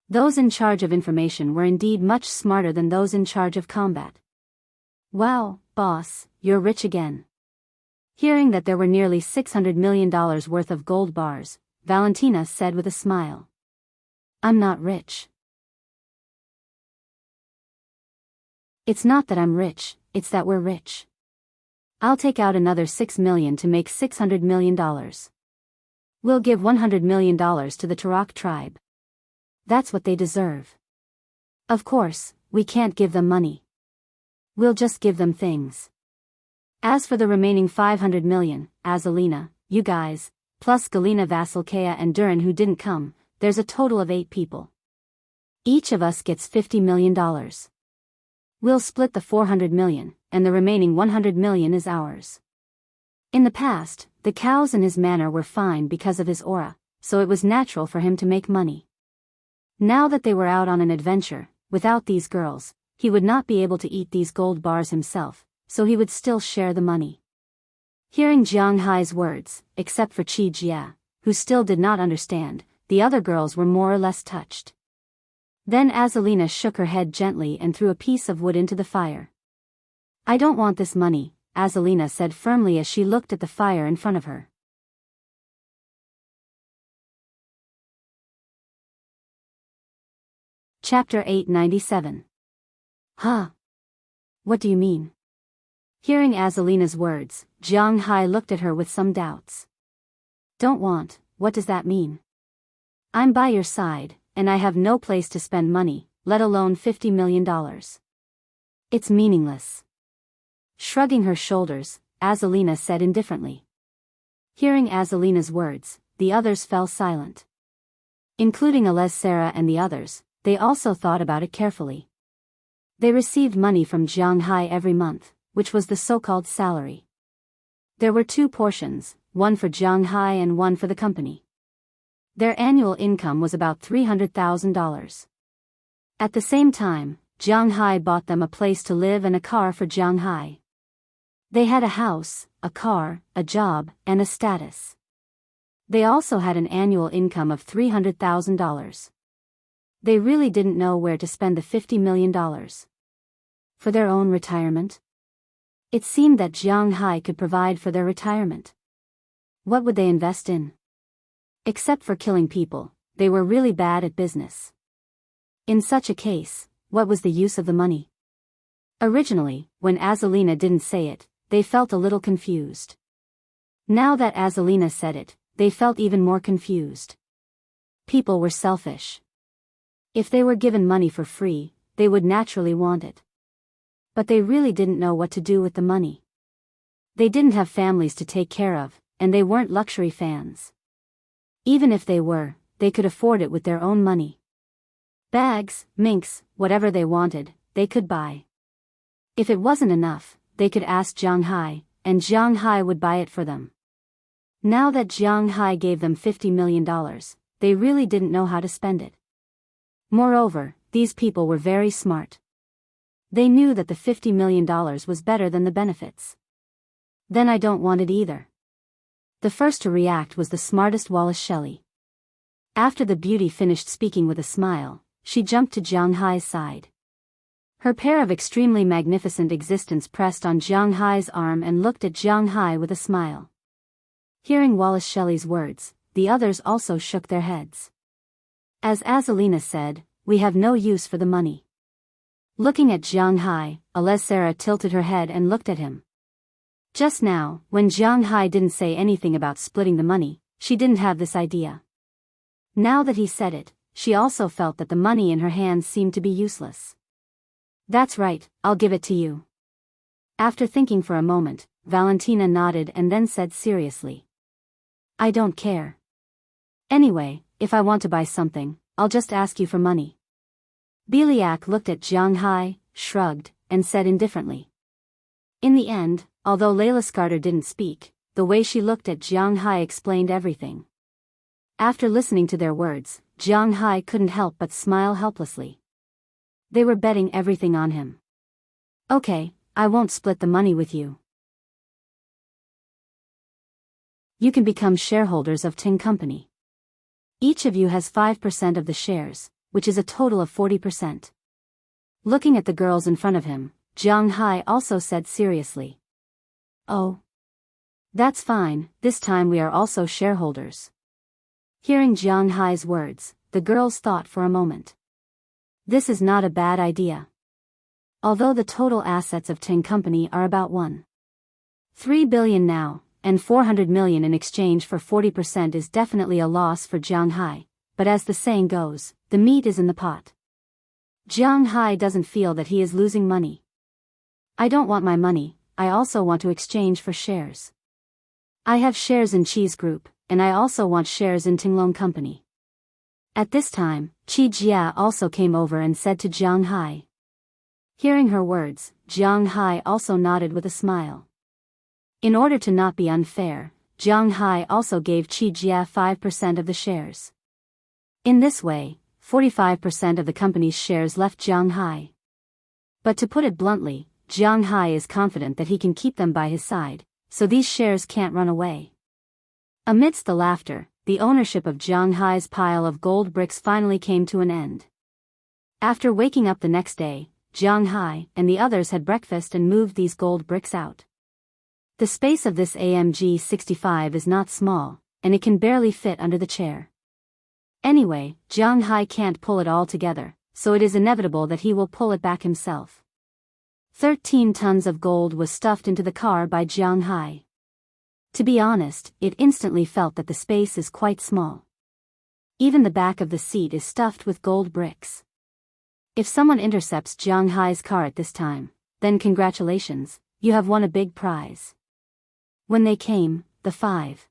Those in charge of information were indeed much smarter than those in charge of combat. Wow, boss, you're rich again. Hearing that there were nearly $600 million worth of gold bars, Valentina said with a smile. I'm not rich. It's not that I'm rich, it's that we're rich. I'll take out another $6 million to make $600 million. We'll give $100 million to the Tarak tribe. That's what they deserve. Of course, we can't give them money. We'll just give them things. As for the remaining $500 million, Azalina, you guys, plus Galina Vasilkaya and Duran who didn't come, there's a total of 8 people. Each of us gets $50 million. We'll split the $400 million, and the remaining $100 million is ours. In the past, the cows in his manor were fine because of his aura, so it was natural for him to make money. Now that they were out on an adventure, without these girls, he would not be able to eat these gold bars himself, so he would still share the money. Hearing Jianghu's words, except for Qi Jia, who still did not understand, the other girls were more or less touched. Then Azalina shook her head gently and threw a piece of wood into the fire. I don't want this money, Azalina said firmly as she looked at the fire in front of her. Chapter 897. Huh? What do you mean? Hearing Azalina's words, Jianghu looked at her with some doubts. Don't want, what does that mean? I'm by your side, and I have no place to spend money, let alone $50 million. It's meaningless. Shrugging her shoulders, Azalina said indifferently. Hearing Azalina's words, the others fell silent. Including Alez Sarah and the others, they also thought about it carefully. They received money from Jianghu every month, which was the so-called salary. There were 2 portions, one for Jianghu and one for the company. Their annual income was about $300,000. At the same time, Jianghu bought them a place to live and a car for Jianghu. They had a house, a car, a job, and a status. They also had an annual income of $300,000. They really didn't know where to spend the $50 million. For their own retirement? It seemed that Jianghu could provide for their retirement. What would they invest in? Except for killing people, they were really bad at business. In such a case, what was the use of the money? Originally, when Azalina didn't say it, they felt a little confused. Now that Azalina said it, they felt even more confused. People were selfish. If they were given money for free, they would naturally want it. But they really didn't know what to do with the money. They didn't have families to take care of, and they weren't luxury fans. Even if they were, they could afford it with their own money. Bags, minks, whatever they wanted, they could buy. If it wasn't enough, they could ask Jianghu, and Jianghu would buy it for them. Now that Jianghu gave them $50 million, they really didn't know how to spend it. Moreover, these people were very smart. They knew that the $50 million was better than the benefits. Then I don't want it either. The first to react was the smartest Wallace Shelley. After the beauty finished speaking with a smile, she jumped to Jianghu's side. Her pair of extremely magnificent existence pressed on Jianghu's arm and looked at Jianghu with a smile. Hearing Wallace Shelley's words, the others also shook their heads. As Azalina said, we have no use for the money. Looking at Jianghu, Alessara tilted her head and looked at him. Just now, when Jianghu didn't say anything about splitting the money, she didn't have this idea. Now that he said it, she also felt that the money in her hands seemed to be useless. That's right, I'll give it to you. After thinking for a moment, Valentina nodded and then said seriously. I don't care. Anyway, if I want to buy something, I'll just ask you for money. Biliak looked at Jianghu, shrugged, and said indifferently. In the end, although Layla Scarter didn't speak, the way she looked at Jianghu explained everything. After listening to their words, Jianghu couldn't help but smile helplessly. They were betting everything on him. Okay, I won't split the money with you. You can become shareholders of Ting Company. Each of you has 5% of the shares, which is a total of 40%. Looking at the girls in front of him, Jianghu also said seriously. Oh. That's fine, this time we are also shareholders. Hearing Jianghu's words, the girls thought for a moment. This is not a bad idea. Although the total assets of Ting Company are about 1.3 billion now, and 400 million in exchange for 40% is definitely a loss for Jianghu, but as the saying goes, the meat is in the pot. Jianghu doesn't feel that he is losing money. I don't want my money, I also want to exchange for shares. I have shares in Qi's group, and I also want shares in Tinglong Company. At this time, Qi Jia also came over and said to Jianghu. Hearing her words, Jianghu also nodded with a smile. In order to not be unfair, Jianghu also gave Qi Jia 5% of the shares. In this way, 45% of the company's shares left Jianghu. But to put it bluntly, Jianghu is confident that he can keep them by his side, so these shares can't run away. Amidst the laughter, the ownership of Jianghu's pile of gold bricks finally came to an end. After waking up the next day, Jianghu and the others had breakfast and moved these gold bricks out. The space of this AMG 65 is not small, and it can barely fit under the chair. Anyway, Jianghu can't pull it all together, so it is inevitable that he will pull it back himself. 13 tons of gold was stuffed into the car by Jianghu. To be honest, it instantly felt that the space is quite small. Even the back of the seat is stuffed with gold bricks. If someone intercepts Jianghu's car at this time, then congratulations, you have won a big prize. When they came, the 5.5L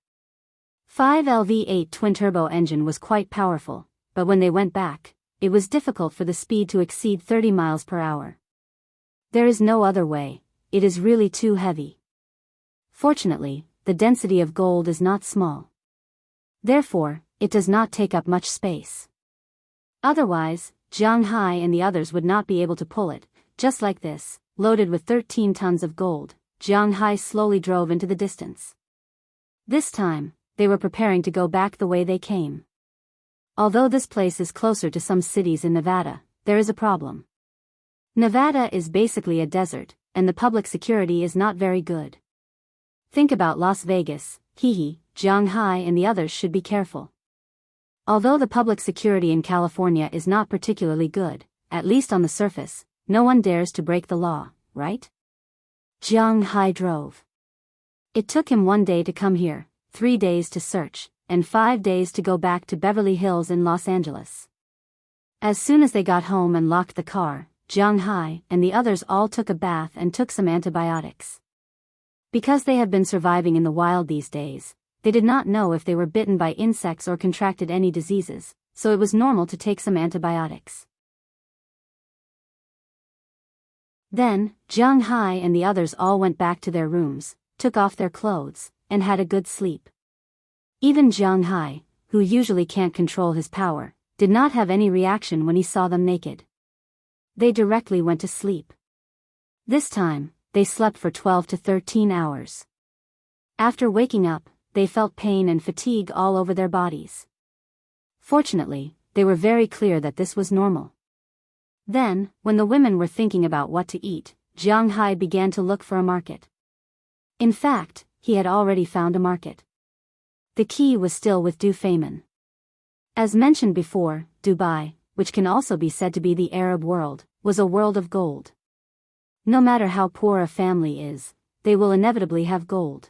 V8 twin-turbo engine was quite powerful, but when they went back, it was difficult for the speed to exceed 30 miles per hour. There is no other way, it is really too heavy. Fortunately, the density of gold is not small. Therefore, it does not take up much space. Otherwise, Jianghu and the others would not be able to pull it. Just like this, loaded with 13 tons of gold, Jianghu slowly drove into the distance. This time, they were preparing to go back the way they came. Although this place is closer to some cities in Nevada, there is a problem. Nevada is basically a desert, and the public security is not very good. Think about Las Vegas, hehe, Jianghu and the others should be careful. Although the public security in California is not particularly good, at least on the surface, no one dares to break the law, right? Jianghu drove. It took him 1 day to come here, 3 days to search, and 5 days to go back to Beverly Hills in Los Angeles. As soon as they got home and locked the car, Jianghu and the others all took a bath and took some antibiotics. Because they have been surviving in the wild these days, they did not know if they were bitten by insects or contracted any diseases, so it was normal to take some antibiotics. Then, Jianghu and the others all went back to their rooms, took off their clothes, and had a good sleep. Even Jianghu, who usually can't control his power, did not have any reaction when he saw them naked. They directly went to sleep. This time, they slept for 12 to 13 hours. After waking up, they felt pain and fatigue all over their bodies. Fortunately, they were very clear that this was normal. Then, when the women were thinking about what to eat, Jianghu began to look for a market. In fact, he had already found a market. The key was still with Du Feynman. As mentioned before, Dubai, which can also be said to be the Arab world, was a world of gold. No matter how poor a family is, they will inevitably have gold.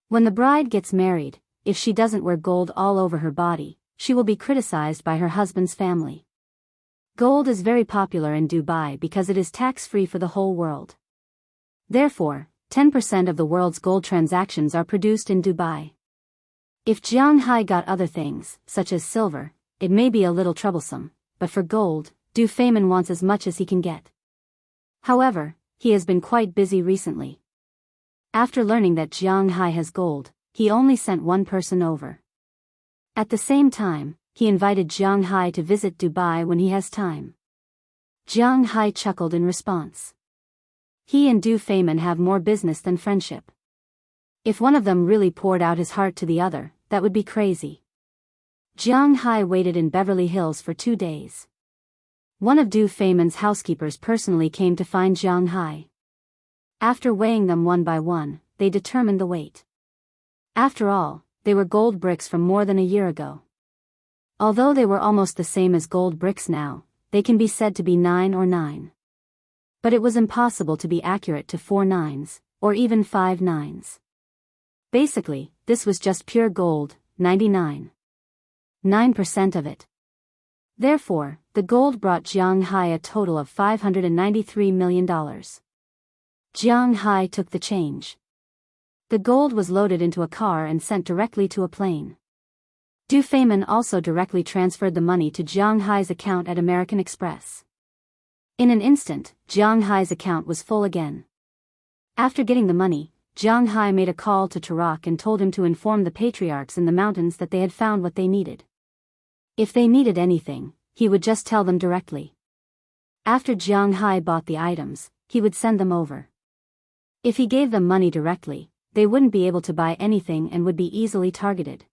When the bride gets married, if she doesn't wear gold all over her body, she will be criticized by her husband's family. Gold is very popular in Dubai because it is tax-free for the whole world. Therefore, 10% of the world's gold transactions are produced in Dubai. If Jianghu got other things, such as silver, it may be a little troublesome, but for gold, Du Feynman wants as much as he can get. However, he has been quite busy recently. After learning that Jianghu has gold, he only sent one person over. At the same time, he invited Jianghu to visit Dubai when he has time. Jianghu chuckled in response. He and Du Feynman have more business than friendship. If one of them really poured out his heart to the other, that would be crazy. Jianghu waited in Beverly Hills for 2 days. One of Du Feynman's housekeepers personally came to find Jianghu. After weighing them one by one, they determined the weight. After all, they were gold bricks from more than a year ago. Although they were almost the same as gold bricks now, they can be said to be 9 or 9. But it was impossible to be accurate to 4 nines, or even 5 nines. Basically, this was just pure gold, 99.9% of it. Therefore, the gold brought Jianghu a total of $593 million. Jianghu took the change. The gold was loaded into a car and sent directly to a plane. Du Feynman also directly transferred the money to Jianghu's account at American Express. In an instant, Jianghu's account was full again. After getting the money, Jianghu made a call to Tarak and told him to inform the patriarchs in the mountains that they had found what they needed. If they needed anything, he would just tell them directly. After Jianghu bought the items, he would send them over. If he gave them money directly, they wouldn't be able to buy anything and would be easily targeted.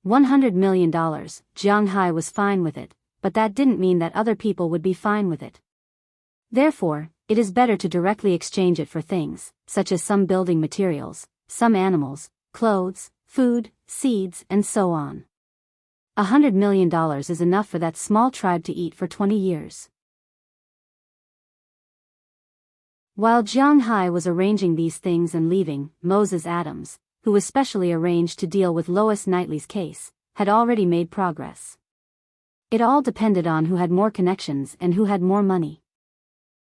$100 million, Jianghu was fine with it, but that didn't mean that other people would be fine with it. Therefore, it is better to directly exchange it for things, such as some building materials, some animals, clothes, food, seeds, and so on. $100 million is enough for that small tribe to eat for 20 years. While Jianghu was arranging these things and leaving, Moses Adams, who was specially arranged to deal with Lois Knightley's case, had already made progress. It all depended on who had more connections and who had more money.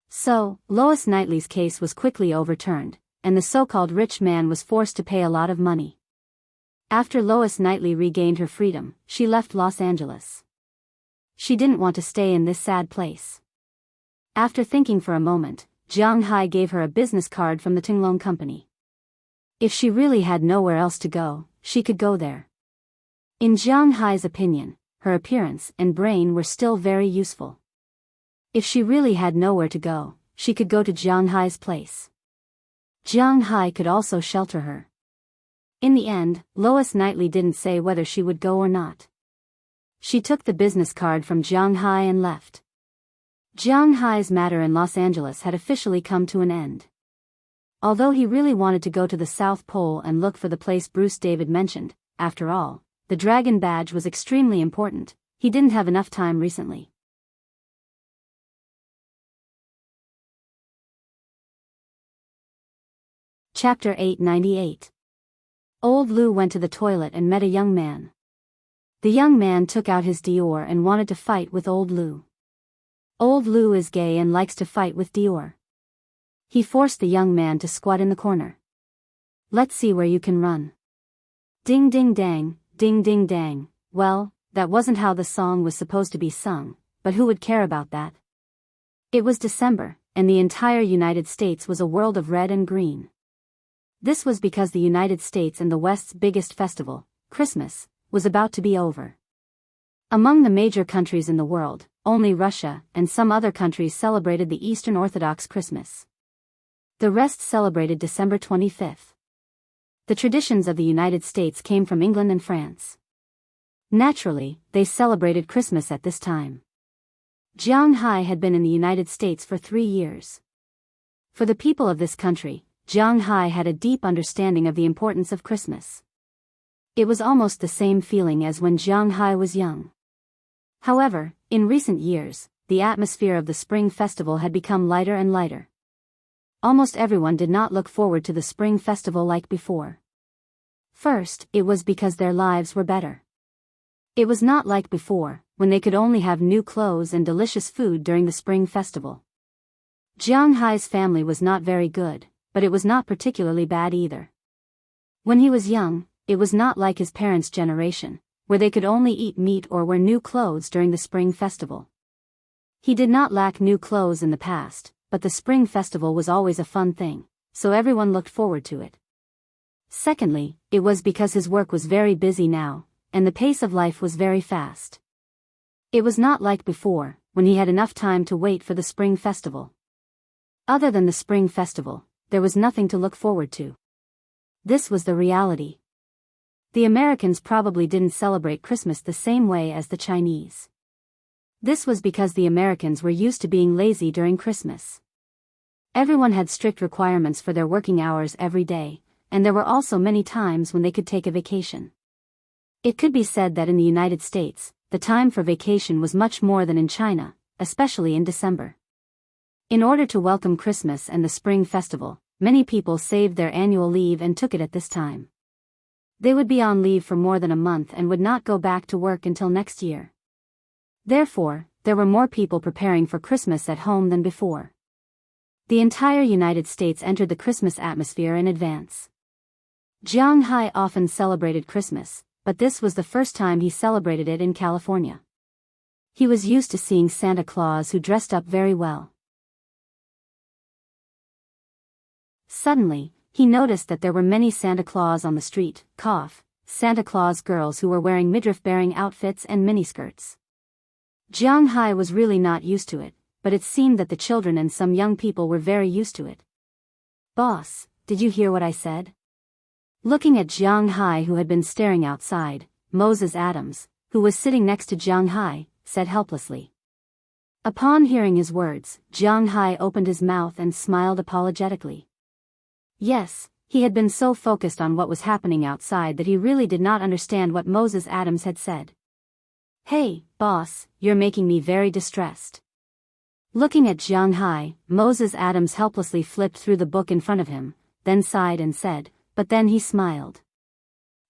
So, Lois Knightley's case was quickly overturned, and the so-called rich man was forced to pay a lot of money. After Lois Knightley regained her freedom, she left Los Angeles. She didn't want to stay in this sad place. After thinking for a moment, Jianghu gave her a business card from the Tinglong Company. If she really had nowhere else to go, she could go there. In Jianghu's opinion, her appearance and brain were still very useful. If she really had nowhere to go, she could go to Jianghu's place. Jianghu could also shelter her. In the end, Lois Knightley didn't say whether she would go or not. She took the business card from Jianghu and left. Jianghu's matter in Los Angeles had officially come to an end. Although he really wanted to go to the South Pole and look for the place Bruce David mentioned, after all, the dragon badge was extremely important, he didn't have enough time recently. Chapter 898. Old Lu went to the toilet and met a young man. The young man took out his Dior and wanted to fight with Old Lu. Old Lu is gay and likes to fight with Dior. He forced the young man to squat in the corner. Let's see where you can run. Ding ding dang, ding ding dang. Well, that wasn't how the song was supposed to be sung, but who would care about that? It was December, and the entire United States was a world of red and green. This was because the United States and the West's biggest festival, Christmas, was about to be over. Among the major countries in the world, only Russia and some other countries celebrated the Eastern Orthodox Christmas. The rest celebrated December 25th. The traditions of the United States came from England and France. Naturally, they celebrated Christmas at this time. Jianghu had been in the United States for 3 years. For the people of this country, Jianghu had a deep understanding of the importance of Christmas. It was almost the same feeling as when Jianghu was young. However, in recent years, the atmosphere of the Spring Festival had become lighter and lighter. Almost everyone did not look forward to the Spring Festival like before. First, it was because their lives were better. It was not like before, when they could only have new clothes and delicious food during the Spring Festival. Jianghu's family was not very good, but it was not particularly bad either. When he was young, it was not like his parents' generation, where they could only eat meat or wear new clothes during the Spring Festival. He did not lack new clothes in the past, but the Spring Festival was always a fun thing, so everyone looked forward to it. Secondly, it was because his work was very busy now, and the pace of life was very fast. It was not like before, when he had enough time to wait for the Spring Festival. Other than the Spring Festival, there was nothing to look forward to. This was the reality. The Americans probably didn't celebrate Christmas the same way as the Chinese. This was because the Americans were used to being lazy during Christmas. Everyone had strict requirements for their working hours every day, and there were also many times when they could take a vacation. It could be said that in the United States, the time for vacation was much more than in China, especially in December. In order to welcome Christmas and the Spring Festival, many people saved their annual leave and took it at this time. They would be on leave for more than a month and would not go back to work until next year. Therefore, there were more people preparing for Christmas at home than before. The entire United States entered the Christmas atmosphere in advance. Jianghu often celebrated Christmas, but this was the first time he celebrated it in California. He was used to seeing Santa Claus who dressed up very well. Suddenly, he noticed that there were many Santa Claus on the street, Santa Claus girls who were wearing midriff-bearing outfits and miniskirts. Jianghu was really not used to it, but it seemed that the children and some young people were very used to it. Boss, did you hear what I said? Looking at Jianghu who had been staring outside, Moses Adams, who was sitting next to Jianghu, said helplessly. Upon hearing his words, Jianghu opened his mouth and smiled apologetically. Yes, he had been so focused on what was happening outside that he really did not understand what Moses Adams had said. Hey, boss, you're making me very distressed. Looking at Jianghu, Moses Adams helplessly flipped through the book in front of him, then sighed and said, but then he smiled.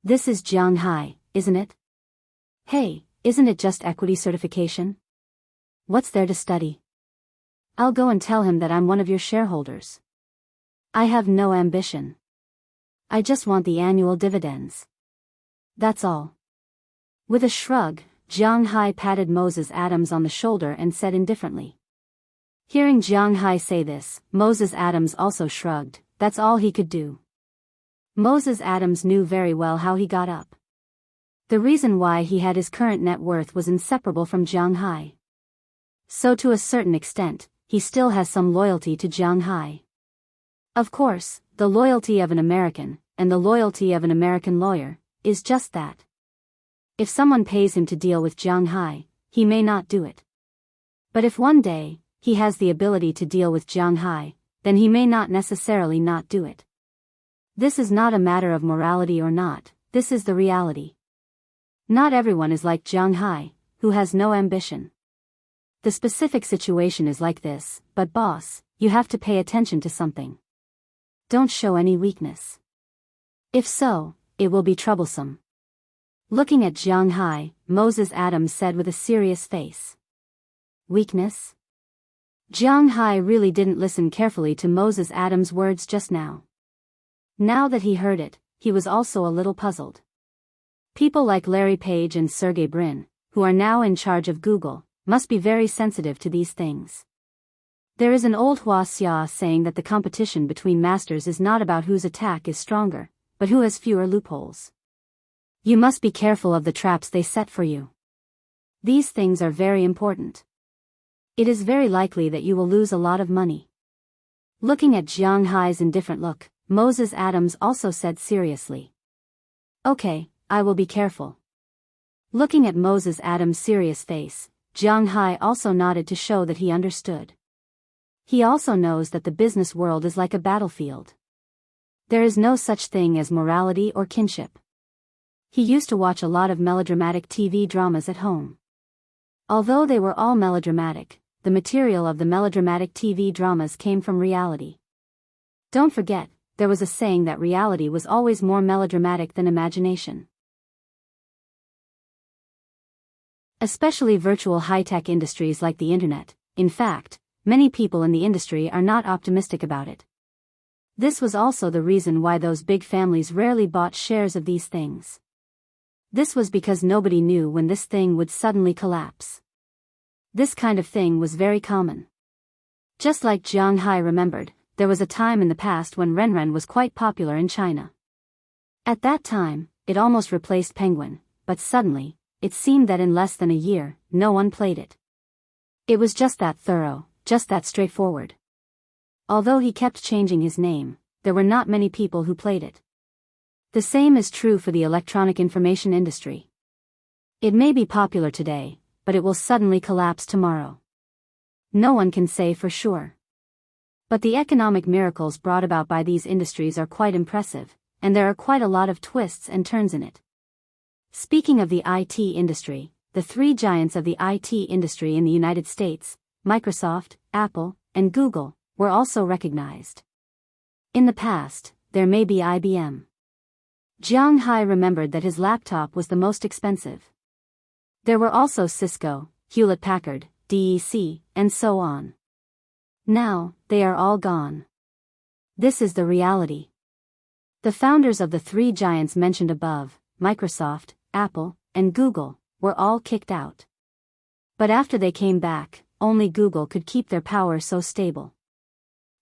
This is Jianghu, isn't it? Hey, isn't it just equity certification? What's there to study? I'll go and tell him that I'm one of your shareholders. I have no ambition. I just want the annual dividends. That's all. With a shrug, Jianghu patted Moses Adams on the shoulder and said indifferently. Hearing Jianghu say this, Moses Adams also shrugged. That's all he could do. Moses Adams knew very well how he got up. The reason why he had his current net worth was inseparable from Jianghu. So to a certain extent, he still has some loyalty to Jianghu. Of course, the loyalty of an American, and the loyalty of an American lawyer, is just that. If someone pays him to deal with Jianghu, he may not do it. But if one day, he has the ability to deal with Jianghu, then he may not necessarily not do it. This is not a matter of morality or not, this is the reality. Not everyone is like Jianghu, who has no ambition. The specific situation is like this, but boss, you have to pay attention to something. Don't show any weakness. If so, it will be troublesome. Looking at Jianghu, Moses Adams said with a serious face. Weakness? Jianghu really didn't listen carefully to Moses Adams' words just now. Now that he heard it, he was also a little puzzled. People like Larry Page and Sergey Brin, who are now in charge of Google, must be very sensitive to these things. There is an old Wuxia saying that the competition between masters is not about whose attack is stronger, but who has fewer loopholes. You must be careful of the traps they set for you. These things are very important. It is very likely that you will lose a lot of money. Looking at Jianghu's indifferent look, Moses Adams also said seriously. Okay, I will be careful. Looking at Moses Adams' serious face, Jianghu also nodded to show that he understood. He also knows that the business world is like a battlefield. There is no such thing as morality or kinship. He used to watch a lot of melodramatic TV dramas at home. Although they were all melodramatic, the material of the melodramatic TV dramas came from reality. Don't forget, there was a saying that reality was always more melodramatic than imagination. Especially virtual high-tech industries like the internet. In fact, many people in the industry are not optimistic about it. This was also the reason why those big families rarely bought shares of these things. This was because nobody knew when this thing would suddenly collapse. This kind of thing was very common. Just like Jianghu remembered, there was a time in the past when Renren was quite popular in China. At that time, it almost replaced Penguin, but suddenly, it seemed that in less than a year, no one played it. It was just that thorough, just that straightforward. Although he kept changing his name, there were not many people who played it. The same is true for the electronic information industry. It may be popular today, but it will suddenly collapse tomorrow. No one can say for sure. But the economic miracles brought about by these industries are quite impressive, and there are quite a lot of twists and turns in it. Speaking of the IT industry, the three giants of the IT industry in the United States, Microsoft, Apple, and Google, were also recognized. In the past, there may be IBM. Jianghu remembered that his laptop was the most expensive. There were also Cisco, Hewlett-Packard, DEC, and so on. Now, they are all gone. This is the reality. The founders of the three giants mentioned above, Microsoft, Apple, and Google, were all kicked out. But after they came back, only Google could keep their power so stable.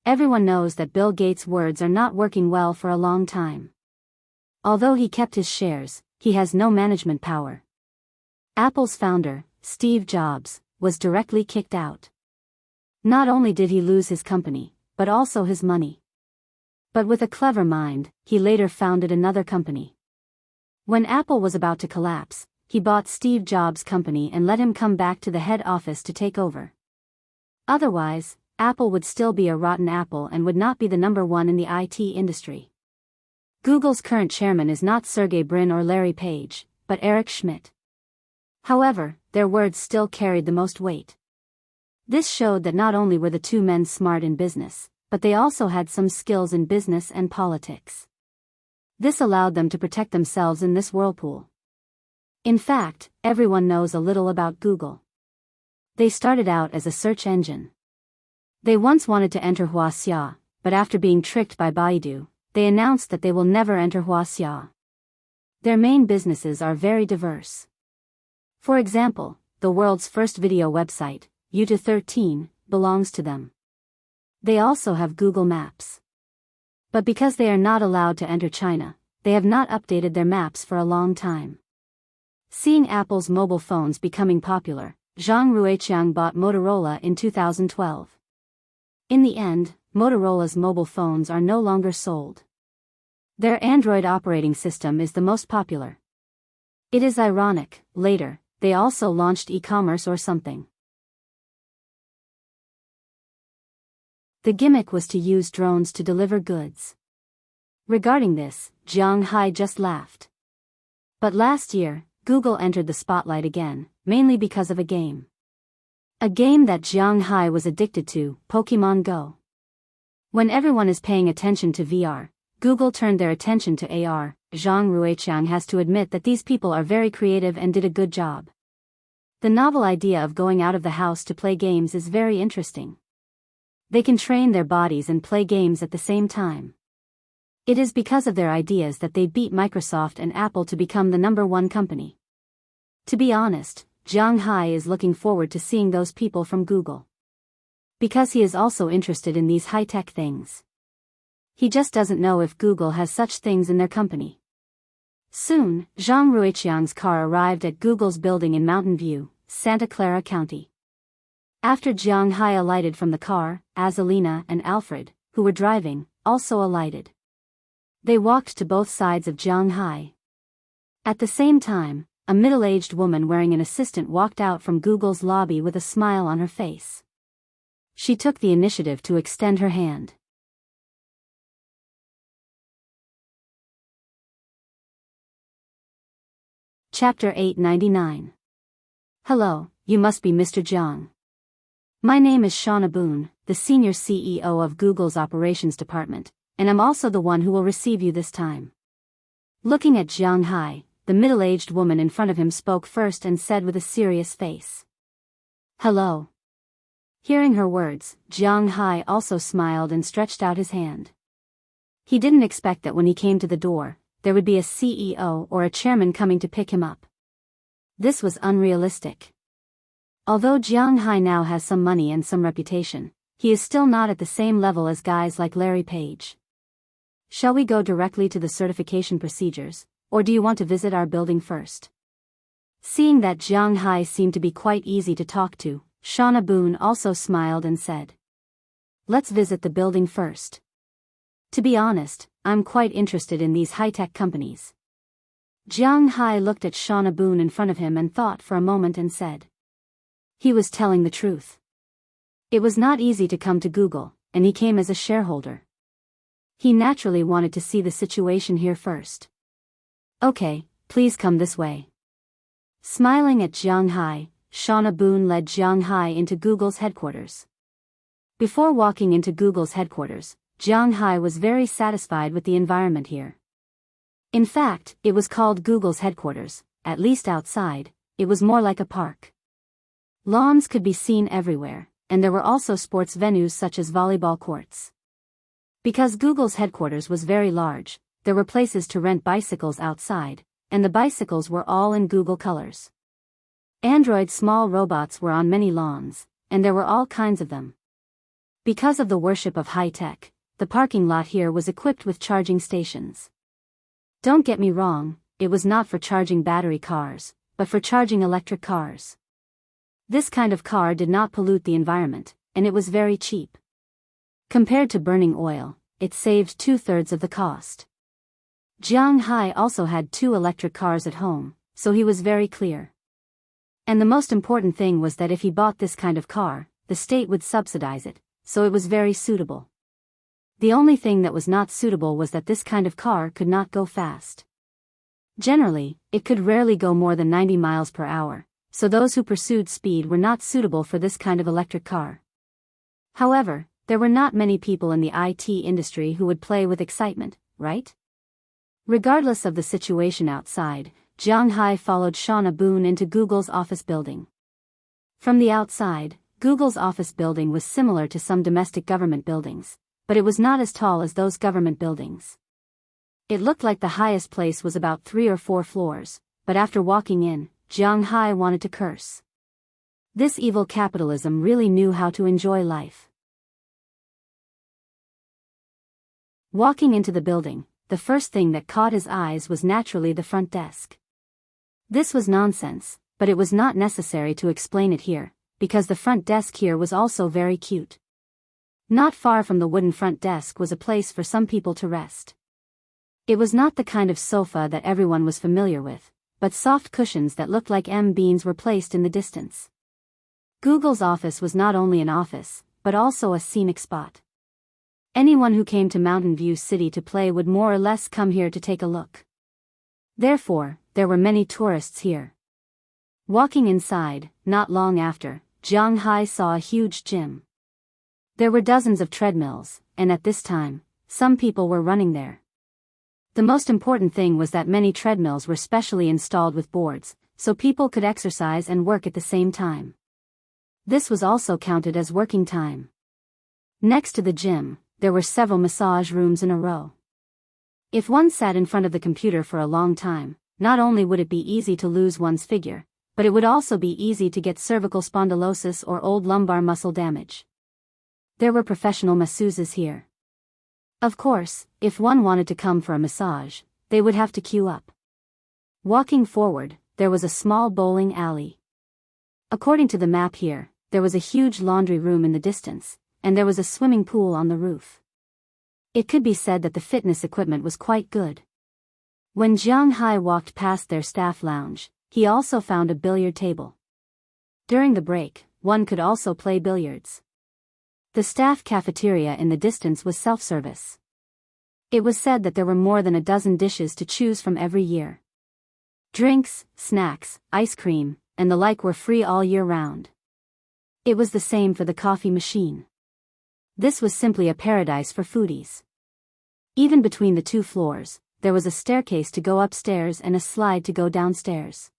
Everyone knows that Bill Gates' words are not working well for a long time. Although he kept his shares, he has no management power. Apple's founder, Steve Jobs, was directly kicked out. Not only did he lose his company, but also his money. But with a clever mind, he later founded another company. When Apple was about to collapse, he bought Steve Jobs' company and let him come back to the head office to take over. Otherwise, Apple would still be a rotten apple and would not be the number one in the IT industry. Google's current chairman is not Sergey Brin or Larry Page, but Eric Schmidt. However, their words still carried the most weight. This showed that not only were the two men smart in business, but they also had some skills in business and politics. This allowed them to protect themselves in this whirlpool. In fact, everyone knows a little about Google. They started out as a search engine. They once wanted to enter Wuxia, but after being tricked by Baidu, they announced that they will never enter Wuxia. Their main businesses are very diverse. For example, the world's first video website, YouTube 13, belongs to them. They also have Google Maps. But because they are not allowed to enter China, they have not updated their maps for a long time. Seeing Apple's mobile phones becoming popular, Zhang Ruiqiang bought Motorola in 2012. In the end, Motorola's mobile phones are no longer sold. Their Android operating system is the most popular. It is ironic, later, they also launched e-commerce or something. The gimmick was to use drones to deliver goods. Regarding this, Jianghu just laughed. But last year, Google entered the spotlight again, mainly because of a game. A game that Jianghu was addicted to, Pokemon Go. When everyone is paying attention to VR, Google turned their attention to AR. Zhang Ruiqiang has to admit that these people are very creative and did a good job. The novel idea of going out of the house to play games is very interesting. They can train their bodies and play games at the same time. It is because of their ideas that they beat Microsoft and Apple to become the #1 company. To be honest, Jianghu is looking forward to seeing those people from Google. Because he is also interested in these high-tech things. He just doesn't know if Google has such things in their company. Soon, Zhang Ruiqiang's car arrived at Google's building in Mountain View, Santa Clara County. After Jianghu alighted from the car, Azalina and Alfred, who were driving, also alighted. They walked to both sides of Jianghu. At the same time, a middle-aged woman wearing an assistant walked out from Google's lobby with a smile on her face. She took the initiative to extend her hand. Chapter 899. Hello, you must be Mr. Jiang. My name is Shauna Boone, the senior CEO of Google's operations department, and I'm also the one who will receive you this time. Looking at Jianghu, the middle-aged woman in front of him spoke first and said with a serious face. Hello. Hearing her words, Jianghu also smiled and stretched out his hand. He didn't expect that when he came to the door, there would be a CEO or a chairman coming to pick him up. This was unrealistic. Although Jianghu now has some money and some reputation, he is still not at the same level as guys like Larry Page. Shall we go directly to the certification procedures, or do you want to visit our building first? Seeing that Jianghu seemed to be quite easy to talk to, Shauna Boone also smiled and said, Let's visit the building first. To be honest, I'm quite interested in these high-tech companies. Jianghu looked at Shauna Boone in front of him and thought for a moment and said. He was telling the truth. It was not easy to come to Google, and he came as a shareholder. He naturally wanted to see the situation here first. Okay, please come this way. Smiling at Jianghu, Shauna Boone led Jianghu into Google's headquarters. Before walking into Google's headquarters, Jianghu was very satisfied with the environment here. In fact, it was called Google's headquarters, at least outside, it was more like a park. Lawns could be seen everywhere, and there were also sports venues such as volleyball courts. Because Google's headquarters was very large, there were places to rent bicycles outside, and the bicycles were all in Google colors. Android small robots were on many lawns, and there were all kinds of them. Because of the worship of high-tech, the parking lot here was equipped with charging stations. Don't get me wrong, it was not for charging battery cars, but for charging electric cars. This kind of car did not pollute the environment, and it was very cheap. Compared to burning oil, it saved 2/3 of the cost. Jianghu also had 2 electric cars at home, so he was very clear. And the most important thing was that if he bought this kind of car, the state would subsidize it, so it was very suitable. The only thing that was not suitable was that this kind of car could not go fast. Generally, it could rarely go more than 90 miles per hour, so those who pursued speed were not suitable for this kind of electric car. However, there were not many people in the IT industry who would play with excitement, right? Regardless of the situation outside, Jianghu followed Shauna Boone into Google's office building. From the outside, Google's office building was similar to some domestic government buildings, but it was not as tall as those government buildings. It looked like the highest place was about 3 or 4 floors, but after walking in, Jianghu wanted to curse. This evil capitalism really knew how to enjoy life. Walking into the building, the first thing that caught his eyes was naturally the front desk. This was nonsense, but it was not necessary to explain it here, because the front desk here was also very cute. Not far from the wooden front desk was a place for some people to rest. It was not the kind of sofa that everyone was familiar with, but soft cushions that looked like beans were placed in the distance. Google's office was not only an office, but also a scenic spot. Anyone who came to Mountain View City to play would more or less come here to take a look. Therefore, there were many tourists here. Walking inside, not long after, Jianghu saw a huge gym. There were dozens of treadmills, and at this time, some people were running there. The most important thing was that many treadmills were specially installed with boards, so people could exercise and work at the same time. This was also counted as working time. Next to the gym, there were several massage rooms in a row. If one sat in front of the computer for a long time, not only would it be easy to lose one's figure, but it would also be easy to get cervical spondylosis or old lumbar muscle damage. There were professional masseuses here. Of course, if one wanted to come for a massage, they would have to queue up. Walking forward, there was a small bowling alley. According to the map here, there was a huge laundry room in the distance, and there was a swimming pool on the roof. It could be said that the fitness equipment was quite good. When Jianghu walked past their staff lounge, he also found a billiard table. During the break, one could also play billiards. The staff cafeteria in the distance was self-service. It was said that there were more than a dozen dishes to choose from every year. Drinks, snacks, ice cream, and the like were free all year round. It was the same for the coffee machine. This was simply a paradise for foodies. Even between the two floors, there was a staircase to go upstairs and a slide to go downstairs.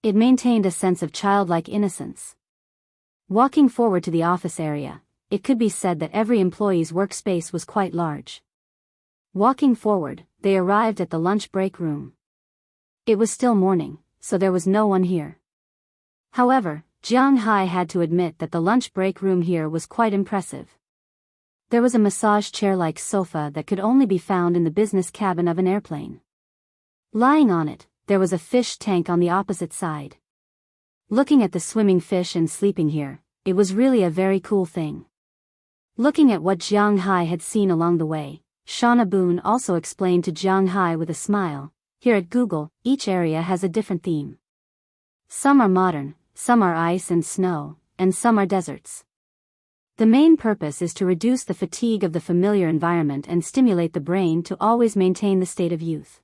It maintained a sense of childlike innocence. Walking forward to the office area, it could be said that every employee's workspace was quite large. Walking forward, they arrived at the lunch break room. It was still morning, so there was no one here. However, Jianghu had to admit that the lunch break room here was quite impressive. There was a massage chair-like sofa that could only be found in the business cabin of an airplane. Lying on it, there was a fish tank on the opposite side. Looking at the swimming fish and sleeping here, it was really a very cool thing. Looking at what Jianghu had seen along the way, Shauna Boone also explained to Jianghu with a smile, "Here at Google, each area has a different theme. Some are modern, some are ice and snow, and some are deserts. The main purpose is to reduce the fatigue of the familiar environment and stimulate the brain to always maintain the state of youth."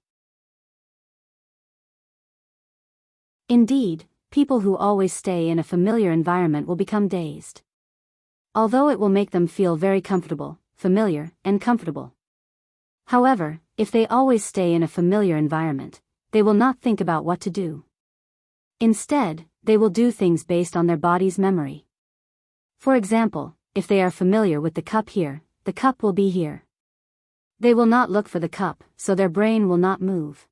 Indeed, people who always stay in a familiar environment will become dazed. Although it will make them feel very comfortable, familiar, and comfortable. However, if they always stay in a familiar environment, they will not think about what to do. Instead, they will do things based on their body's memory. For example, if they are familiar with the cup here, the cup will be here. They will not look for the cup, so their brain will not move.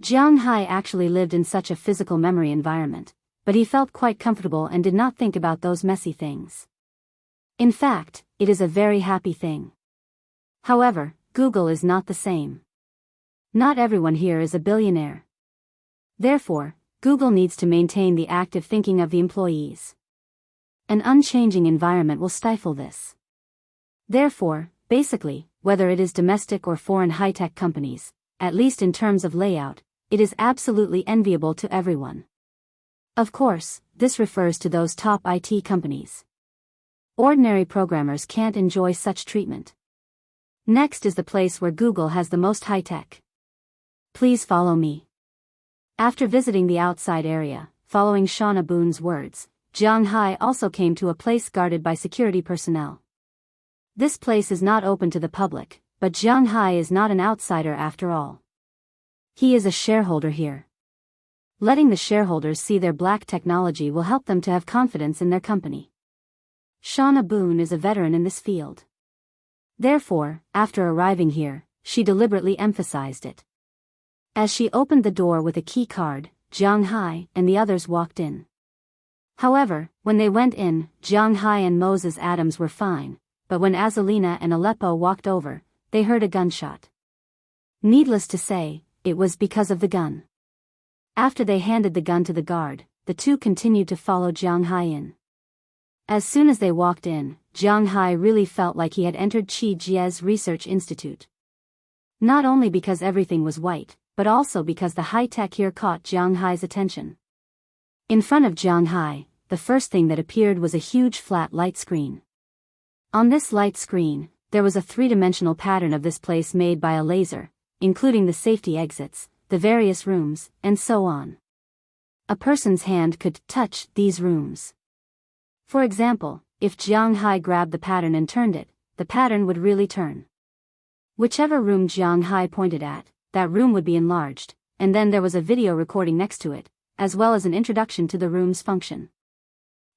Jianghu actually lived in such a physical memory environment, but he felt quite comfortable and did not think about those messy things. In fact, it is a very happy thing. However, Google is not the same. Not everyone here is a billionaire. Therefore, Google needs to maintain the active thinking of the employees. An unchanging environment will stifle this. Therefore, basically, whether it is domestic or foreign high-tech companies, at least in terms of layout, it is absolutely enviable to everyone. Of course, this refers to those top IT companies. Ordinary programmers can't enjoy such treatment. Next is the place where Google has the most high-tech. Please follow me. After visiting the outside area, following Shauna Boone's words, Jianghu also came to a place guarded by security personnel. This place is not open to the public, but Jianghu is not an outsider after all. He is a shareholder here. Letting the shareholders see their black technology will help them to have confidence in their company. Shauna Boone is a veteran in this field. Therefore, after arriving here, she deliberately emphasized it. As she opened the door with a key card, Jianghu and the others walked in. However, when they went in, Jianghu and Moses Adams were fine, but when Azalina and Aleppo walked over, they heard a gunshot. Needless to say, it was because of the gun. After they handed the gun to the guard, the two continued to follow Jianghu in. As soon as they walked in, Jianghu really felt like he had entered Qi Jie's research institute. Not only because everything was white, but also because the high-tech here caught Jianghu's attention. In front of Jianghu, the first thing that appeared was a huge flat light screen. On this light screen, there was a three-dimensional pattern of this place made by a laser, including the safety exits, the various rooms, and so on. A person's hand could touch these rooms. For example, if Jianghu grabbed the pattern and turned it, the pattern would really turn. Whichever room Jianghu pointed at, that room would be enlarged, and then there was a video recording next to it, as well as an introduction to the room's function.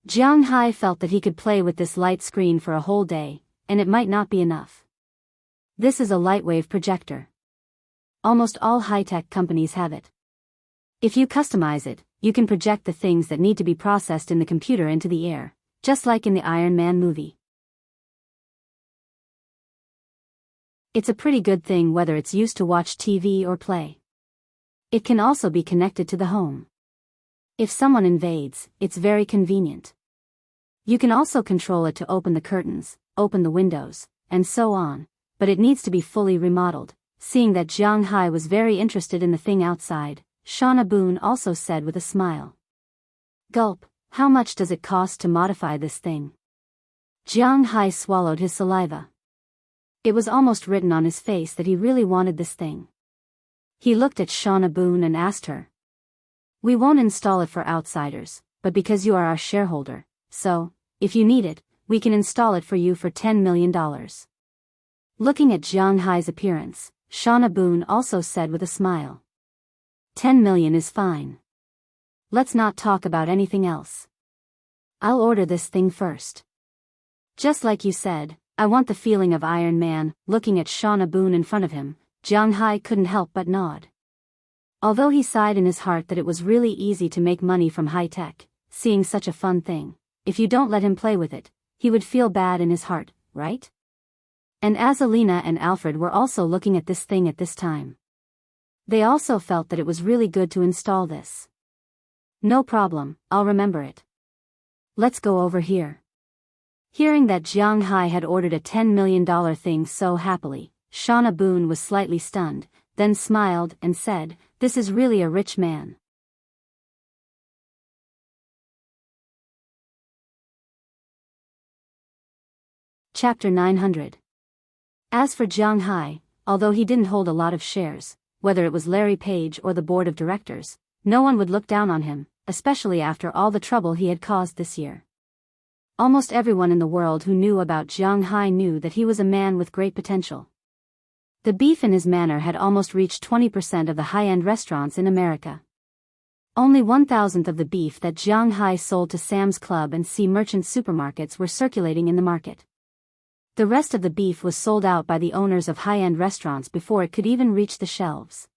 Jianghu felt that he could play with this light screen for a whole day, and it might not be enough. This is a lightwave projector. Almost all high-tech companies have it. If you customize it, you can project the things that need to be processed in the computer into the air, just like in the Iron Man movie. It's a pretty good thing whether it's used to watch TV or play. It can also be connected to the home. If someone invades, it's very convenient. You can also control it to open the curtains, open the windows, and so on, but it needs to be fully remodeled. Seeing that Jianghu was very interested in the thing outside, Shauna Boone also said with a smile. Gulp, how much does it cost to modify this thing? Jianghu swallowed his saliva. It was almost written on his face that he really wanted this thing. He looked at Shauna Boone and asked her. We won't install it for outsiders, but because you are our shareholder, so, if you need it, we can install it for you for $10 million. Looking at Jianghu's appearance, Shauna Boone also said with a smile. 10 million is fine. Let's not talk about anything else. I'll order this thing first. Just like you said, I want the feeling of Iron Man. Looking at Shauna Boone in front of him, Jianghu couldn't help but nod. Although he sighed in his heart that it was really easy to make money from high-tech, seeing such a fun thing, if you don't let him play with it, he would feel bad in his heart, right? And as Alina and Alfred were also looking at this thing at this time, they also felt that it was really good to install this. No problem, I'll remember it. Let's go over here. Hearing that Jianghu had ordered a $10 million thing so happily, Shauna Boone was slightly stunned, then smiled and said, this is really a rich man. Chapter 900. As for Jianghu, although he didn't hold a lot of shares, whether it was Larry Page or the board of directors, no one would look down on him, especially after all the trouble he had caused this year. Almost everyone in the world who knew about Jianghu knew that he was a man with great potential. The beef in his manor had almost reached 20% of the high-end restaurants in America. Only 1,000th of the beef that Jianghu sold to Sam's Club and C merchant supermarkets were circulating in the market. The rest of the beef was sold out by the owners of high-end restaurants before it could even reach the shelves.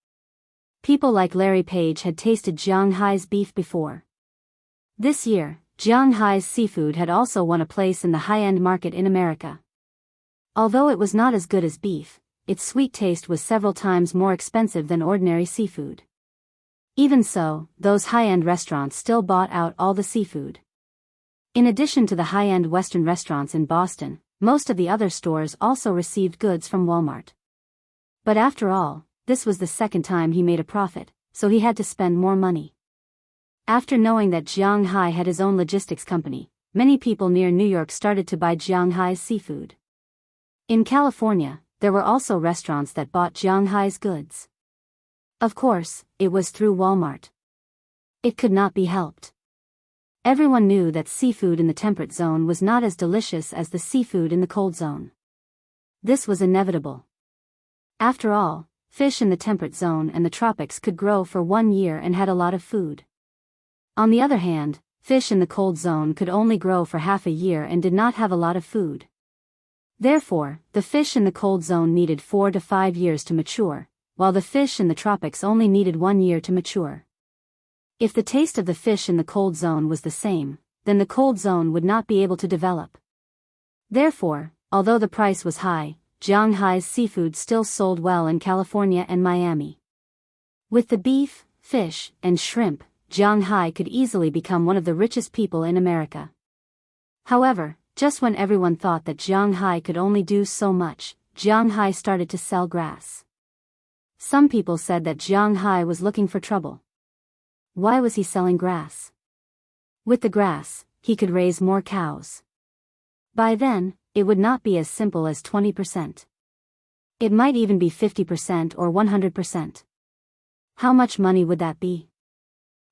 People like Larry Page had tasted Jianghu's beef before. This year, Jianghu's seafood had also won a place in the high-end market in America. Although it was not as good as beef, its sweet taste was several times more expensive than ordinary seafood. Even so, those high-end restaurants still bought out all the seafood. In addition to the high-end Western restaurants in Boston, most of the other stores also received goods from Walmart. But after all, this was the second time he made a profit, so he had to spend more money. After knowing that Jianghu had his own logistics company, many people near New York started to buy Jianghu's seafood. In California, there were also restaurants that bought Jianghu's goods. Of course, it was through Walmart. It could not be helped. Everyone knew that seafood in the temperate zone was not as delicious as the seafood in the cold zone. This was inevitable. After all, fish in the temperate zone and the tropics could grow for 1 year and had a lot of food. On the other hand, fish in the cold zone could only grow for half a year and did not have a lot of food. Therefore, the fish in the cold zone needed 4 to 5 years to mature, while the fish in the tropics only needed 1 year to mature. If the taste of the fish in the cold zone was the same, then the cold zone would not be able to develop. Therefore, although the price was high, Jianghu's seafood still sold well in California and Miami. With the beef, fish, and shrimp, Jianghu could easily become one of the richest people in America. However, just when everyone thought that Jianghu could only do so much, Jianghu started to sell grass. Some people said that Jianghu was looking for trouble. Why was he selling grass? With the grass, he could raise more cows. By then, it would not be as simple as 20%. It might even be 50% or 100%. How much money would that be?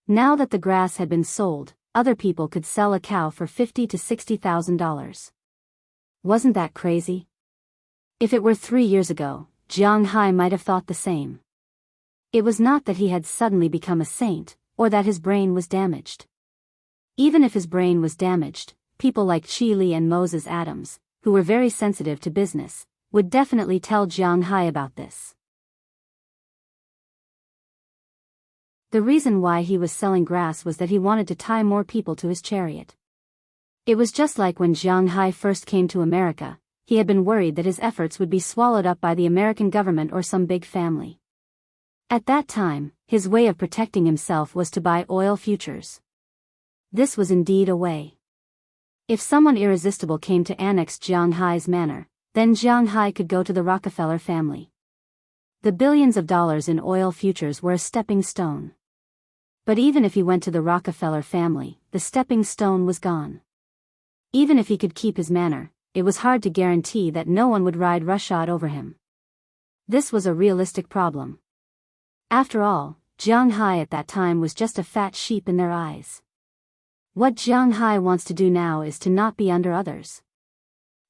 Now that the grass had been sold, other people could sell a cow for $50,000 to $60,000. Wasn't that crazy? If it were 3 years ago, Jianghu might have thought the same. It was not that he had suddenly become a saint, or that his brain was damaged. Even if his brain was damaged, people like Chi Li and Moses Adams, who were very sensitive to business, would definitely tell Jianghu about this. The reason why he was selling grass was that he wanted to tie more people to his chariot. It was just like when Jianghu first came to America, he had been worried that his efforts would be swallowed up by the American government or some big family. At that time, his way of protecting himself was to buy oil futures. This was indeed a way. If someone irresistible came to annex Jianghu's manor, then Jianghu could go to the Rockefeller family. The billions of dollars in oil futures were a stepping stone. But even if he went to the Rockefeller family, the stepping stone was gone. Even if he could keep his manor, it was hard to guarantee that no one would ride roughshod over him. This was a realistic problem. After all, Jianghu at that time was just a fat sheep in their eyes. What Jianghu wants to do now is to not be under others.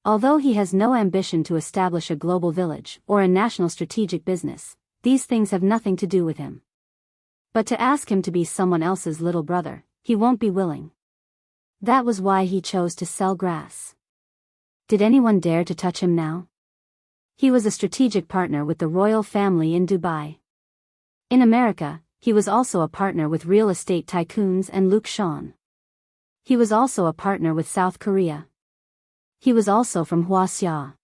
Although he has no ambition to establish a global village or a national strategic business, these things have nothing to do with him. But to ask him to be someone else's little brother, he won't be willing. That was why he chose to sell grass. Did anyone dare to touch him now? He was a strategic partner with the royal family in Dubai. In America, he was also a partner with real estate tycoons and Luke Sean. He was also a partner with South Korea. He was also from Wuxia.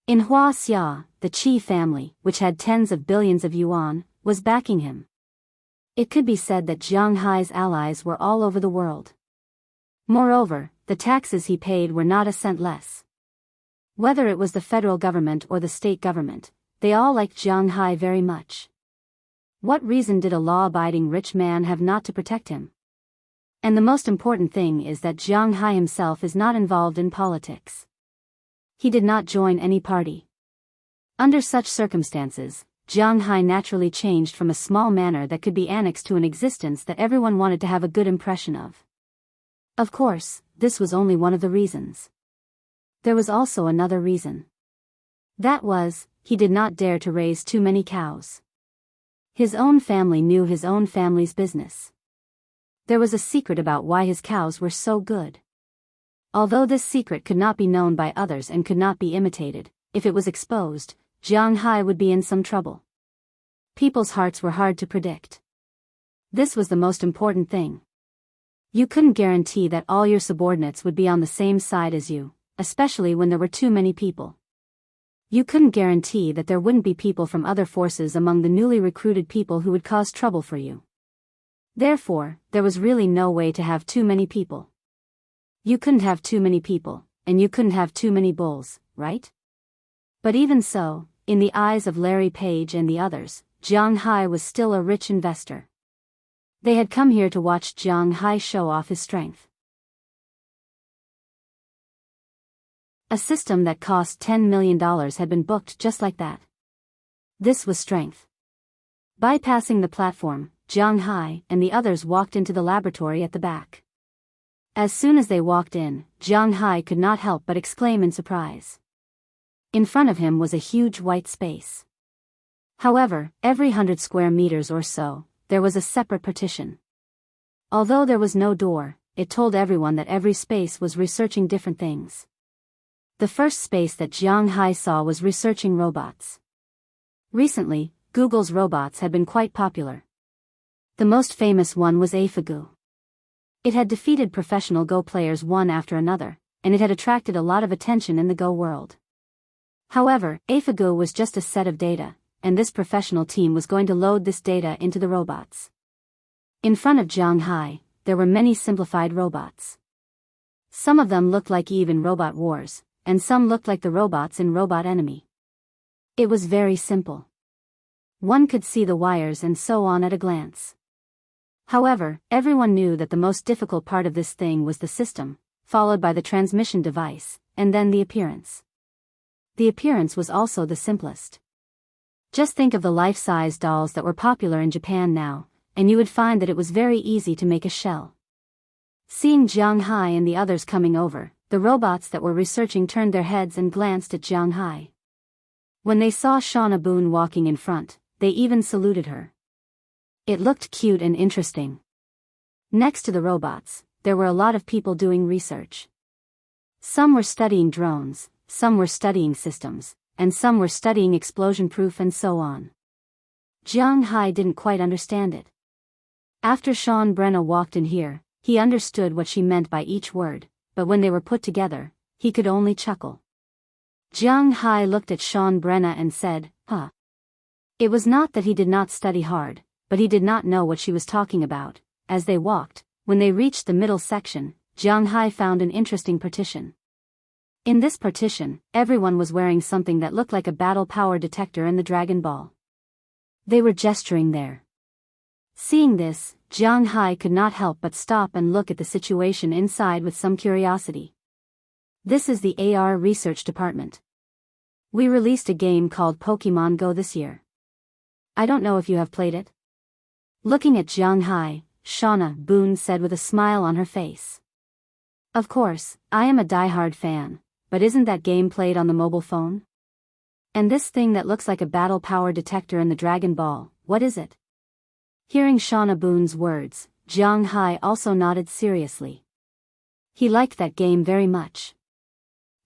In Wuxia, the Qi family, which had tens of billions of yuan, was backing him. It could be said that Jianghu's allies were all over the world. Moreover, the taxes he paid were not a cent less. Whether it was the federal government or the state government, they all liked Jianghu very much. What reason did a law-abiding rich man have not to protect him? And the most important thing is that Jianghu himself is not involved in politics. He did not join any party. Under such circumstances, Jianghu naturally changed from a small manor that could be annexed to an existence that everyone wanted to have a good impression of. Of course, this was only one of the reasons. There was also another reason. That was, he did not dare to raise too many cows. His own family knew his own family's business. There was a secret about why his cows were so good. Although this secret could not be known by others and could not be imitated, if it was exposed, Jianghu would be in some trouble. People's hearts were hard to predict. This was the most important thing. You couldn't guarantee that all your subordinates would be on the same side as you, especially when there were too many people. You couldn't guarantee that there wouldn't be people from other forces among the newly recruited people who would cause trouble for you. Therefore, there was really no way to have too many people. You couldn't have too many people, and you couldn't have too many bulls, right? But even so, in the eyes of Larry Page and the others, Jianghu was still a rich investor. They had come here to watch Jianghu show off his strength. A system that cost $10 million had been booked just like that. This was strength. Bypassing the platform, Jianghu and the others walked into the laboratory at the back. As soon as they walked in, Jianghu could not help but exclaim in surprise. In front of him was a huge white space. However, every 100 square meters or so, there was a separate partition. Although there was no door, it told everyone that every space was researching different things. The first space that Jianghu saw was researching robots. Recently, Google's robots had been quite popular. The most famous one was AlphaGo. It had defeated professional Go players one after another, and it had attracted a lot of attention in the Go world. However, AlphaGo was just a set of data, and this professional team was going to load this data into the robots. In front of Jianghu, there were many simplified robots. Some of them looked like Eve in Robot Wars, and some looked like the robots in Robot Enemy. It was very simple. One could see the wires and so on at a glance. However, everyone knew that the most difficult part of this thing was the system, followed by the transmission device, and then the appearance. The appearance was also the simplest. Just think of the life-size dolls that were popular in Japan now, and you would find that it was very easy to make a shell. Seeing Jianghu and the others coming over, the robots that were researching turned their heads and glanced at Jianghu. When they saw Shauna Boone walking in front, they even saluted her. It looked cute and interesting. Next to the robots, there were a lot of people doing research. Some were studying drones, some were studying systems, and some were studying explosion-proof and so on. Jianghu didn't quite understand it. After Sean Brenna walked in here, he understood what she meant by each word, but when they were put together, he could only chuckle. Jianghu looked at Sean Brenna and said, "Huh." It was not that he did not study hard, but he did not know what she was talking about. As they walked, when they reached the middle section, Jianghu found an interesting partition. In this partition, everyone was wearing something that looked like a battle power detector in the Dragon Ball. They were gesturing there. Seeing this, Jianghu could not help but stop and look at the situation inside with some curiosity. This is the AR research department. We released a game called Pokemon Go this year. I don't know if you have played it. Looking at Jianghu, Shauna Boone said with a smile on her face. Of course, I am a diehard fan, but isn't that game played on the mobile phone? And this thing that looks like a battle power detector in the Dragon Ball, what is it? Hearing Shauna Boone's words, Jianghu also nodded seriously. He liked that game very much.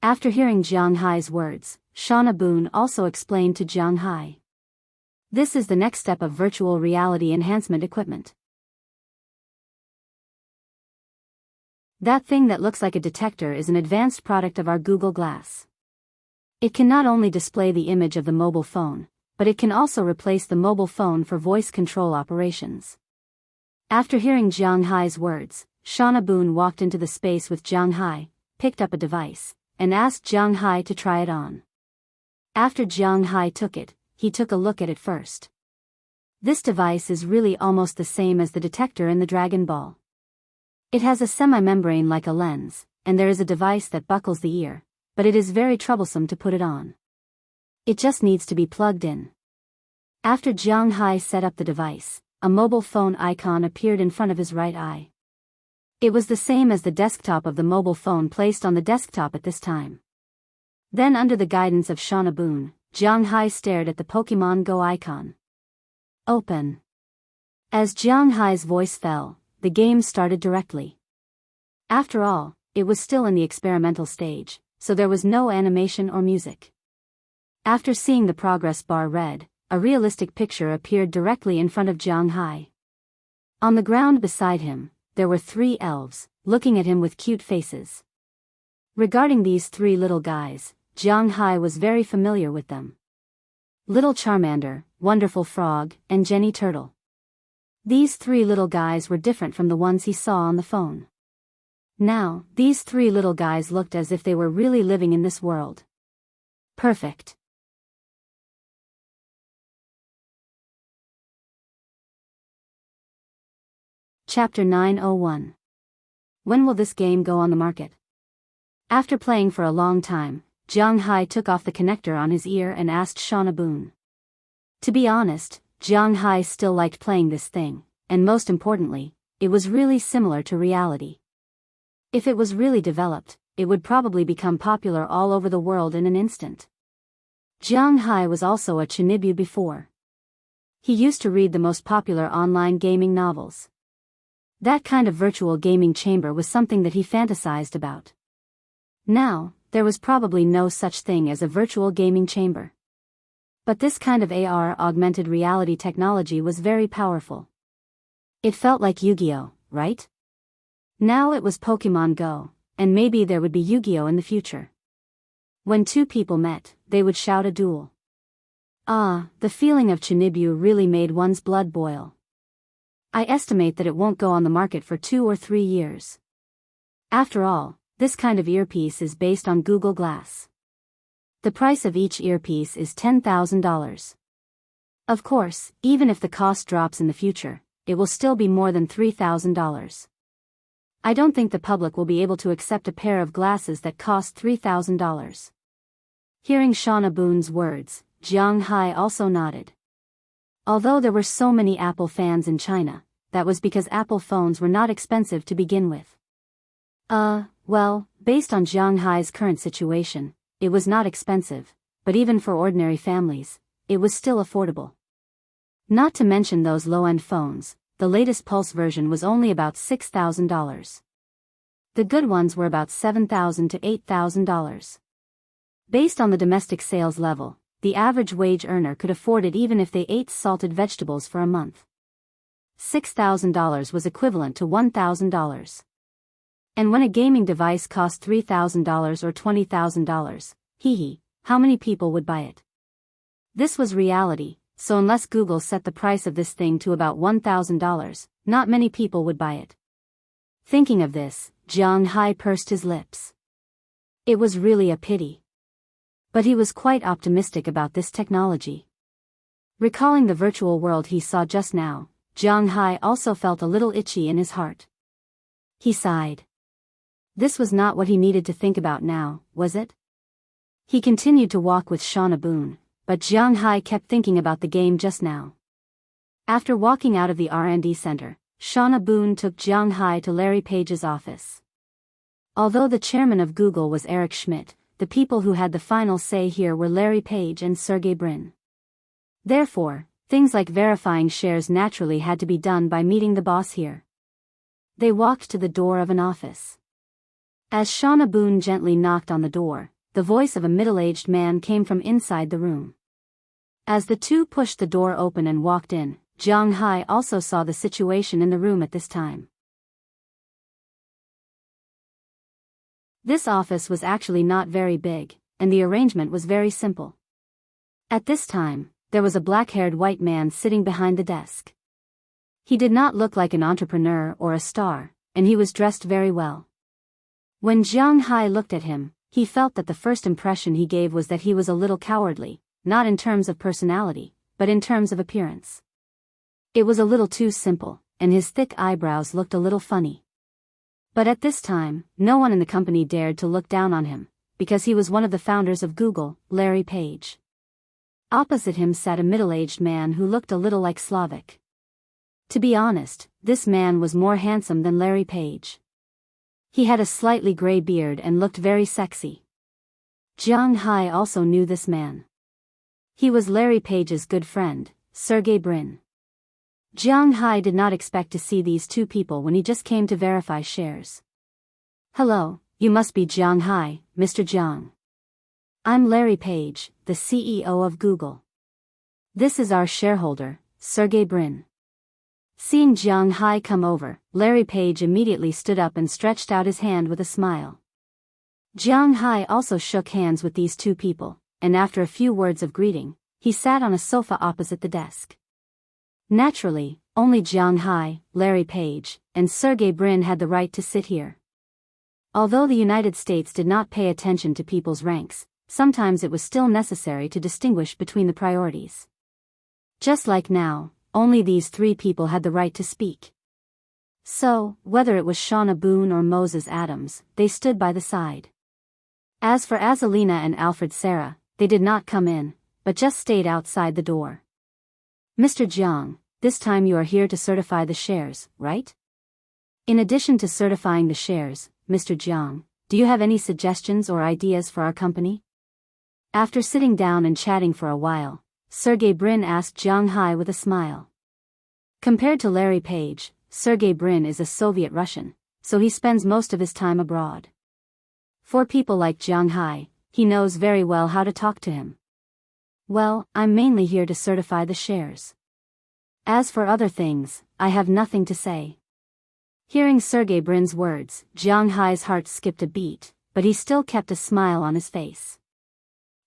After hearing Jianghu's words, Shauna Boone also explained to Jianghu. This is the next step of virtual reality enhancement equipment. That thing that looks like a detector is an advanced product of our Google Glass. It can not only display the image of the mobile phone, but it can also replace the mobile phone for voice control operations. After hearing Jianghu's words, Shauna Boone walked into the space with Jianghu, picked up a device, and asked Jianghu to try it on. After Jianghu took it, he took a look at it first. This device is really almost the same as the detector in the Dragon Ball. It has a semi-membrane like a lens, and there is a device that buckles the ear, but it is very troublesome to put it on. It just needs to be plugged in. After Jianghu set up the device, a mobile phone icon appeared in front of his right eye. It was the same as the desktop of the mobile phone placed on the desktop at this time. Then under the guidance of Shauna Boone, Jianghu stared at the Pokemon Go icon. Open. As Jianghu's voice fell, the game started directly. After all, it was still in the experimental stage, so there was no animation or music. After seeing the progress bar read, a realistic picture appeared directly in front of Jianghu. On the ground beside him, there were 3 elves, looking at him with cute faces. Regarding these 3 little guys, Jianghu was very familiar with them. Little Charmander, Wonderful Frog, and Jenny Turtle. These 3 little guys were different from the ones he saw on the phone. Now, these 3 little guys looked as if they were really living in this world. Perfect. Chapter 901. When will this game go on the market? After playing for a long time, Jianghu took off the connector on his ear and asked Shauna Boone. To be honest, Jianghu still liked playing this thing, and most importantly, it was really similar to reality. If it was really developed, it would probably become popular all over the world in an instant. Jianghu was also a Chinibu before. He used to read the most popular online gaming novels. That kind of virtual gaming chamber was something that he fantasized about. Now, there was probably no such thing as a virtual gaming chamber. But this kind of AR augmented reality technology was very powerful. It felt like Yu-Gi-Oh, right? Now it was Pokemon Go, and maybe there would be Yu-Gi-Oh in the future. When 2 people met, they would shout a duel. Ah, the feeling of Chinibu really made one's blood boil. I estimate that it won't go on the market for 2 or 3 years. After all, this kind of earpiece is based on Google Glass. The price of each earpiece is $10,000. Of course, even if the cost drops in the future, it will still be more than $3,000. I don't think the public will be able to accept a pair of glasses that cost $3,000. Hearing Shauna Boon's words, Jiang Hai also nodded. Although there were so many Apple fans in China, that was because Apple phones were not expensive to begin with. Well, based on Jiang Hai's current situation, it was not expensive, but even for ordinary families, it was still affordable. Not to mention those low-end phones, the latest Pulse version was only about $6,000. The good ones were about $7,000 to $8,000. Based on the domestic sales level, the average wage earner could afford it even if they ate salted vegetables for a month. $6,000 was equivalent to $1,000. And when a gaming device cost $3,000 or $20,000, how many people would buy it? This was reality, so unless Google set the price of this thing to about $1,000, not many people would buy it. Thinking of this, Jiang Hai pursed his lips. It was really a pity. But he was quite optimistic about this technology. Recalling the virtual world he saw just now, Jiang Hai also felt a little itchy in his heart. He sighed. This was not what he needed to think about now, was it? He continued to walk with Shauna Boon, but Jiang Hai kept thinking about the game just now. After walking out of the R&D center, Shauna Boon took Jiang Hai to Larry Page's office. Although the chairman of Google was Eric Schmidt, the people who had the final say here were Larry Page and Sergey Brin. Therefore, things like verifying shares naturally had to be done by meeting the boss here. They walked to the door of an office. As Shauna Boon gently knocked on the door, the voice of a middle-aged man came from inside the room. As the two pushed the door open and walked in, Jiang Hai also saw the situation in the room at this time. This office was actually not very big, and the arrangement was very simple. At this time, there was a black-haired white man sitting behind the desk. He did not look like an entrepreneur or a star, and he was dressed very well. When Jiang Hai looked at him, he felt that the first impression he gave was that he was a little cowardly, not in terms of personality, but in terms of appearance. It was a little too simple, and his thick eyebrows looked a little funny. But at this time, no one in the company dared to look down on him, because he was one of the founders of Google, Larry Page. Opposite him sat a middle-aged man who looked a little like Slavic. To be honest, this man was more handsome than Larry Page. He had a slightly gray beard and looked very sexy. Jiang Hai also knew this man. He was Larry Page's good friend, Sergey Brin. Jiang Hai did not expect to see these two people when he just came to verify shares. Hello, you must be Jiang Hai, Mr. Jiang. I'm Larry Page, the CEO of Google. This is our shareholder, Sergey Brin. Seeing Jiang Hai come over, Larry Page immediately stood up and stretched out his hand with a smile. Jiang Hai also shook hands with these two people, and after a few words of greeting, he sat on a sofa opposite the desk. Naturally, only Jiang Hai, Larry Page, and Sergey Brin had the right to sit here. Although the United States did not pay attention to people's ranks, sometimes it was still necessary to distinguish between the priorities. Just like now, only these three people had the right to speak. So, whether it was Shauna Boon or Moses Adams, they stood by the side. As for Azalina and Alfred Sarah, they did not come in, but just stayed outside the door. Mr. Jiang, this time you are here to certify the shares, right? In addition to certifying the shares, Mr. Jiang, do you have any suggestions or ideas for our company? After sitting down and chatting for a while, Sergey Brin asked Jiang Hai with a smile. Compared to Larry Page, Sergey Brin is a Soviet Russian, so he spends most of his time abroad. For people like Jiang Hai, he knows very well how to talk to him. Well, I'm mainly here to certify the shares. As for other things, I have nothing to say. Hearing Sergey Brin's words, Jiang Hai's heart skipped a beat, but he still kept a smile on his face.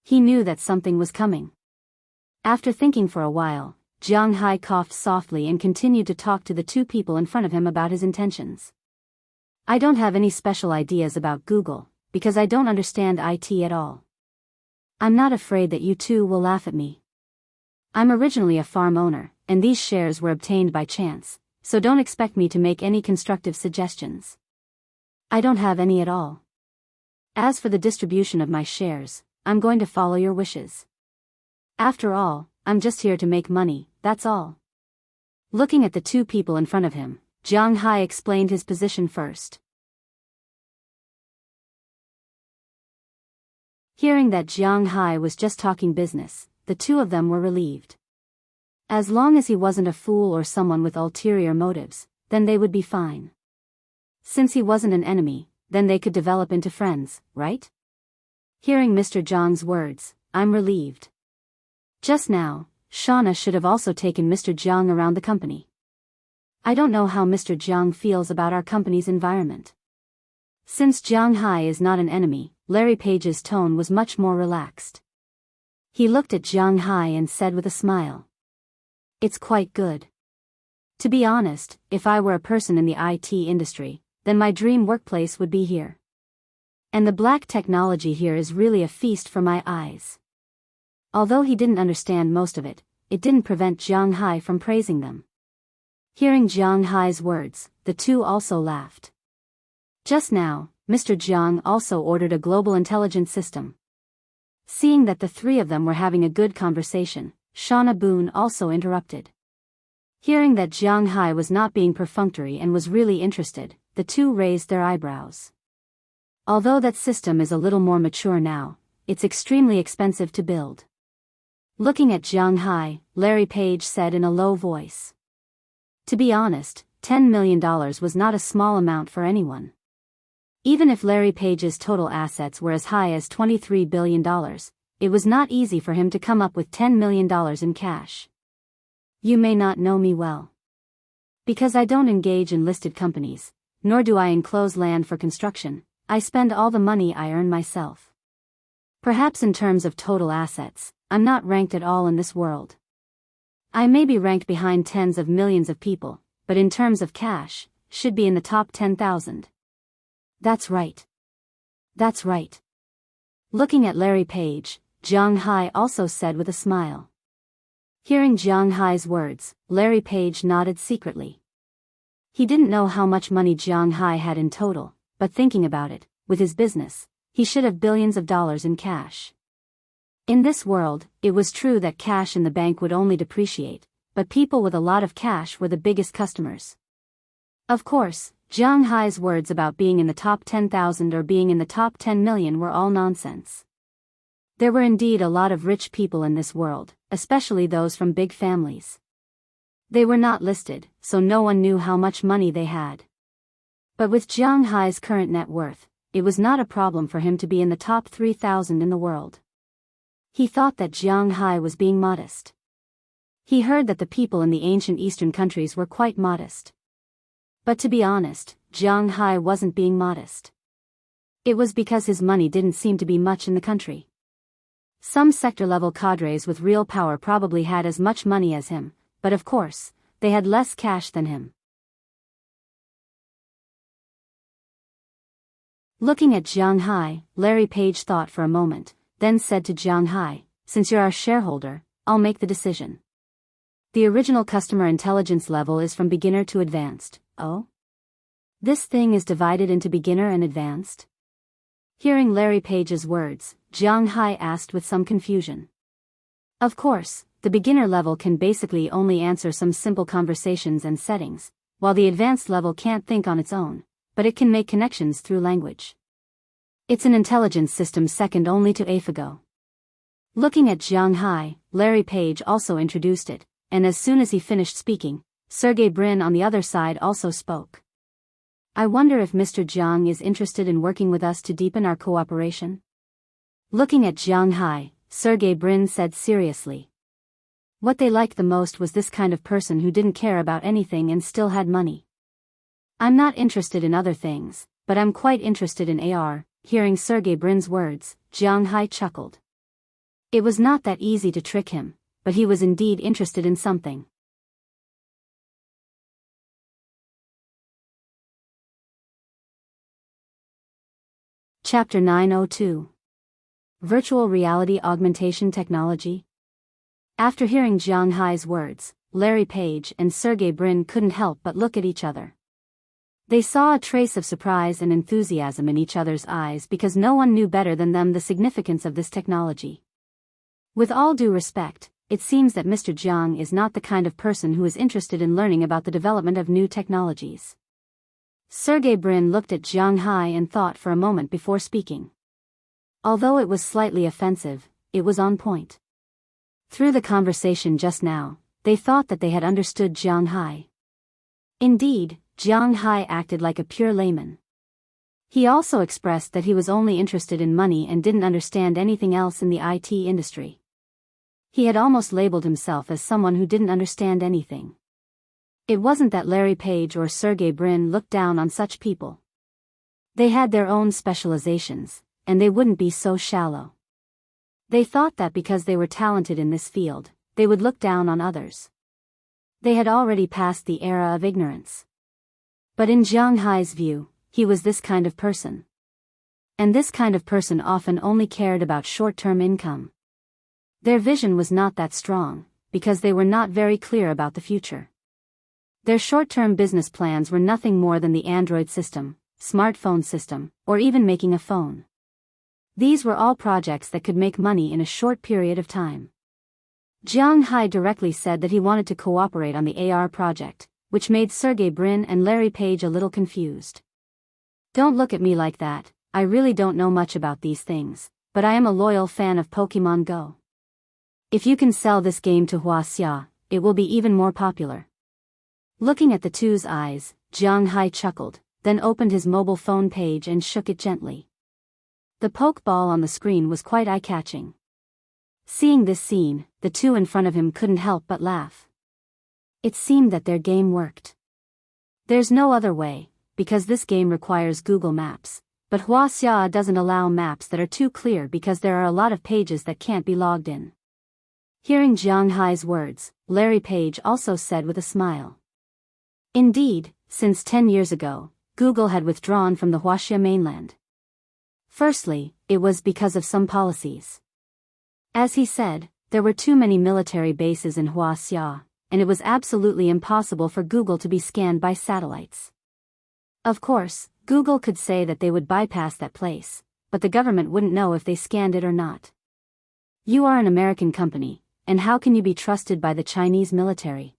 He knew that something was coming. After thinking for a while, Jiang Hai coughed softly and continued to talk to the two people in front of him about his intentions. I don't have any special ideas about Google, because I don't understand IT at all. I'm not afraid that you two will laugh at me. I'm originally a farm owner, and these shares were obtained by chance, so don't expect me to make any constructive suggestions. I don't have any at all. As for the distribution of my shares, I'm going to follow your wishes. After all, I'm just here to make money, that's all. Looking at the two people in front of him, Jianghu explained his position first. Hearing that Jianghu was just talking business, the two of them were relieved. As long as he wasn't a fool or someone with ulterior motives, then they would be fine. Since he wasn't an enemy, then they could develop into friends, right? Hearing Mr. Jiang's words, I'm relieved. Just now, Shauna should have also taken Mr. Jiang around the company. I don't know how Mr. Jiang feels about our company's environment. Since Jianghu is not an enemy, Larry Page's tone was much more relaxed. He looked at Jianghu and said with a smile. It's quite good. To be honest, if I were a person in the IT industry, then my dream workplace would be here. And the black technology here is really a feast for my eyes. Although he didn't understand most of it, it didn't prevent Jianghu from praising them. Hearing Jianghu's words, the two also laughed. Just now, Mr. Jiang also ordered a global intelligence system. Seeing that the three of them were having a good conversation, Shauna Boone also interrupted. Hearing that Jianghu was not being perfunctory and was really interested, the two raised their eyebrows. Although that system is a little more mature now, it's extremely expensive to build. Looking at Jianghu, Larry Page said in a low voice. To be honest, $10 million was not a small amount for anyone. Even if Larry Page's total assets were as high as $23 billion, it was not easy for him to come up with $10 million in cash. You may not know me well. Because I don't engage in listed companies, nor do I enclose land for construction, I spend all the money I earn myself. Perhaps in terms of total assets, I'm not ranked at all in this world. I may be ranked behind tens of millions of people, but in terms of cash, should be in the top 10,000. That's right. That's right. Looking at Larry Page, Jianghu also said with a smile. Hearing Jianghu's words, Larry Page nodded secretly. He didn't know how much money Jianghu had in total, but thinking about it, with his business, he should have billions of dollars in cash. In this world, it was true that cash in the bank would only depreciate, but people with a lot of cash were the biggest customers. Of course, Jianghu's words about being in the top 10,000 or being in the top 10 million were all nonsense. There were indeed a lot of rich people in this world, especially those from big families. They were not listed, so no one knew how much money they had. But with Jianghu's current net worth, it was not a problem for him to be in the top 3,000 in the world. He thought that Jianghu was being modest. He heard that the people in the ancient Eastern countries were quite modest. But to be honest, Jianghu wasn't being modest. It was because his money didn't seem to be much in the country. Some sector-level cadres with real power probably had as much money as him, but of course, they had less cash than him. Looking at Jianghu, Larry Page thought for a moment, then said to Jianghu, since you're our shareholder, I'll make the decision. The original customer intelligence level is from beginner to advanced. Oh? This thing is divided into beginner and advanced? Hearing Larry Page's words, Jianghu asked with some confusion. Of course, the beginner level can basically only answer some simple conversations and settings, while the advanced level can't think on its own, but it can make connections through language. It's an intelligence system second only to AlphaGo. Looking at Jianghu, Larry Page also introduced it, and as soon as he finished speaking, Sergey Brin on the other side also spoke. I wonder if Mr. Jiang is interested in working with us to deepen our cooperation? Looking at Jianghu, Sergey Brin said seriously. What they liked the most was this kind of person who didn't care about anything and still had money. I'm not interested in other things, but I'm quite interested in AR. Hearing Sergey Brin's words, Jianghu chuckled. It was not that easy to trick him, but he was indeed interested in something. Chapter 902. Virtual Reality Augmentation Technology. After hearing Jianghu's words, Larry Page and Sergey Brin couldn't help but look at each other. They saw a trace of surprise and enthusiasm in each other's eyes because no one knew better than them the significance of this technology. With all due respect, it seems that Mr. Jiang is not the kind of person who is interested in learning about the development of new technologies. Sergey Brin looked at Jiang Hai and thought for a moment before speaking. Although it was slightly offensive, it was on point. Through the conversation just now, they thought that they had understood Jiang Hai. Indeed, Jiang Hai acted like a pure layman. He also expressed that he was only interested in money and didn't understand anything else in the IT industry. He had almost labeled himself as someone who didn't understand anything. It wasn't that Larry Page or Sergey Brin looked down on such people. They had their own specializations, and they wouldn't be so shallow. They thought that because they were talented in this field, they would look down on others. They had already passed the era of ignorance. But in Jiang Hai's view, he was this kind of person. And this kind of person often only cared about short-term income. Their vision was not that strong, because they were not very clear about the future. Their short-term business plans were nothing more than the Android system, smartphone system, or even making a phone. These were all projects that could make money in a short period of time. Jiang Hai directly said that he wanted to cooperate on the AR project, which made Sergey Brin and Larry Page a little confused. Don't look at me like that, I really don't know much about these things, but I am a loyal fan of Pokemon Go. If you can sell this game to Wuxia, it will be even more popular. Looking at the two's eyes, Jiang Hai chuckled, then opened his mobile phone page and shook it gently. The pokeball on the screen was quite eye-catching. Seeing this scene, the two in front of him couldn't help but laugh. It seemed that their game worked. There's no other way, because this game requires Google Maps, but Wuxia doesn't allow maps that are too clear because there are a lot of pages that can't be logged in. Hearing Jiang Hai's words, Larry Page also said with a smile. Indeed, since 10 years ago, Google had withdrawn from the Wuxia mainland. Firstly, it was because of some policies. As he said, there were too many military bases in Wuxia, and it was absolutely impossible for Google to be scanned by satellites. Of course, Google could say that they would bypass that place, but the government wouldn't know if they scanned it or not. You are an American company, and how can you be trusted by the Chinese military?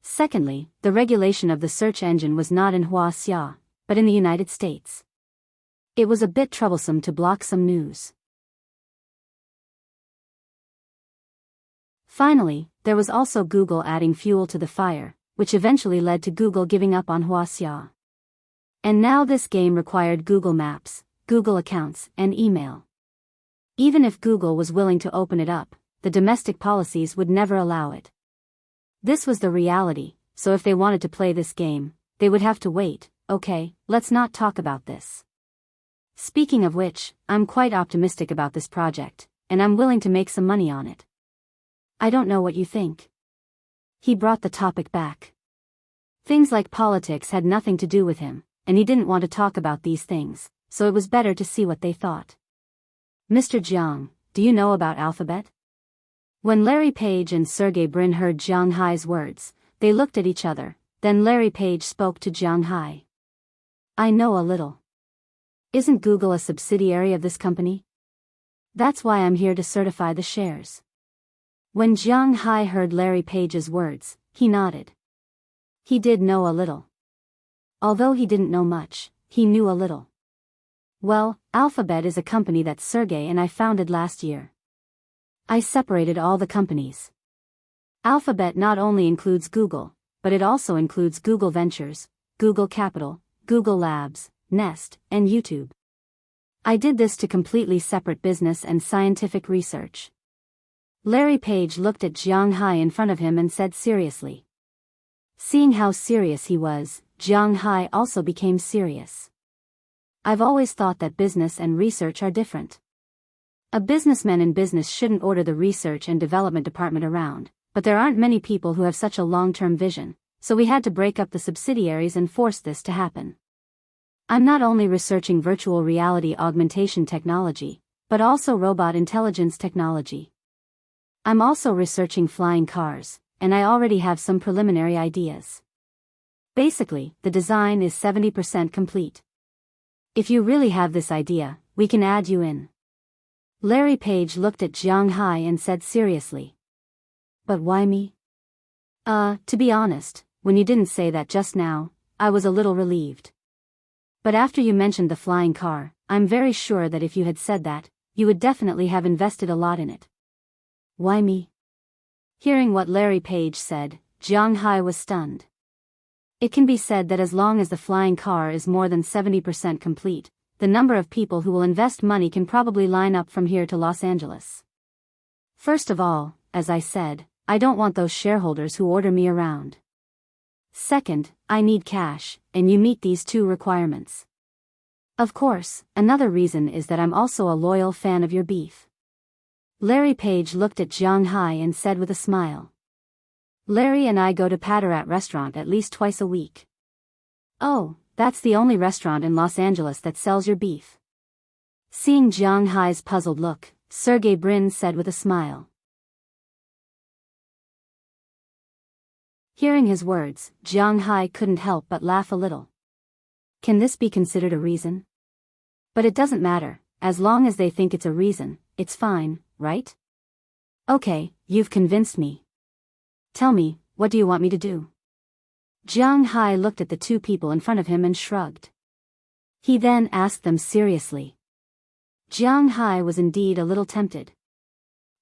Secondly, the regulation of the search engine was not in Wuxia, but in the United States. It was a bit troublesome to block some news. Finally, there was also Google adding fuel to the fire, which eventually led to Google giving up on Wuxia. And now this game required Google Maps, Google accounts, and email. Even if Google was willing to open it up, the domestic policies would never allow it. This was the reality, so if they wanted to play this game, they would have to wait. Okay, let's not talk about this. Speaking of which, I'm quite optimistic about this project, and I'm willing to make some money on it. I don't know what you think. He brought the topic back. Things like politics had nothing to do with him, and he didn't want to talk about these things, so it was better to see what they thought. Mr. Jiang, do you know about Alphabet? When Larry Page and Sergey Brin heard Jiang Hai's words, they looked at each other, then Larry Page spoke to Jiang Hai. I know a little. Isn't Google a subsidiary of this company? That's why I'm here to certify the shares. When Jiang Hai heard Larry Page's words, he nodded. He did know a little. Although he didn't know much, he knew a little. Well, Alphabet is a company that Sergey and I founded last year. I separated all the companies. Alphabet not only includes Google, but it also includes Google Ventures, Google Capital, Google Labs, Nest, and YouTube. I did this to completely separate business and scientific research. Larry Page looked at Jiang Hai in front of him and said seriously. Seeing how serious he was, Jiang Hai also became serious. I've always thought that business and research are different. A businessman in business shouldn't order the research and development department around, but there aren't many people who have such a long-term vision, so we had to break up the subsidiaries and force this to happen. I'm not only researching virtual reality augmentation technology, but also robot intelligence technology. I'm also researching flying cars, and I already have some preliminary ideas. Basically, the design is 70% complete. If you really have this idea, we can add you in. Larry Page looked at Jianghu and said seriously. But why me? To be honest, when you didn't say that just now, I was a little relieved. But after you mentioned the flying car, I'm very sure that if you had said that, you would definitely have invested a lot in it. Why me? Hearing what Larry Page said, Jianghu was stunned. It can be said that as long as the flying car is more than 70% complete, the number of people who will invest money can probably line up from here to Los Angeles. First of all, as I said, I don't want those shareholders who order me around. Second, I need cash, and you meet these two requirements. Of course, another reason is that I'm also a loyal fan of your beef. Larry Page looked at Jianghu and said with a smile. Larry and I go to Padarat restaurant at least twice a week. Oh, that's the only restaurant in Los Angeles that sells your beef. Seeing Jianghu's puzzled look, Sergey Brin said with a smile. Hearing his words, Jianghu couldn't help but laugh a little. Can this be considered a reason? But it doesn't matter, as long as they think it's a reason, it's fine, right? Okay, you've convinced me. Tell me, what do you want me to do? Jianghu looked at the two people in front of him and shrugged. He then asked them seriously. Jianghu was indeed a little tempted.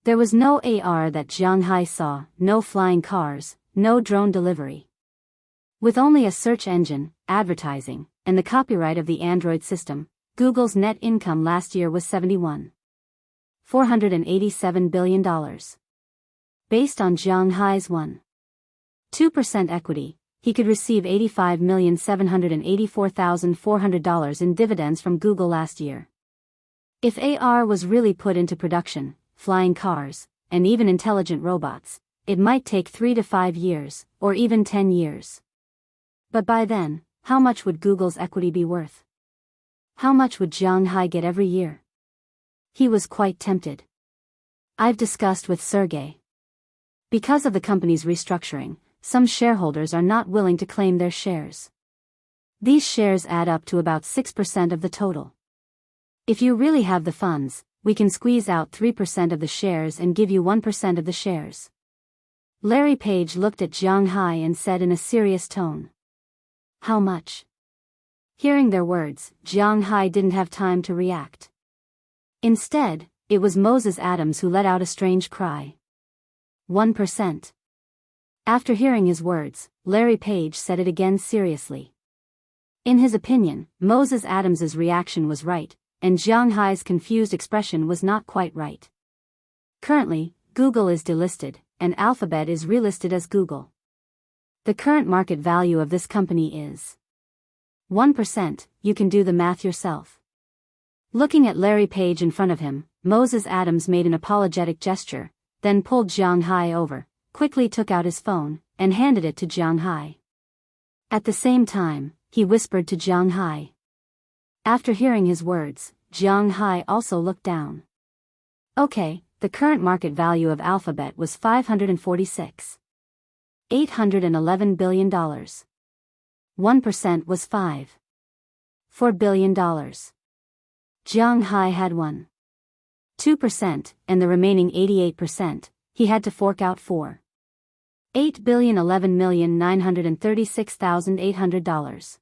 There was no AR that Jianghu saw, no flying cars, no drone delivery. With only a search engine, advertising, and the copyright of the Android system, Google's net income last year was $487 billion. Based on Jianghu's 1.2% equity, he could receive $85,784,400 in dividends from Google last year. If AR was really put into production, flying cars, and even intelligent robots, it might take 3 to 5 years, or even 10 years. But by then, how much would Google's equity be worth? How much would Jianghu get every year? He was quite tempted. I've discussed with Sergey. Because of the company's restructuring, some shareholders are not willing to claim their shares. These shares add up to about 6% of the total. If you really have the funds, we can squeeze out 3% of the shares and give you 1% of the shares. Larry Page looked at Jianghu and said in a serious tone. How much? Hearing their words, Jianghu didn't have time to react. Instead, it was Moses Adams who let out a strange cry. 1%. After hearing his words, Larry Page said it again seriously. In his opinion, Moses Adams's reaction was right, and Jianghu's confused expression was not quite right. Currently, Google is delisted, and Alphabet is relisted as Google. The current market value of this company is 1%, you can do the math yourself. Looking at Larry Page in front of him, Moses Adams made an apologetic gesture, then pulled Jianghu over, quickly took out his phone, and handed it to Jianghu. At the same time, he whispered to Jianghu. After hearing his words, Jianghu also looked down. Okay, the current market value of Alphabet was $811 billion. 1% was $4 billion. Jianghu had 2%, and the remaining 88%, he had to fork out $8,011,936,800.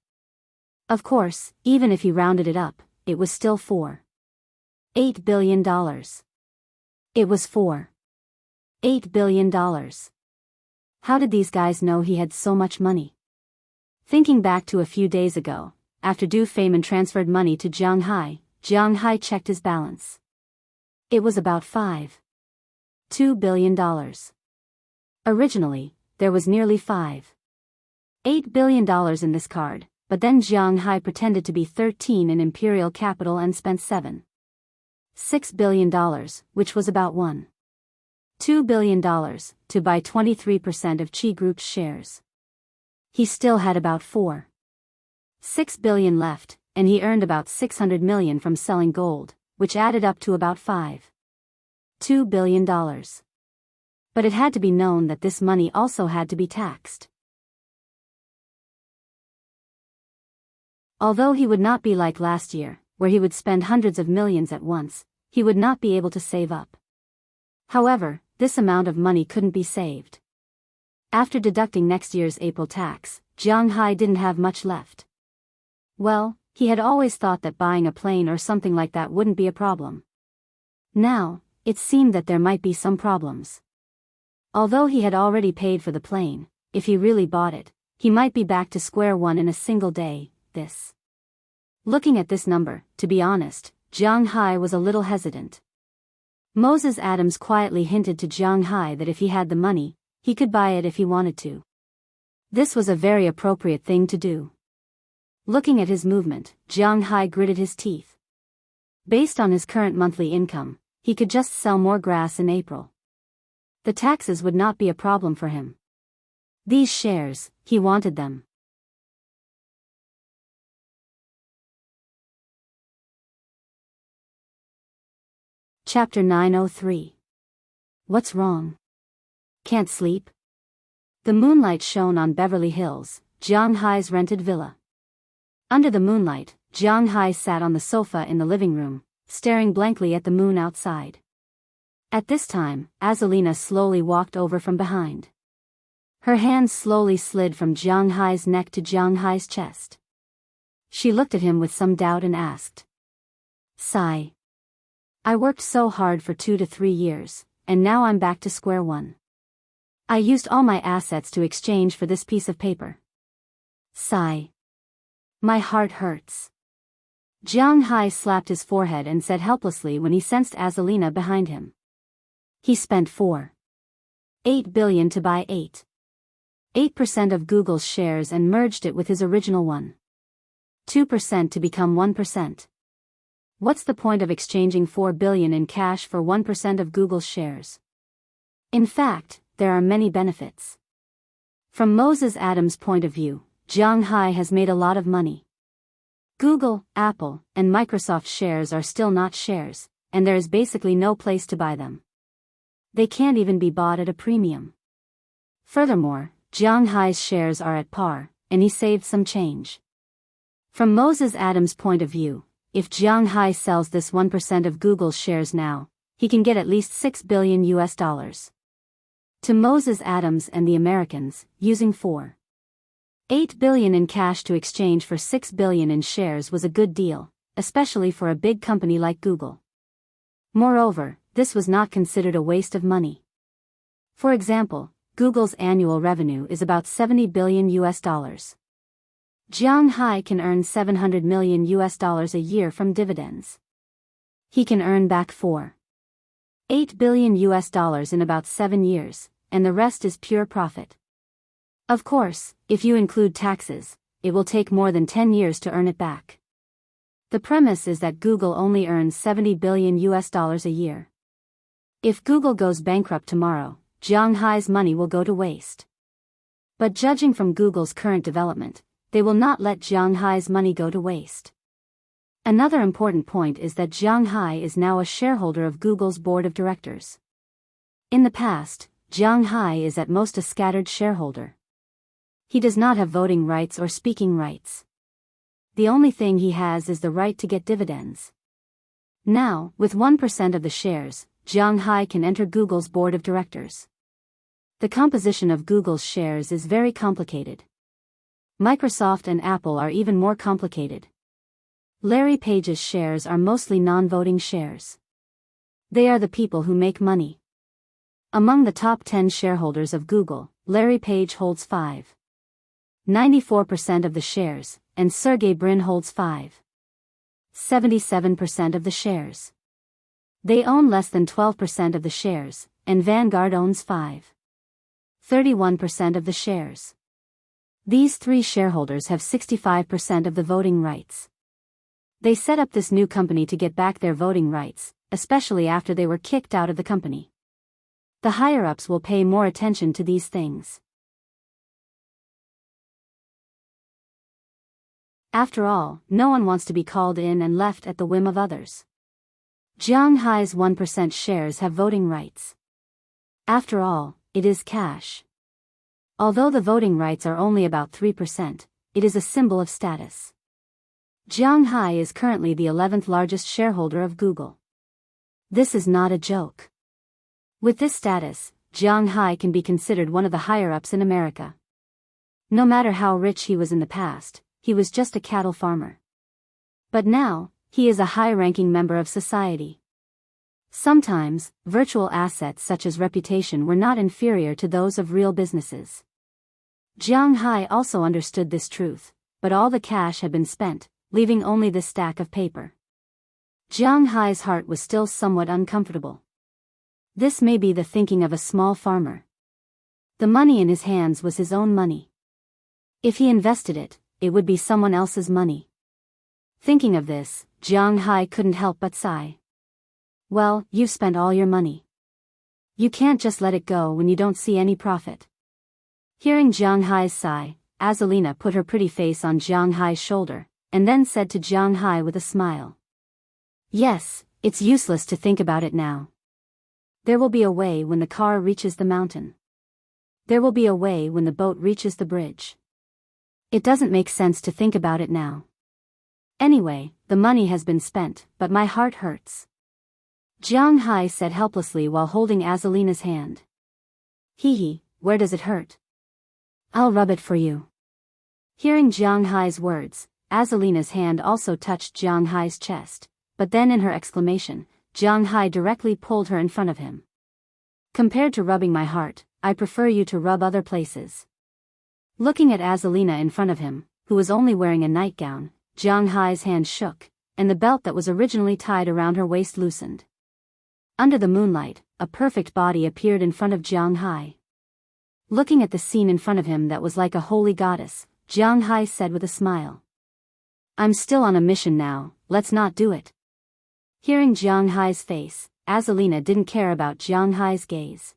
Of course, even if he rounded it up, it was still $8 billion. It was $8 billion. How did these guys know he had so much money? Thinking back to a few days ago, after Du Feynman transferred money to Jianghu, Jianghu checked his balance. It was about $2 billion. Originally, there was nearly $8 billion in this card, but then Jianghu pretended to be 13 in Imperial Capital and spent $6 billion, which was about $2 billion, to buy 23% of Qi Group's shares. He still had about $6 billion left, and he earned about $600 million from selling gold, which added up to about $2 billion. But it had to be known that this money also had to be taxed. Although he would not be like last year, where he would spend hundreds of millions at once, he would not be able to save up. However, this amount of money couldn't be saved. After deducting next year's April tax, Jianghu didn't have much left. Well, he had always thought that buying a plane or something like that wouldn't be a problem. Now, it seemed that there might be some problems. Although he had already paid for the plane, if he really bought it, he might be back to square one in a single day. Looking at this number, to be honest, Jianghu was a little hesitant. Moses Adams quietly hinted to Jianghu that if he had the money, he could buy it if he wanted to. This was a very appropriate thing to do. Looking at his movement, Jianghu gritted his teeth. Based on his current monthly income, he could just sell more grass in April. The taxes would not be a problem for him. These shares, he wanted them. Chapter 903. What's wrong? Can't sleep? The moonlight shone on Beverly Hills, Jianghu's rented villa. Under the moonlight, Jianghu sat on the sofa in the living room, staring blankly at the moon outside. At this time, Azalina slowly walked over from behind. Her hands slowly slid from Jianghu's neck to Jianghu's chest. She looked at him with some doubt and asked. Sigh. I worked so hard for 2 to 3 years, and now I'm back to square one. I used all my assets to exchange for this piece of paper. Sigh. My heart hurts. Jianghu slapped his forehead and said helplessly when he sensed Azalina behind him. He spent 4.8 billion to buy 8% of Google's shares and merged it with his original 1.2% to become 1%. What's the point of exchanging 4 billion in cash for 1% of Google's shares? In fact, there are many benefits. From Moses Adams' point of view, Jianghu has made a lot of money. Google, Apple, and Microsoft shares are still not shares, and there is basically no place to buy them. They can't even be bought at a premium. Furthermore, Jianghu's shares are at par, and he saved some change. From Moses Adams' point of view, if Jianghu sells this 1% of Google's shares now, he can get at least $6 billion. To Moses Adams and the Americans, using 4.8 billion in cash to exchange for 6 billion in shares was a good deal, especially for a big company like Google. Moreover, this was not considered a waste of money. For example, Google's annual revenue is about $70 billion. Jianghu can earn $700 million a year from dividends. He can earn back $4.8 billion in about 7 years, and the rest is pure profit. Of course, if you include taxes, it will take more than 10 years to earn it back. The premise is that Google only earns $70 billion a year. If Google goes bankrupt tomorrow, Jianghu's money will go to waste. But judging from Google's current development, they will not let Jianghu's money go to waste. Another important point is that Jianghu is now a shareholder of Google's board of directors. In the past, Jianghu is at most a scattered shareholder. He does not have voting rights or speaking rights. The only thing he has is the right to get dividends. Now, with 1% of the shares, Jianghu can enter Google's board of directors. The composition of Google's shares is very complicated. Microsoft and Apple are even more complicated. Larry Page's shares are mostly non-voting shares. They are the people who make money. Among the top 10 shareholders of Google, Larry Page holds 5.94% of the shares, and Sergey Brin holds 5.77% of the shares. They own less than 12% of the shares, and Vanguard owns 5.31% of the shares. These three shareholders have 65% of the voting rights. They set up this new company to get back their voting rights, especially after they were kicked out of the company. The higher-ups will pay more attention to these things. After all, no one wants to be called in and left at the whim of others. Jianghu's 1% shares have voting rights. After all, it is cash. Although the voting rights are only about 3%, it is a symbol of status. Jianghu is currently the 11th largest shareholder of Google. This is not a joke. With this status, Jianghu can be considered one of the higher-ups in America. No matter how rich he was in the past, he was just a cattle farmer. But now, he is a high-ranking member of society. Sometimes, virtual assets such as reputation were not inferior to those of real businesses. Jianghu also understood this truth, but all the cash had been spent, leaving only the stack of paper. Jianghu's heart was still somewhat uncomfortable. This may be the thinking of a small farmer. The money in his hands was his own money. If he invested it, it would be someone else's money. Thinking of this, Jianghu couldn't help but sigh. Well, you've spent all your money. You can't just let it go when you don't see any profit. Hearing Jianghu's sigh, Azalina put her pretty face on Jianghu's shoulder, and then said to Jianghu with a smile. Yes, it's useless to think about it now. There will be a way when the car reaches the mountain. There will be a way when the boat reaches the bridge. It doesn't make sense to think about it now. Anyway, the money has been spent, but my heart hurts. Jianghu said helplessly while holding Azalina's hand. Hee, where does it hurt? I'll rub it for you. Hearing Jianghu's words, Azalina's hand also touched Jianghu's chest, but then in her exclamation, Jianghu directly pulled her in front of him. Compared to rubbing my heart, I prefer you to rub other places. Looking at Azalina in front of him, who was only wearing a nightgown, Jianghu's hand shook, and the belt that was originally tied around her waist loosened. Under the moonlight, a perfect body appeared in front of Jianghu. Looking at the scene in front of him that was like a holy goddess, Jianghu said with a smile. I'm still on a mission now, let's not do it. Hearing Jianghu's face, Azalina didn't care about Jianghu's gaze.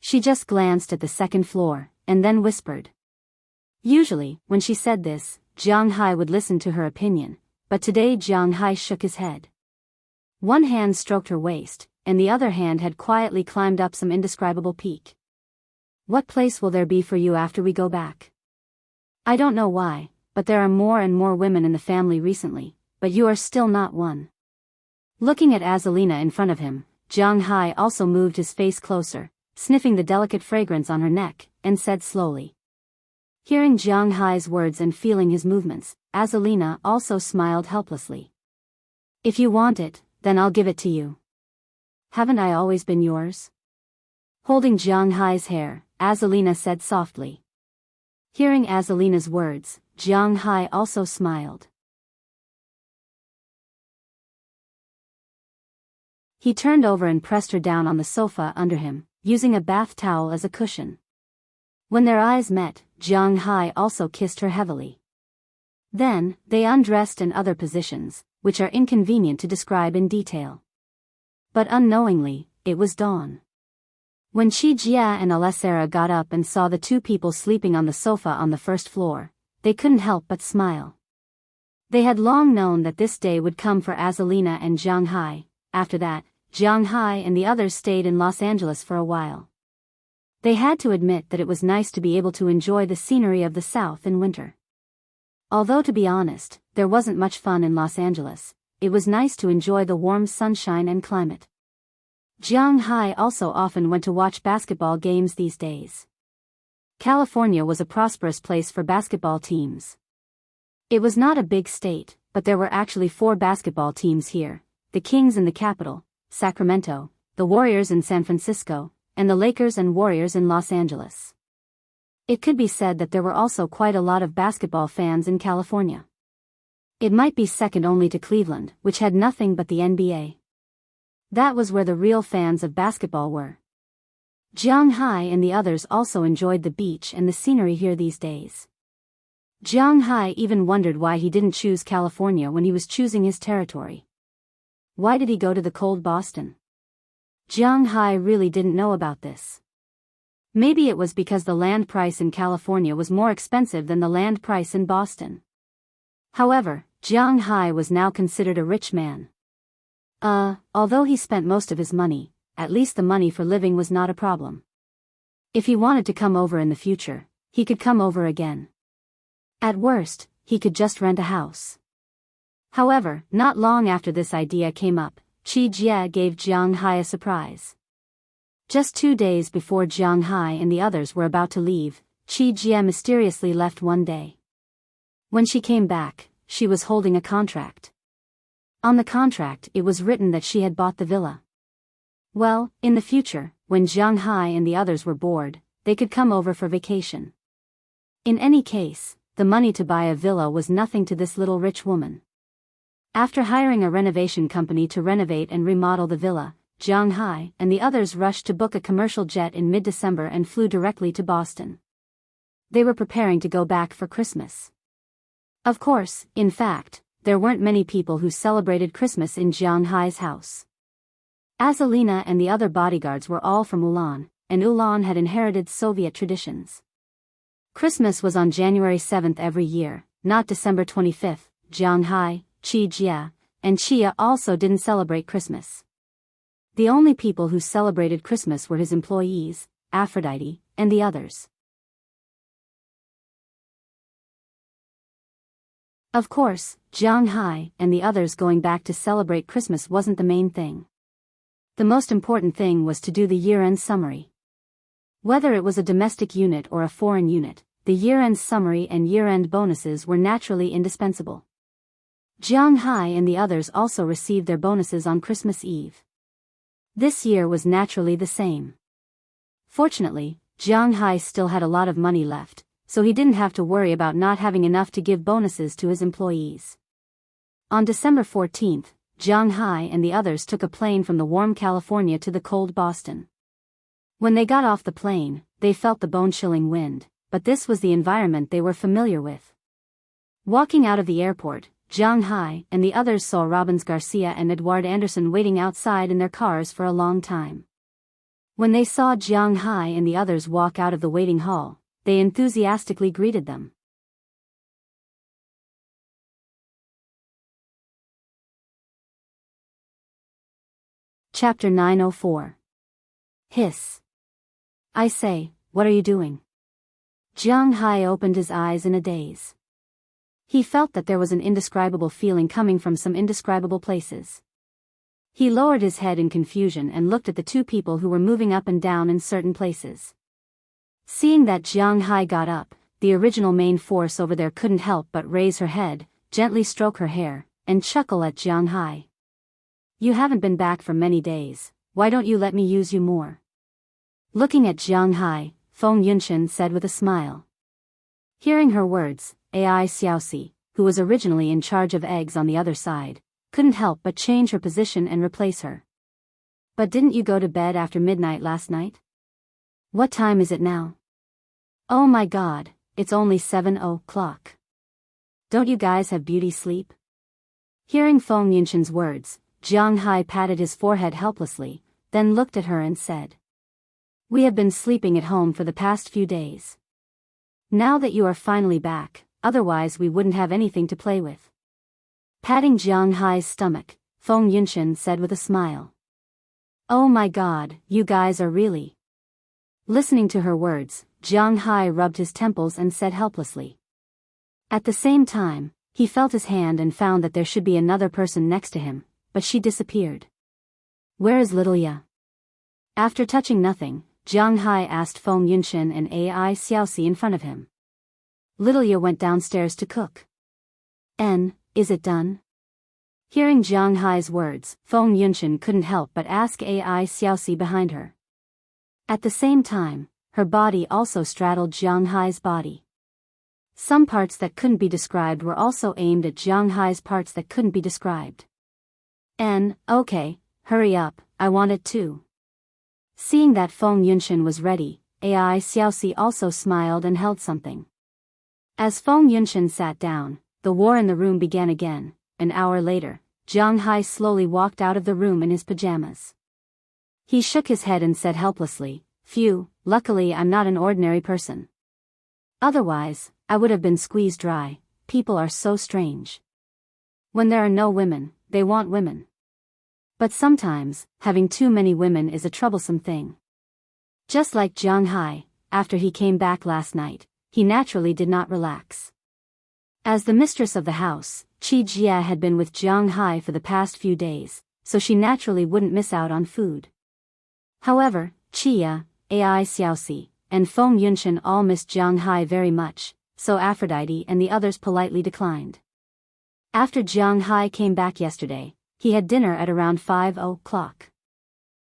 She just glanced at the second floor, and then whispered. Usually, when she said this, Jianghu would listen to her opinion, but today Jianghu shook his head. One hand stroked her waist, and the other hand had quietly climbed up some indescribable peak. What place will there be for you after we go back? I don't know why, but there are more and more women in the family recently, but you are still not one. Looking at Azalina in front of him, Jianghu also moved his face closer, sniffing the delicate fragrance on her neck, and said slowly. Hearing Jianghu's words and feeling his movements, Azalina also smiled helplessly. If you want it, then I'll give it to you. Haven't I always been yours? Holding Jianghu's hair, Azalina said softly. Hearing Azalina's words, Jianghu also smiled. He turned over and pressed her down on the sofa under him, using a bath towel as a cushion. When their eyes met, Jianghu also kissed her heavily. Then, they undressed in other positions, which are inconvenient to describe in detail. But unknowingly, it was dawn. When Jia and Alessera got up and saw the two people sleeping on the sofa on the first floor, they couldn't help but smile. They had long known that this day would come for Azalina and Jianghu. After that, Jianghu and the others stayed in Los Angeles for a while. They had to admit that it was nice to be able to enjoy the scenery of the South in winter. Although to be honest, there wasn't much fun in Los Angeles, it was nice to enjoy the warm sunshine and climate. Jianghu also often went to watch basketball games these days. California was a prosperous place for basketball teams. It was not a big state, but there were actually 4 basketball teams here, the Kings in the capital, Sacramento, the Warriors in San Francisco, and the Lakers and Warriors in Los Angeles. It could be said that there were also quite a lot of basketball fans in California. It might be second only to Cleveland, which had nothing but the NBA. That was where the real fans of basketball were. Jianghu and the others also enjoyed the beach and the scenery here these days. Jianghu even wondered why he didn't choose California when he was choosing his territory. Why did he go to the cold Boston? Jianghu really didn't know about this. Maybe it was because the land price in California was more expensive than the land price in Boston. However, Jianghu was now considered a rich man. Although he spent most of his money, at least the money for living was not a problem. If he wanted to come over in the future, he could come over again. At worst, he could just rent a house. However, not long after this idea came up, Qi Jie gave Jiang Hai a surprise. Just 2 days before Jiang Hai and the others were about to leave, Qi Jie mysteriously left one day. When she came back, she was holding a contract. On the contract it was written that she had bought the villa. Well, in the future, when Jiang Hai and the others were bored, they could come over for vacation. In any case, the money to buy a villa was nothing to this little rich woman. After hiring a renovation company to renovate and remodel the villa, Jiang Hai and the others rushed to book a commercial jet in mid-December and flew directly to Boston. They were preparing to go back for Christmas. Of course, in fact, there weren't many people who celebrated Christmas in Jiang Hai's house. As Alina and the other bodyguards were all from Ulan, and Ulan had inherited Soviet traditions. Christmas was on January 7th every year, not December 25th. Jiang Hai, Qi Jie, and Chia also didn't celebrate Christmas. The only people who celebrated Christmas were his employees, Aphrodite, and the others. Of course, Jiang Hai and the others going back to celebrate Christmas wasn't the main thing. The most important thing was to do the year-end summary. Whether it was a domestic unit or a foreign unit, the year-end summary and year-end bonuses were naturally indispensable. Jiang Hai and the others also received their bonuses on Christmas Eve. This year was naturally the same. Fortunately, Jiang Hai still had a lot of money left, so he didn't have to worry about not having enough to give bonuses to his employees. On December 14th, Jiang Hai and the others took a plane from the warm California to the cold Boston. When they got off the plane, they felt the bone-chilling wind, but this was the environment they were familiar with. Walking out of the airport, Jiang Hai and the others saw Robbins Garcia and Edward Anderson waiting outside in their cars for a long time. When they saw Jiang Hai and the others walk out of the waiting hall, they enthusiastically greeted them. Chapter 904. Hiss. I say, what are you doing? Jiang Hai opened his eyes in a daze. He felt that there was an indescribable feeling coming from some indescribable places. He lowered his head in confusion and looked at the two people who were moving up and down in certain places. Seeing that Jiang Hai got up, the original main force over there couldn't help but raise her head, gently stroke her hair, and chuckle at Jiang Hai. You haven't been back for many days, why don't you let me use you more? Looking at Jiang Hai, Feng Yunshan said with a smile. Hearing her words, Ai Xiaoxi, who was originally in charge of eggs on the other side, couldn't help but change her position and replace her. But didn't you go to bed after midnight last night? What time is it now? Oh my god, it's only 7 o'clock. Don't you guys have beauty sleep? Hearing Feng Yunshan's words, Jiang Hai patted his forehead helplessly, then looked at her and said. We have been sleeping at home for the past few days. Now that you are finally back, otherwise we wouldn't have anything to play with. Patting Jiang Hai's stomach, Feng Yunshan said with a smile. Oh my god, you guys are really... Listening to her words, Jiang Hai rubbed his temples and said helplessly. At the same time, he felt his hand and found that there should be another person next to him, but she disappeared. Where is little Ya? After touching nothing, Jiang Hai asked Feng Yunshan and Ai Xiaoxi in front of him. Little Ya went downstairs to cook. Is it done? Hearing Jiang Hai's words, Feng Yunshan couldn't help but ask Ai Xiaoxi behind her. At the same time, her body also straddled Jiang Hai's body. Some parts that couldn't be described were also aimed at Jiang Hai's parts that couldn't be described. Okay, hurry up, I want it too. Seeing that Feng Yunshan was ready, Ai Xiaoxi also smiled and held something. As Feng Yunshan sat down, the war in the room began again. An hour later, Jiang Hai slowly walked out of the room in his pajamas. He shook his head and said helplessly, Phew, luckily I'm not an ordinary person. Otherwise, I would have been squeezed dry. People are so strange. When there are no women, they want women. But sometimes, having too many women is a troublesome thing. Just like Jiang Hai, after he came back last night, he naturally did not relax. As the mistress of the house, Qi Jia had been with Jiang Hai for the past few days, so she naturally wouldn't miss out on food. However, Qia, Ai Xiaoxi, and Feng Yunshan all missed Jiang Hai very much, so Aphrodite and the others politely declined. After Jiang Hai came back yesterday, he had dinner at around 5 o'clock.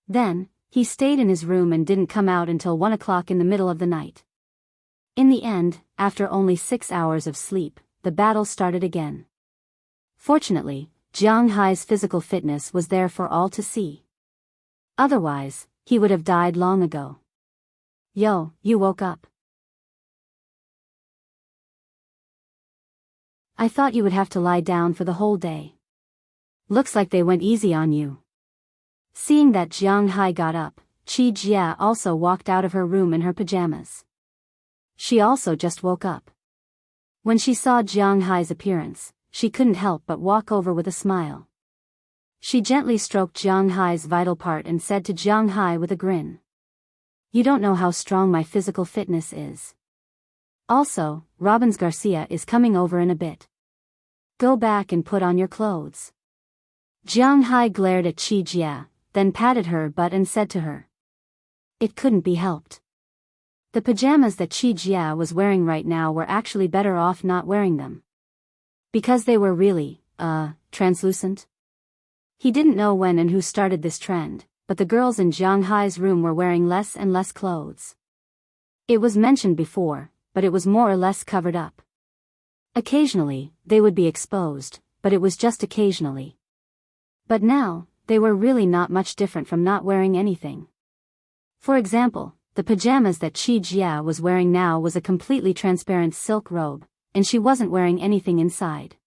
Then, he stayed in his room and didn't come out until 1 o'clock in the middle of the night. In the end, after only 6 hours of sleep, the battle started again. Fortunately, Jiang Hai's physical fitness was there for all to see. Otherwise, he would have died long ago. Yo, you woke up. I thought you would have to lie down for the whole day. Looks like they went easy on you. Seeing that Jiang Hai got up, Qi Jia also walked out of her room in her pajamas. She also just woke up. When she saw Jiang Hai's appearance, she couldn't help but walk over with a smile. She gently stroked Jiang Hai's vital part and said to Jiang Hai with a grin, "You don't know how strong my physical fitness is. Also, Robbins Garcia is coming over in a bit. Go back and put on your clothes." Jiang Hai glared at Qi Jia, then patted her butt and said to her, "It couldn't be helped." The pajamas that Qi Jia was wearing right now were actually better off not wearing them. Because they were really, translucent. He didn't know when and who started this trend, but the girls in Jiang Hai's room were wearing less and less clothes. It was mentioned before, but it was more or less covered up. Occasionally, they would be exposed, but it was just occasionally. But now, they were really not much different from not wearing anything. For example, the pajamas that Qi Jia was wearing now was a completely transparent silk robe, and she wasn't wearing anything inside.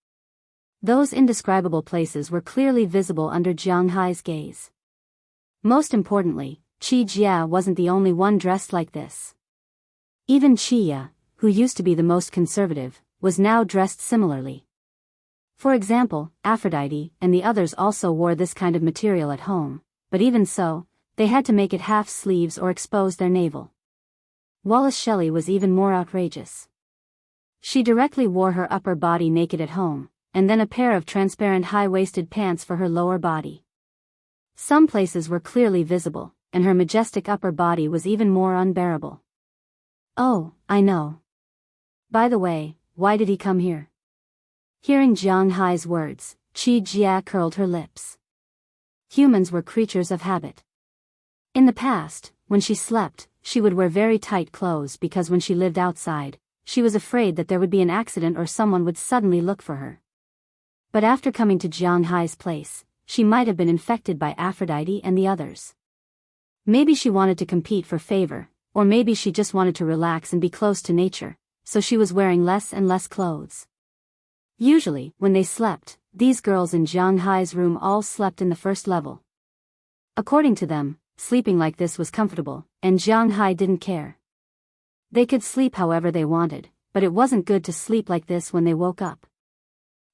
Those indescribable places were clearly visible under Jiang Hai's gaze. Most importantly, Qi Jia wasn't the only one dressed like this. Even Qia, who used to be the most conservative, was now dressed similarly. For example, Aphrodite and the others also wore this kind of material at home, but even so, they had to make it half sleeves or expose their navel. Wallace Shelley was even more outrageous. She directly wore her upper body naked at home, and then a pair of transparent high-waisted pants for her lower body. Some places were clearly visible, and her majestic upper body was even more unbearable. "Oh, I know. By the way, why did he come here?" Hearing Jiang Hai's words, Qi Jia curled her lips. Humans were creatures of habit. In the past, when she slept, she would wear very tight clothes because when she lived outside, she was afraid that there would be an accident or someone would suddenly look for her. But after coming to Jiang Hai's place, she might have been infected by Aphrodite and the others. Maybe she wanted to compete for favor, or maybe she just wanted to relax and be close to nature, so she was wearing less and less clothes. Usually, when they slept, these girls in Jiang Hai's room all slept in the first level. According to them, sleeping like this was comfortable, and Jiang Hai didn't care. They could sleep however they wanted, but it wasn't good to sleep like this when they woke up.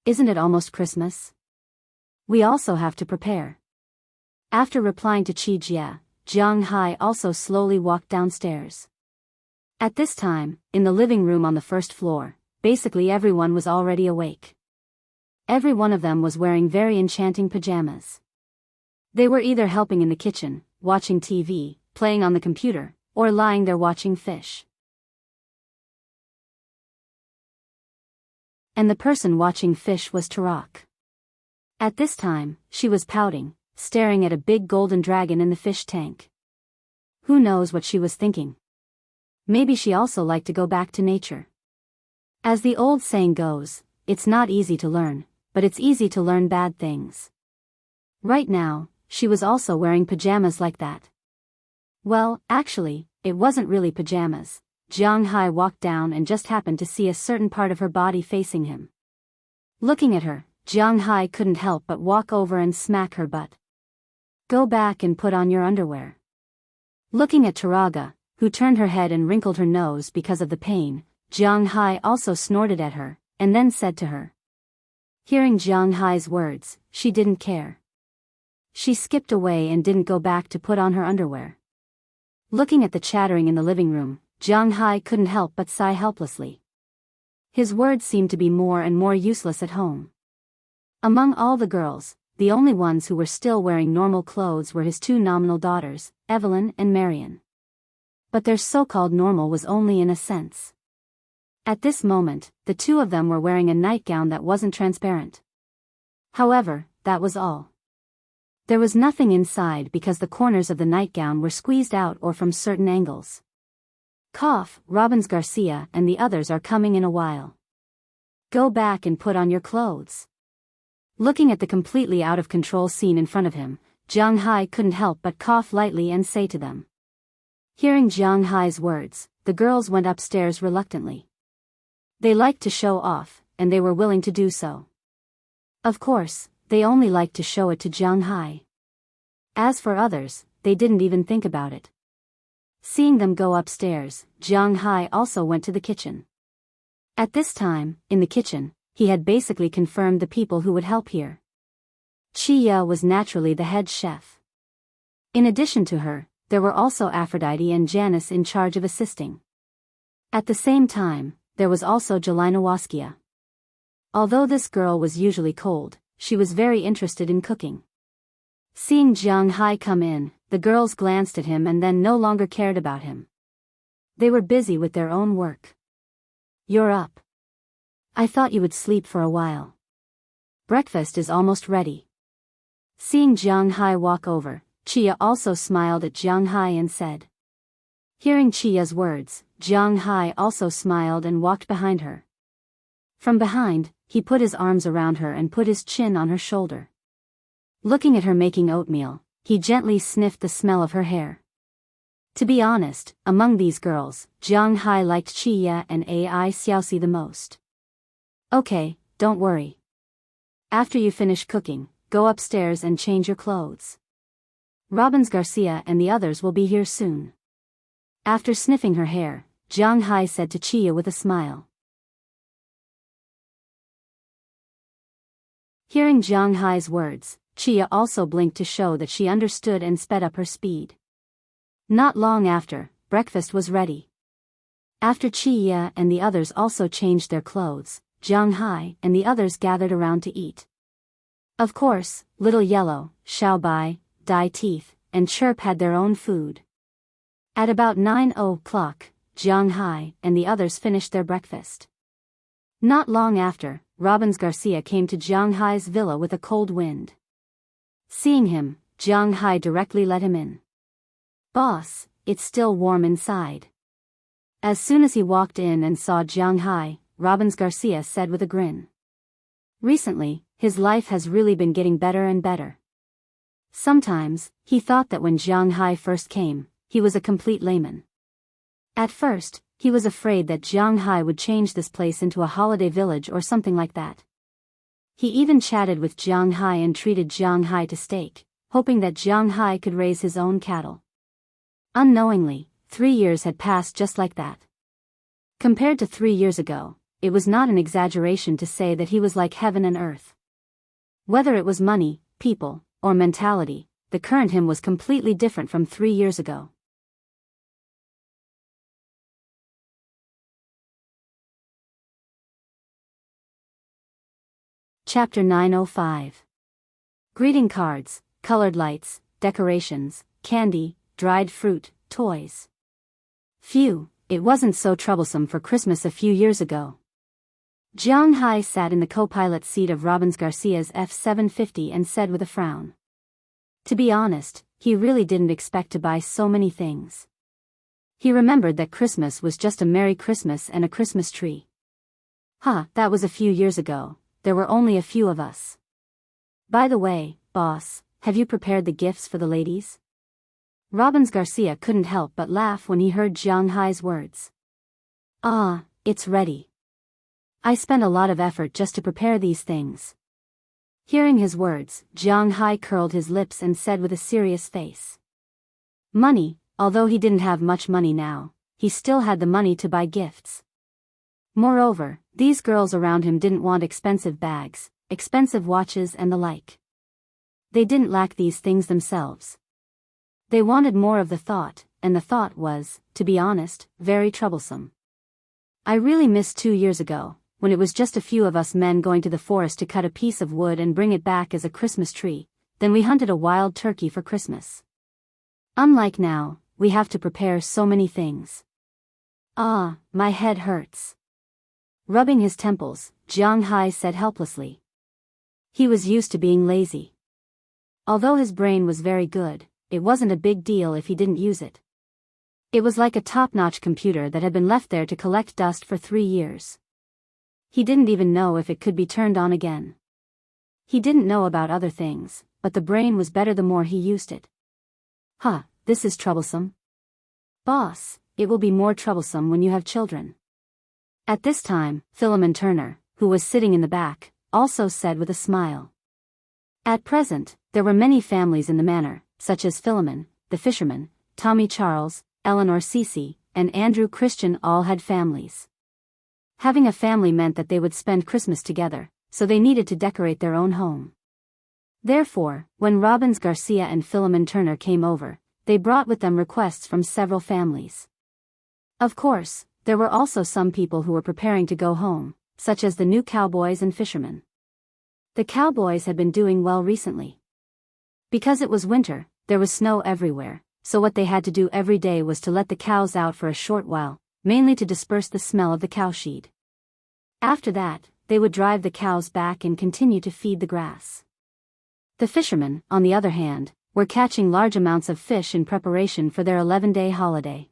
Isn't it almost Christmas? We also have to prepare. After replying to Qi Jia, Jiang Hai also slowly walked downstairs. At this time, in the living room on the first floor, basically everyone was already awake. Every one of them was wearing very enchanting pajamas. They were either helping in the kitchen, watching TV, playing on the computer, or lying there watching fish. And the person watching fish was Tarak. At this time, she was pouting, staring at a big golden dragon in the fish tank. Who knows what she was thinking? Maybe she also liked to go back to nature. As the old saying goes, it's not easy to learn, but it's easy to learn bad things. Right now, she was also wearing pajamas like that. Well, actually, it wasn't really pajamas. Jiang Hai walked down and just happened to see a certain part of her body facing him. Looking at her, Jiang Hai couldn't help but walk over and smack her butt. "Go back and put on your underwear." Looking at Taraga, who turned her head and wrinkled her nose because of the pain, Jiang Hai also snorted at her, and then said to her. Hearing Jiang Hai's words, she didn't care. She skipped away and didn't go back to put on her underwear. Looking at the chattering in the living room, Jiang Hai couldn't help but sigh helplessly. His words seemed to be more and more useless at home. Among all the girls, the only ones who were still wearing normal clothes were his two nominal daughters, Evelyn and Marion. But their so-called normal was only in a sense. At this moment, the two of them were wearing a nightgown that wasn't transparent. However, that was all. There was nothing inside because the corners of the nightgown were squeezed out or from certain angles. Cough, Robbins Garcia and the others are coming in a while. Go back and put on your clothes. Looking at the completely out of control scene in front of him, Jiang Hai couldn't help but cough lightly and say to them. Hearing Jiang Hai's words, the girls went upstairs reluctantly. They liked to show off, and they were willing to do so. Of course, they only liked to show it to Jiang Hai. As for others, they didn't even think about it. Seeing them go upstairs, Jiang Hai also went to the kitchen. At this time, in the kitchen, he had basically confirmed the people who would help here. Chia was naturally the head chef. In addition to her, there were also Aphrodite and Janice in charge of assisting. At the same time, there was also Jelena Waskia. Although this girl was usually cold, she was very interested in cooking. Seeing Jiang Hai come in, the girls glanced at him and then no longer cared about him. They were busy with their own work. You're up. I thought you would sleep for a while. Breakfast is almost ready. Seeing Jiang Hai walk over, Chia also smiled at Jiang Hai and said. Hearing Chia's words, Jiang Hai also smiled and walked behind her. From behind, he put his arms around her and put his chin on her shoulder. Looking at her making oatmeal, he gently sniffed the smell of her hair. To be honest, among these girls, Jiang Hai liked Chia and Ai Xiaoxi the most. Okay, don't worry. After you finish cooking, go upstairs and change your clothes. Robbins Garcia and the others will be here soon. After sniffing her hair, Jiang Hai said to Chia with a smile. Hearing Jiang Hai's words, Chia also blinked to show that she understood and sped up her speed. Not long after, breakfast was ready. After Chia and the others also changed their clothes, Jiang Hai and the others gathered around to eat. Of course, Little Yellow, Xiaobai, Dai Teeth, and Chirp had their own food. At about 9 o'clock, Jiang Hai and the others finished their breakfast. Not long after, Robbins Garcia came to Jiang Hai's villa with a cold wind. Seeing him, Jiang Hai directly let him in. Boss, it's still warm inside. As soon as he walked in and saw Jiang Hai, Robbins Garcia said with a grin. Recently, his life has really been getting better and better. Sometimes, he thought that when Jiang Hai first came, he was a complete layman. At first, he was afraid that Jiang Hai would change this place into a holiday village or something like that. He even chatted with Jiang Hai and treated Jiang Hai to steak, hoping that Jiang Hai could raise his own cattle. Unknowingly, 3 years had passed just like that. Compared to 3 years ago, it was not an exaggeration to say that he was like heaven and earth. Whether it was money, people, or mentality, the current him was completely different from 3 years ago. Chapter 905. Greeting cards, colored lights, decorations, candy, dried fruit, toys. Phew, it wasn't so troublesome for Christmas a few years ago. Jiang Hai sat in the co-pilot seat of Robbins Garcia's F-750 and said with a frown. To be honest, he really didn't expect to buy so many things. He remembered that Christmas was just a Merry Christmas and a Christmas tree. That was a few years ago. There were only a few of us. By the way, boss, have you prepared the gifts for the ladies? Robbins Garcia couldn't help but laugh when he heard Jiang Hai's words. It's ready. I spent a lot of effort just to prepare these things. Hearing his words, Jiang Hai curled his lips and said with a serious face. Money, although he didn't have much money now, he still had the money to buy gifts. Moreover, these girls around him didn't want expensive bags, expensive watches and the like. They didn't lack these things themselves. They wanted more of the thought, and the thought was, to be honest, very troublesome. I really missed 2 years ago, when it was just a few of us men going to the forest to cut a piece of wood and bring it back as a Christmas tree, then we hunted a wild turkey for Christmas. Unlike now, we have to prepare so many things. Ah, my head hurts. Rubbing his temples, Jianghu said helplessly. He was used to being lazy. Although his brain was very good, it wasn't a big deal if he didn't use it. It was like a top-notch computer that had been left there to collect dust for 3 years. He didn't even know if it could be turned on again. He didn't know about other things, but the brain was better the more he used it. Huh, this is troublesome. Boss, it will be more troublesome when you have children. At this time, Philemon Turner, who was sitting in the back, also said with a smile. At present, there were many families in the manor, such as Philemon, the fisherman, Tommy Charles, Eleanor Cece, and Andrew Christian all had families. Having a family meant that they would spend Christmas together, so they needed to decorate their own home. Therefore, when Robbins Garcia and Philemon Turner came over, they brought with them requests from several families. Of course, there were also some people who were preparing to go home, such as the new cowboys and fishermen. The cowboys had been doing well recently. Because it was winter, there was snow everywhere, so what they had to do every day was to let the cows out for a short while, mainly to disperse the smell of the cowshed. After that, they would drive the cows back and continue to feed the grass. The fishermen, on the other hand, were catching large amounts of fish in preparation for their 11-day holiday.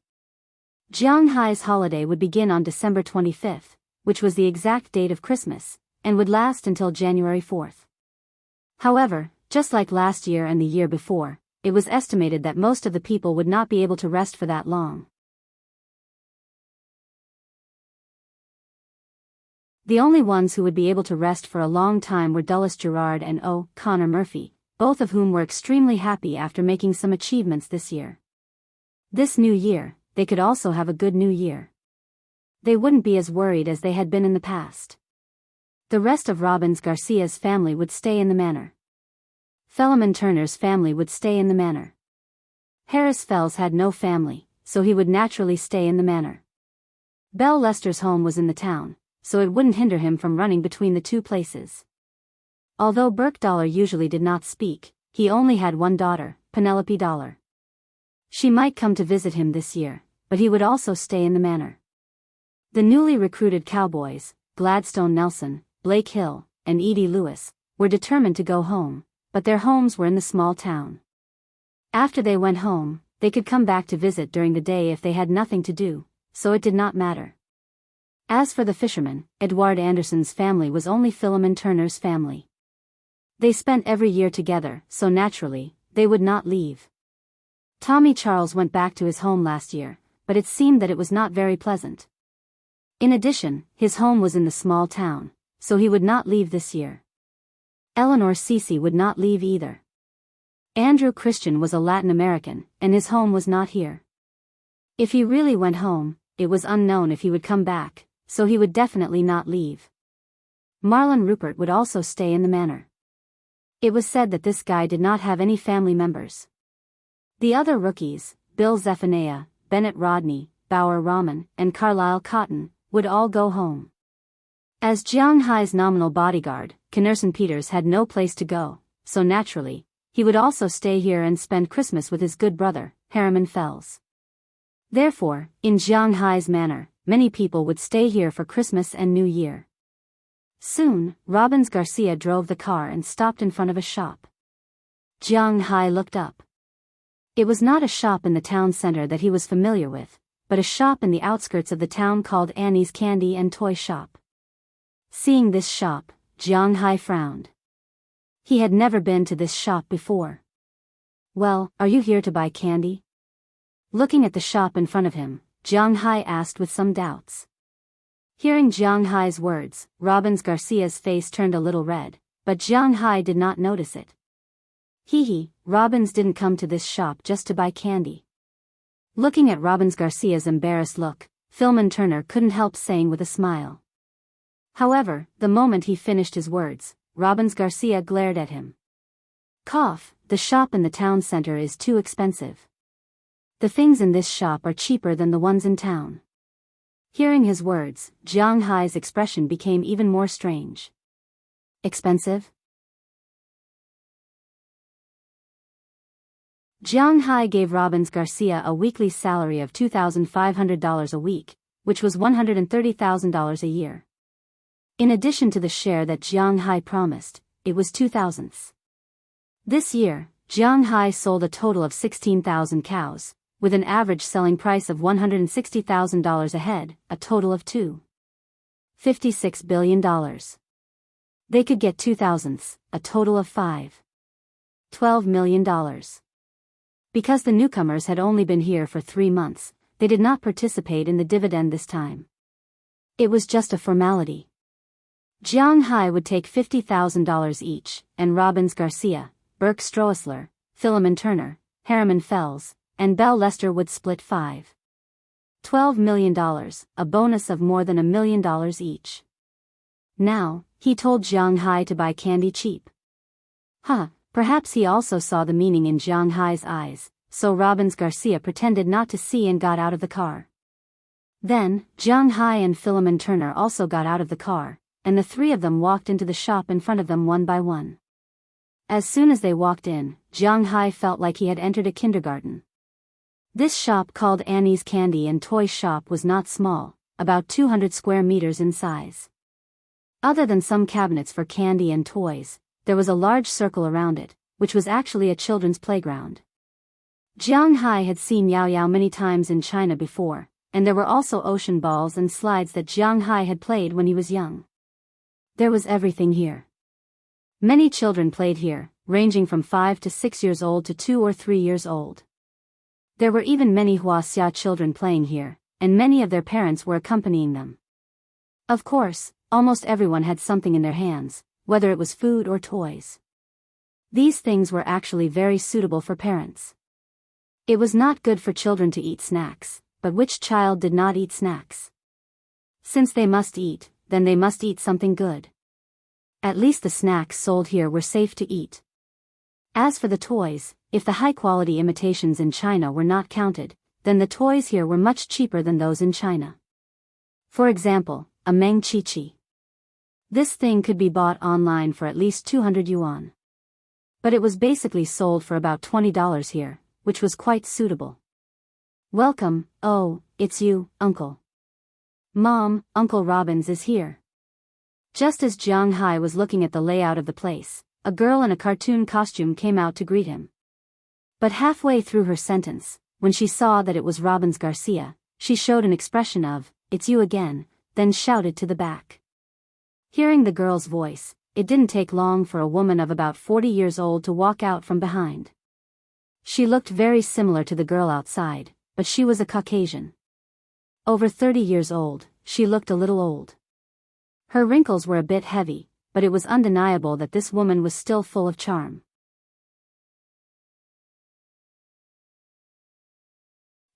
Jianghu's holiday would begin on December 25th, which was the exact date of Christmas, and would last until January 4th. However, just like last year and the year before, it was estimated that most of the people would not be able to rest for that long. The only ones who would be able to rest for a long time were Dulles Gerard and Connor Murphy, both of whom were extremely happy after making some achievements this year. This new year, they could also have a good new year. They wouldn't be as worried as they had been in the past. The rest of Robbins Garcia's family would stay in the manor. Philemon Turner's family would stay in the manor. Harris Fells had no family, so he would naturally stay in the manor. Belle Lester's home was in the town, so it wouldn't hinder him from running between the two places. Although Burke Dollar usually did not speak, he only had one daughter, Penelope Dollar. She might come to visit him this year, but he would also stay in the manor. The newly recruited cowboys, Gladstone Nelson, Blake Hill, and Edie Lewis, were determined to go home, but their homes were in the small town. After they went home, they could come back to visit during the day if they had nothing to do, so it did not matter. As for the fishermen, Edward Anderson's family was only Philemon Turner's family. They spent every year together, so naturally, they would not leave. Tommy Charles went back to his home last year, but it seemed that it was not very pleasant. In addition, his home was in the small town, so he would not leave this year. Eleanor Cece would not leave either. Andrew Christian was a Latin American, and his home was not here. If he really went home, it was unknown if he would come back, so he would definitely not leave. Marlon Rupert would also stay in the manor. It was said that this guy did not have any family members. The other rookies, Bill Zephaniah, Bennett Rodney, Bauer Rahman, and Carlisle Cotton, would all go home. As Jianghu's nominal bodyguard, Knerson Peters had no place to go, so naturally, he would also stay here and spend Christmas with his good brother, Harriman Fells. Therefore, in Jianghu's manor, many people would stay here for Christmas and New Year. Soon, Robbins Garcia drove the car and stopped in front of a shop. Jianghu looked up. It was not a shop in the town center that he was familiar with, but a shop in the outskirts of the town called Annie's Candy and Toy Shop. Seeing this shop, Jianghu frowned. He had never been to this shop before. "Well, are you here to buy candy?" Looking at the shop in front of him, Jianghu asked with some doubts. Hearing Jianghu's words, Robbins Garcia's face turned a little red, but Jianghu did not notice it. Robbins didn't come to this shop just to buy candy. Looking at Robbins Garcia's embarrassed look, Philemon Turner couldn't help saying with a smile. However, the moment he finished his words, Robbins Garcia glared at him. The shop in the town center is too expensive. The things in this shop are cheaper than the ones in town. Hearing his words, Jianghai's expression became even more strange. Expensive? Jianghai gave Robbins Garcia a weekly salary of $2,500 a week, which was $130,000 a year. In addition to the share that Jianghai promised, it was 2,000. This year, Jianghai sold a total of 16,000 cows, with an average selling price of $160,000 a head, a total of $2.56 billion. They could get 2,000, a total of $5.12 million. Because the newcomers had only been here for 3 months, they did not participate in the dividend this time. It was just a formality. Jianghai would take $50,000 each, and Robbins Garcia, Burke Stroessler, Philemon Turner, Harriman Fells, and Bell Lester would split $5.12 million, a bonus of more than $1 million each. Now, he told Jianghai to buy candy cheap. Perhaps he also saw the meaning in Jianghai's eyes, so Robbins Garcia pretended not to see and got out of the car. Then, Jianghai and Philemon Turner also got out of the car, and the three of them walked into the shop in front of them one by one. As soon as they walked in, Jianghai felt like he had entered a kindergarten. This shop called Annie's Candy and Toy Shop was not small, about 200 square meters in size. Other than some cabinets for candy and toys, there was a large circle around it, which was actually a children's playground. Jianghai had seen Yao Yao many times in China before, and there were also ocean balls and slides that Jianghai had played when he was young. There was everything here. Many children played here, ranging from 5 to 6 years old to 2 or 3 years old. There were even many Wuxia children playing here, and many of their parents were accompanying them. Of course, almost everyone had something in their hands, whether it was food or toys. These things were actually very suitable for parents. It was not good for children to eat snacks, but which child did not eat snacks? Since they must eat, then they must eat something good. At least the snacks sold here were safe to eat. As for the toys, if the high-quality imitations in China were not counted, then the toys here were much cheaper than those in China. For example, a Meng Chi Chi. This thing could be bought online for at least 200 yuan. But it was basically sold for about $20 here, which was quite suitable. Welcome, oh, it's you, Uncle. Mom, Uncle Robbins is here. Just as Jianghai was looking at the layout of the place, a girl in a cartoon costume came out to greet him. But halfway through her sentence, when she saw that it was Robbins Garcia, she showed an expression of, "It's you again," then shouted to the back. Hearing the girl's voice, it didn't take long for a woman of about 40 years old to walk out from behind. She looked very similar to the girl outside, but she was a Caucasian. Over 30 years old, she looked a little old. Her wrinkles were a bit heavy, but it was undeniable that this woman was still full of charm.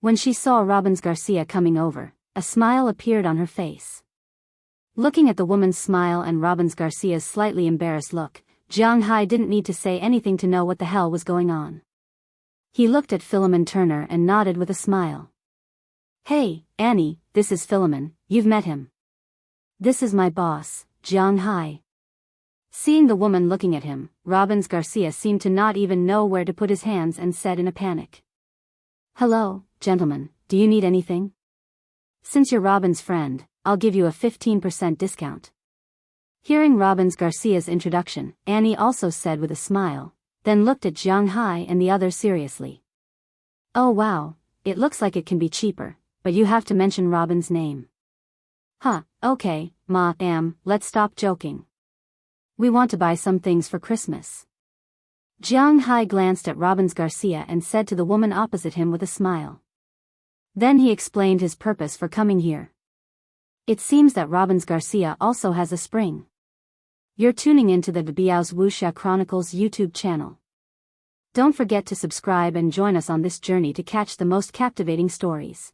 When she saw Robbins Garcia coming over, a smile appeared on her face. Looking at the woman's smile and Robbins Garcia's slightly embarrassed look, Jianghai didn't need to say anything to know what the hell was going on. He looked at Philemon Turner and nodded with a smile. "Hey, Annie, this is Philemon, you've met him. This is my boss, Jianghai." Seeing the woman looking at him, Robbins Garcia seemed to not even know where to put his hands and said in a panic, "Hello, gentlemen, do you need anything? Since you're Robin's friend, I'll give you a 15% discount." Hearing Robbins Garcia's introduction, Annie also said with a smile, then looked at Jianghai and the others seriously. "Oh wow, it looks like it can be cheaper, but you have to mention Robin's name." Okay, let's stop joking. We want to buy some things for Christmas." Jianghai glanced at Robbins Garcia and said to the woman opposite him with a smile. Then he explained his purpose for coming here. It seems that Robbins Garcia also has a spring. You're tuning into the Biyao's Wuxia Chronicles YouTube channel. Don't forget to subscribe and join us on this journey to catch the most captivating stories.